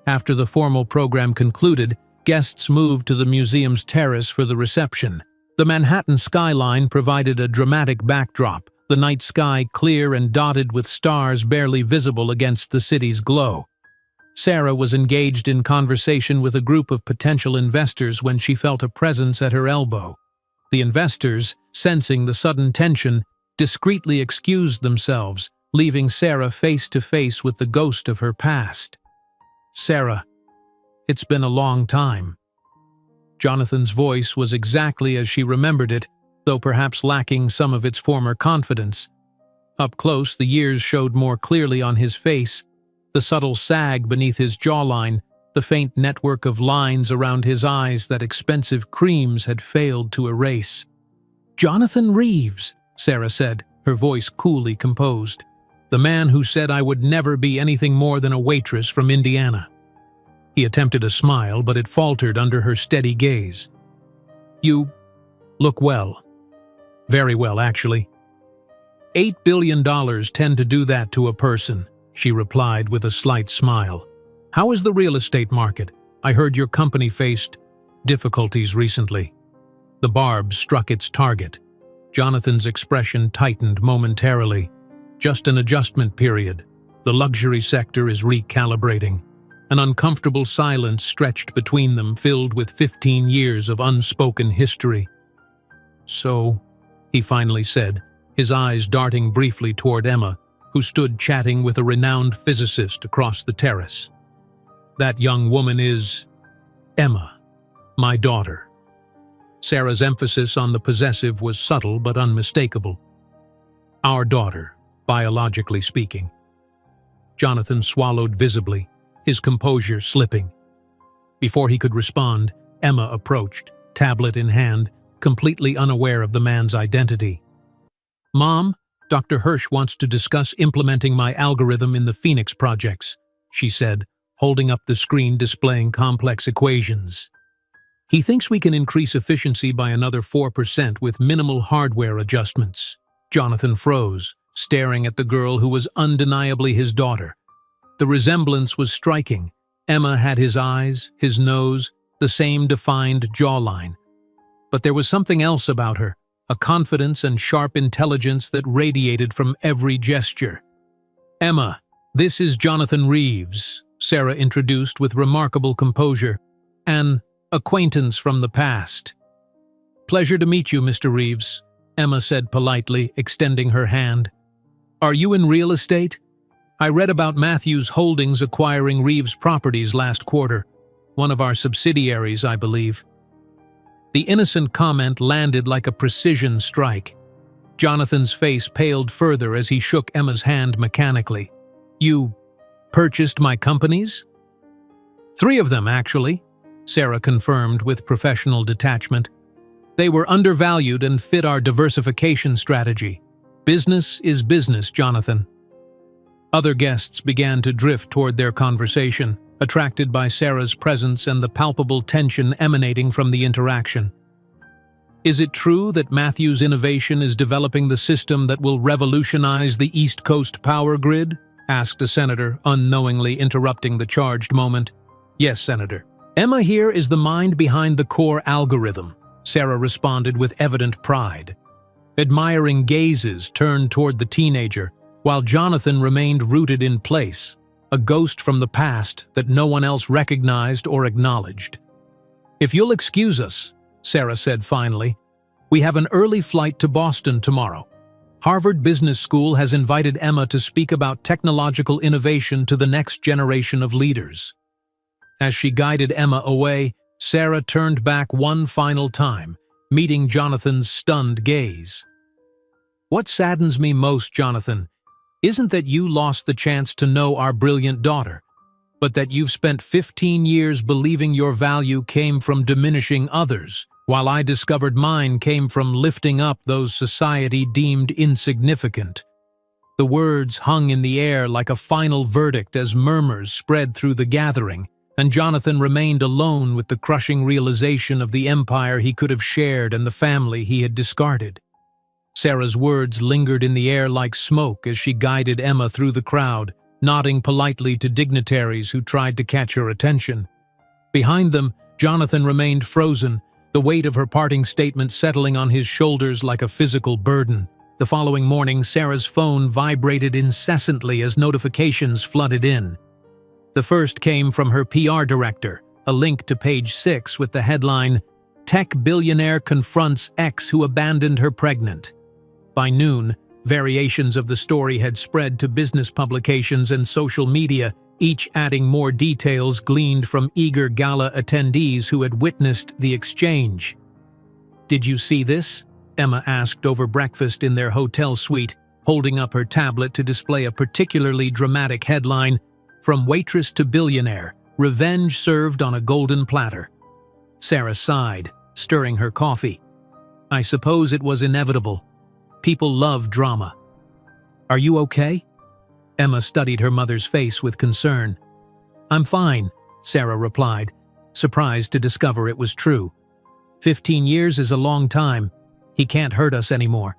After the formal program concluded, guests moved to the museum's terrace for the reception. The Manhattan skyline provided a dramatic backdrop, the night sky clear and dotted with stars barely visible against the city's glow. Sarah was engaged in conversation with a group of potential investors when she felt a presence at her elbow. The investors, sensing the sudden tension, discreetly excused themselves, leaving Sarah face to face with the ghost of her past. "Sarah, it's been a long time." Jonathan's voice was exactly as she remembered it, though perhaps lacking some of its former confidence. Up close, the years showed more clearly on his face, the subtle sag beneath his jawline, the faint network of lines around his eyes that expensive creams had failed to erase. "Jonathan Reeves," Sarah said, her voice coolly composed. "The man who said I would never be anything more than a waitress from Indiana." He attempted a smile, but it faltered under her steady gaze. "You look well. Very well, actually." $8 billion tend to do that to a person," she replied with a slight smile. "How is the real estate market? I heard your company faced difficulties recently." The barb struck its target. Jonathan's expression tightened momentarily. "Just an adjustment period. The luxury sector is recalibrating." An uncomfortable silence stretched between them, filled with 15 years of unspoken history. "So," he finally said, his eyes darting briefly toward Emma, who stood chatting with a renowned physicist across the terrace. "That young woman is Emma, my daughter." Sarah's emphasis on the possessive was subtle but unmistakable. "Our daughter, biologically speaking." Jonathan swallowed visibly, his composure slipping. Before he could respond, Emma approached, tablet in hand, completely unaware of the man's identity. "Mom, Dr. Hirsch wants to discuss implementing my algorithm in the Phoenix projects," she said, holding up the screen displaying complex equations. "He thinks we can increase efficiency by another 4% with minimal hardware adjustments." Jonathan froze, staring at the girl who was undeniably his daughter. The resemblance was striking. Emma had his eyes, his nose, the same defined jawline. But there was something else about her, a confidence and sharp intelligence that radiated from every gesture. "Emma, this is Jonathan Reeves," Sarah introduced with remarkable composure. "An acquaintance from the past." "Pleasure to meet you, Mr. Reeves," Emma said politely, extending her hand. "Are you in real estate? I read about Matthews Holdings acquiring Reeves Properties last quarter, one of our subsidiaries, I believe." The innocent comment landed like a precision strike. Jonathan's face paled further as he shook Emma's hand mechanically. "You purchased my companies?" "3 of them, actually," Sarah confirmed with professional detachment. "They were undervalued and fit our diversification strategy. Business is business, Jonathan." Other guests began to drift toward their conversation, attracted by Sarah's presence and the palpable tension emanating from the interaction. "Is it true that Matthews Innovation is developing the system that will revolutionize the East Coast power grid?" asked a senator, unknowingly interrupting the charged moment. "Yes, Senator. Emma here is the mind behind the core algorithm," Sarah responded with evident pride. Admiring gazes turned toward the teenager, while Jonathan remained rooted in place, a ghost from the past that no one else recognized or acknowledged. "If you'll excuse us," Sarah said finally, "we have an early flight to Boston tomorrow. Harvard Business School has invited Emma to speak about technological innovation to the next generation of leaders." As she guided Emma away, Sarah turned back one final time, meeting Jonathan's stunned gaze. "What saddens me most, Jonathan, isn't that you lost the chance to know our brilliant daughter, but that you've spent 15 years believing your value came from diminishing others, while I discovered mine came from lifting up those society deemed insignificant." The words hung in the air like a final verdict as murmurs spread through the gathering, and Jonathan remained alone with the crushing realization of the empire he could have shared and the family he had discarded. Sarah's words lingered in the air like smoke as she guided Emma through the crowd, nodding politely to dignitaries who tried to catch her attention. Behind them, Jonathan remained frozen, the weight of her parting statement settling on his shoulders like a physical burden. The following morning, Sarah's phone vibrated incessantly as notifications flooded in. The first came from her PR director, a link to page 6 with the headline, "Tech Billionaire Confronts Ex Who Abandoned Her Pregnant." By noon, variations of the story had spread to business publications and social media, each adding more details gleaned from eager gala attendees who had witnessed the exchange. "Did you see this?" Emma asked over breakfast in their hotel suite, holding up her tablet to display a particularly dramatic headline, "From Waitress to Billionaire, Revenge Served on a Golden Platter." Sarah sighed, stirring her coffee. "I suppose it was inevitable. People love drama." "Are you okay?" Emma studied her mother's face with concern. "I'm fine," Sarah replied, surprised to discover it was true. 15 years is a long time. He can't hurt us anymore.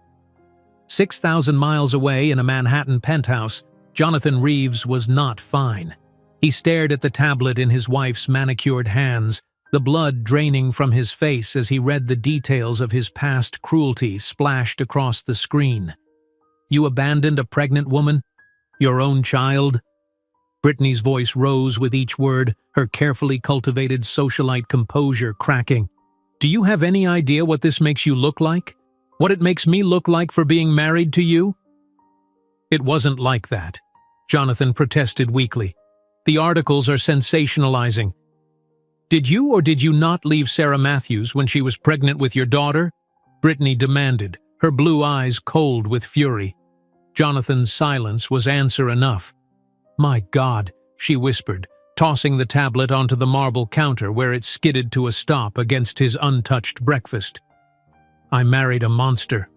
6,000 miles away in a Manhattan penthouse, Jonathan Reeves was not fine. He stared at the tablet in his wife's manicured hands, the blood draining from his face as he read the details of his past cruelty splashed across the screen. "You abandoned a pregnant woman? Your own child?" Brittany's voice rose with each word, her carefully cultivated socialite composure cracking. "Do you have any idea what this makes you look like? What it makes me look like for being married to you?" "It wasn't like that," Jonathan protested weakly. "The articles are sensationalizing. Did you or did you not leave Sarah Matthews when she was pregnant with your daughter?" Brittany demanded, her blue eyes cold with fury. Jonathan's silence was answer enough. "My God," she whispered, tossing the tablet onto the marble counter where it skidded to a stop against his untouched breakfast. "I married a monster."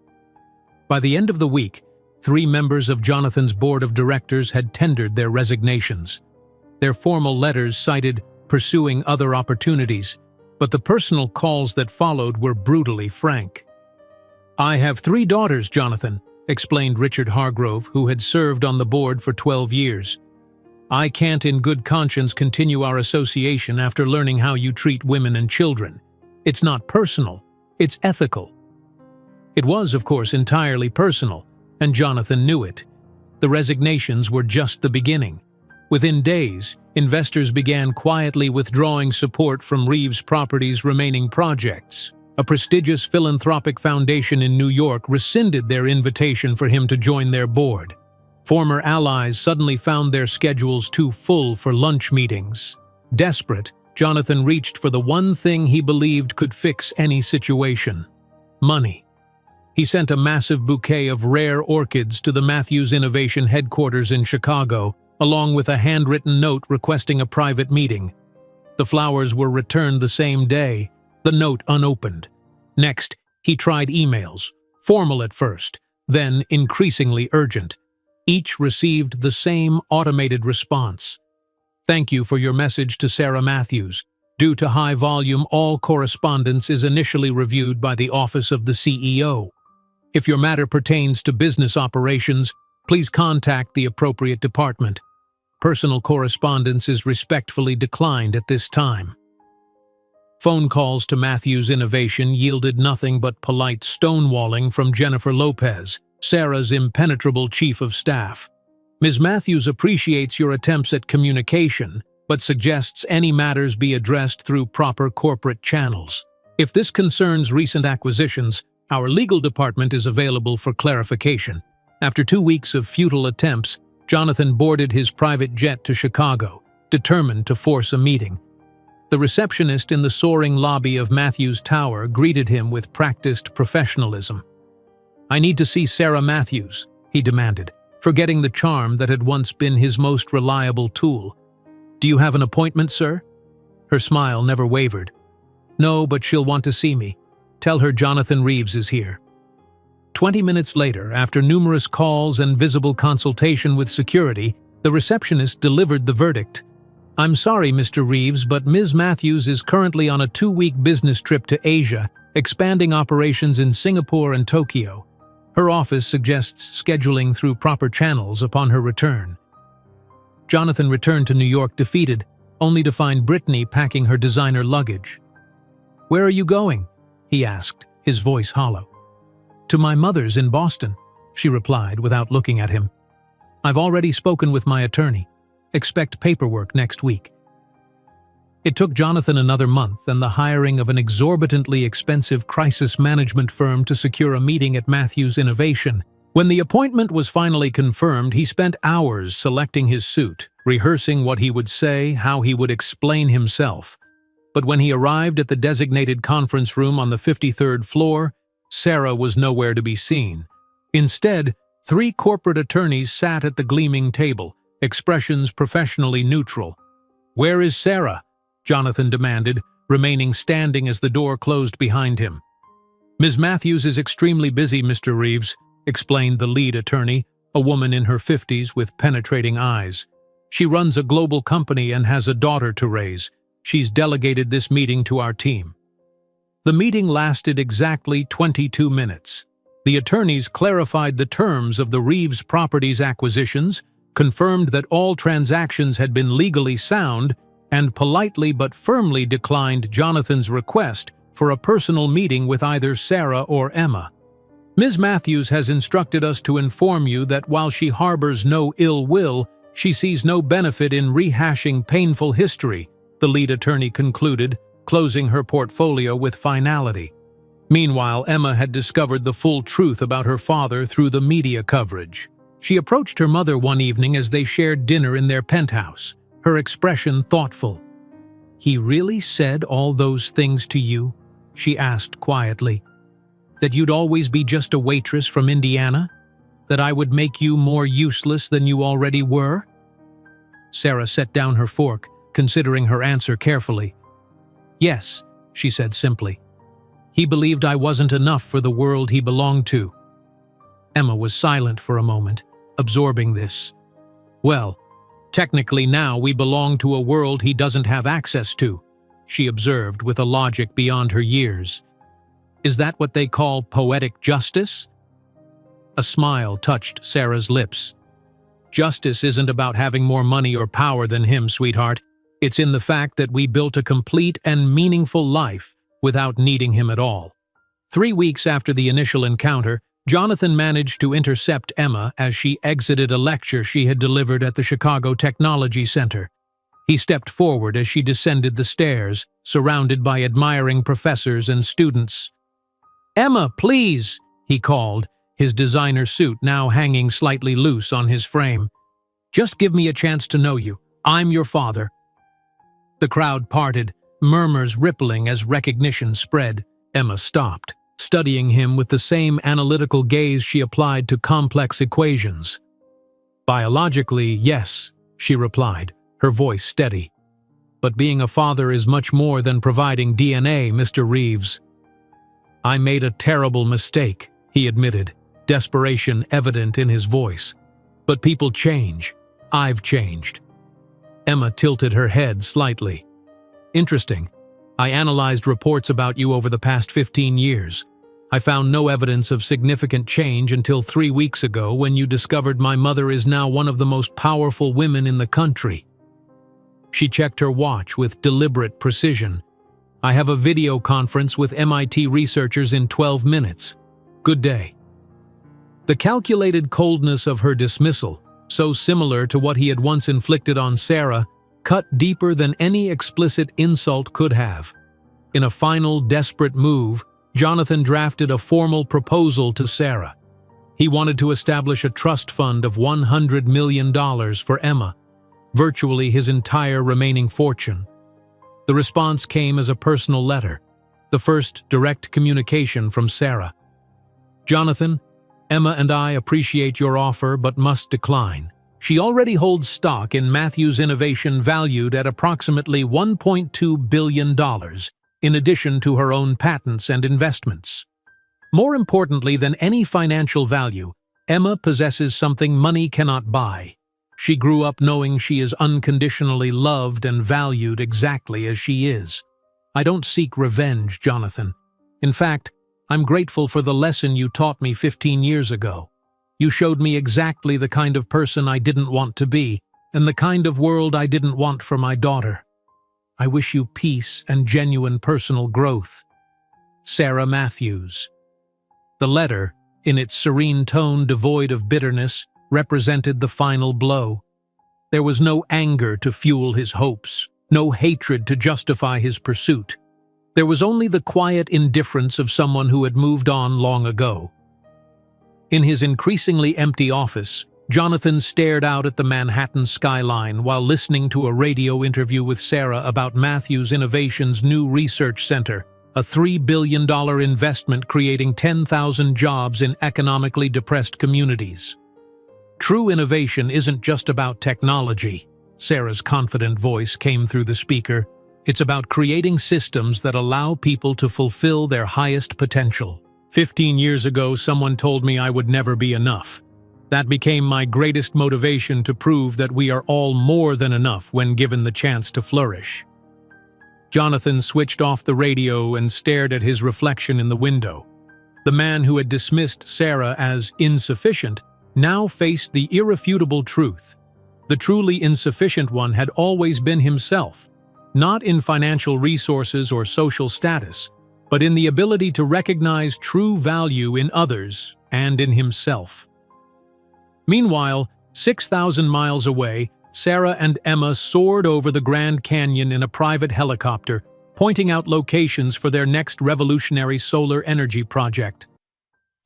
By the end of the week, 3 members of Jonathan's board of directors had tendered their resignations. Their formal letters cited pursuing other opportunities, but the personal calls that followed were brutally frank. "I have 3 daughters, Jonathan," explained Richard Hargrove, who had served on the board for 12 years. I can't in good conscience continue our association after learning how you treat women and children. It's not personal, it's ethical." It was, of course, entirely personal, and Jonathan knew it. The resignations were just the beginning. Within days, investors began quietly withdrawing support from Reeves Properties' remaining projects. A prestigious philanthropic foundation in New York rescinded their invitation for him to join their board. Former allies suddenly found their schedules too full for lunch meetings. Desperate, Jonathan reached for the one thing he believed could fix any situation: money. He sent a massive bouquet of rare orchids to the Matthews Innovation headquarters in Chicago, along with a handwritten note requesting a private meeting. The flowers were returned the same day, the note unopened. Next, he tried emails, formal at first, then increasingly urgent. Each received the same automated response: "Thank you for your message to Sarah Matthews. Due to high volume, all correspondence is initially reviewed by the Office of the CEO. If your matter pertains to business operations, please contact the appropriate department. Personal correspondence is respectfully declined at this time." Phone calls to Matthews Innovation yielded nothing but polite stonewalling from Jennifer Lopez, Sarah's impenetrable chief of staff. "Ms. Matthews appreciates your attempts at communication, but suggests any matters be addressed through proper corporate channels. If this concerns recent acquisitions, our legal department is available for clarification." After 2 weeks of futile attempts, Jonathan boarded his private jet to Chicago, determined to force a meeting. The receptionist in the soaring lobby of Matthews Tower greeted him with practiced professionalism. "I need to see Sarah Matthews," he demanded, forgetting the charm that had once been his most reliable tool. "Do you have an appointment, sir?" Her smile never wavered. "No, but she'll want to see me. Tell her Jonathan Reeves is here." 20 minutes later, after numerous calls and visible consultation with security, the receptionist delivered the verdict. "I'm sorry, Mr. Reeves, but Ms. Matthews is currently on a 2-week business trip to Asia, expanding operations in Singapore and Tokyo. Her office suggests scheduling through proper channels upon her return." Jonathan returned to New York defeated, only to find Brittany packing her designer luggage. "Where are you going?" he asked, his voice hollow. "To my mother's in Boston," she replied without looking at him. "I've already spoken with my attorney. Expect paperwork next week." It took Jonathan another month and the hiring of an exorbitantly expensive crisis management firm to secure a meeting at Matthews Innovation. When the appointment was finally confirmed, he spent hours selecting his suit, rehearsing what he would say, how he would explain himself. But when he arrived at the designated conference room on the 53rd floor, Sarah was nowhere to be seen. Instead, 3 corporate attorneys sat at the gleaming table, expressions professionally neutral. "Where is Sarah?" Jonathan demanded, remaining standing as the door closed behind him. "Ms. Matthews is extremely busy, Mr. Reeves," explained the lead attorney, a woman in her 50s with penetrating eyes. "She runs a global company and has a daughter to raise. She's delegated this meeting to our team." The meeting lasted exactly 22 minutes. The attorneys clarified the terms of the Reeves Properties acquisitions, confirmed that all transactions had been legally sound, and politely but firmly declined Jonathan's request for a personal meeting with either Sarah or Emma. "Ms. Matthews has instructed us to inform you that while she harbors no ill will, she sees no benefit in rehashing painful history," the lead attorney concluded, closing her portfolio with finality. Meanwhile, Emma had discovered the full truth about her father through the media coverage. She approached her mother one evening as they shared dinner in their penthouse, her expression thoughtful. "He really said all those things to you?" she asked quietly. "That you'd always be just a waitress from Indiana? That I would make you more useless than you already were?" Sarah set down her fork, considering her answer carefully. "Yes," she said simply. "He believed I wasn't enough for the world he belonged to." Emma was silent for a moment, absorbing this. "Well, technically now we belong to a world he doesn't have access to," she observed with a logic beyond her years. "Is that what they call poetic justice?" A smile touched Sarah's lips. Justice isn't about having more money or power than him, sweetheart. It's in the fact that we built a complete and meaningful life without needing him at all. 3 weeks after the initial encounter, Jonathan managed to intercept Emma as she exited a lecture she had delivered at the Chicago Technology Center. He stepped forward as she descended the stairs, surrounded by admiring professors and students. "Emma, please," he called, his designer suit now hanging slightly loose on his frame. "Just give me a chance to know you. I'm your father." The crowd parted, murmurs rippling as recognition spread. Emma stopped, studying him with the same analytical gaze she applied to complex equations. "Biologically, yes," she replied, her voice steady. "But being a father is much more than providing DNA, Mr. Reeves." "I made a terrible mistake," he admitted, desperation evident in his voice. "But people change. I've changed." Emma tilted her head slightly. "Interesting. I analyzed reports about you over the past 15 years. I found no evidence of significant change until 3 weeks ago when you discovered my mother is now one of the most powerful women in the country." She checked her watch with deliberate precision. "I have a video conference with MIT researchers in 12 minutes. Good day." The calculated coldness of her dismissal, so similar to what he had once inflicted on Sarah, cut deeper than any explicit insult could have. In a final, desperate move, Jonathan drafted a formal proposal to Sarah. He wanted to establish a trust fund of $100 million for Emma, virtually his entire remaining fortune. The response came as a personal letter, the first direct communication from Sarah. "Jonathan, Emma and I appreciate your offer but must decline. She already holds stock in Matthew's innovation valued at approximately $1.2 billion, in addition to her own patents and investments. More importantly than any financial value, Emma possesses something money cannot buy. She grew up knowing she is unconditionally loved and valued exactly as she is. I don't seek revenge, Jonathan. In fact, I'm grateful for the lesson you taught me 15 years ago. You showed me exactly the kind of person I didn't want to be, and the kind of world I didn't want for my daughter. I wish you peace and genuine personal growth. Sarah Matthews." The letter, in its serene tone devoid of bitterness, represented the final blow. There was no anger to fuel his hopes, no hatred to justify his pursuit. There was only the quiet indifference of someone who had moved on long ago. In his increasingly empty office, Jonathan stared out at the Manhattan skyline while listening to a radio interview with Sarah about Matthew's Innovation's new research center, a $3 billion investment creating 10,000 jobs in economically depressed communities. "True innovation isn't just about technology," Sarah's confident voice came through the speaker. "It's about creating systems that allow people to fulfill their highest potential. 15 years ago, someone told me I would never be enough. That became my greatest motivation to prove that we are all more than enough when given the chance to flourish." Jonathan switched off the radio and stared at his reflection in the window. The man who had dismissed Sarah as insufficient now faced the irrefutable truth. The truly insufficient one had always been himself, not in financial resources or social status, but in the ability to recognize true value in others and in himself. Meanwhile, 6,000 miles away, Sarah and Emma soared over the Grand Canyon in a private helicopter, pointing out locations for their next revolutionary solar energy project.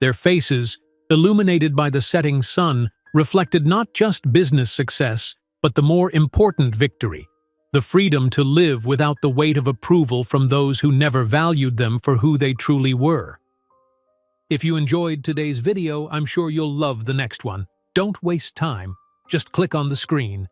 Their faces, illuminated by the setting sun, reflected not just business success, but the more important victory: the freedom to live without the weight of approval from those who never valued them for who they truly were. If you enjoyed today's video, I'm sure you'll love the next one. Don't waste time. Just click on the screen.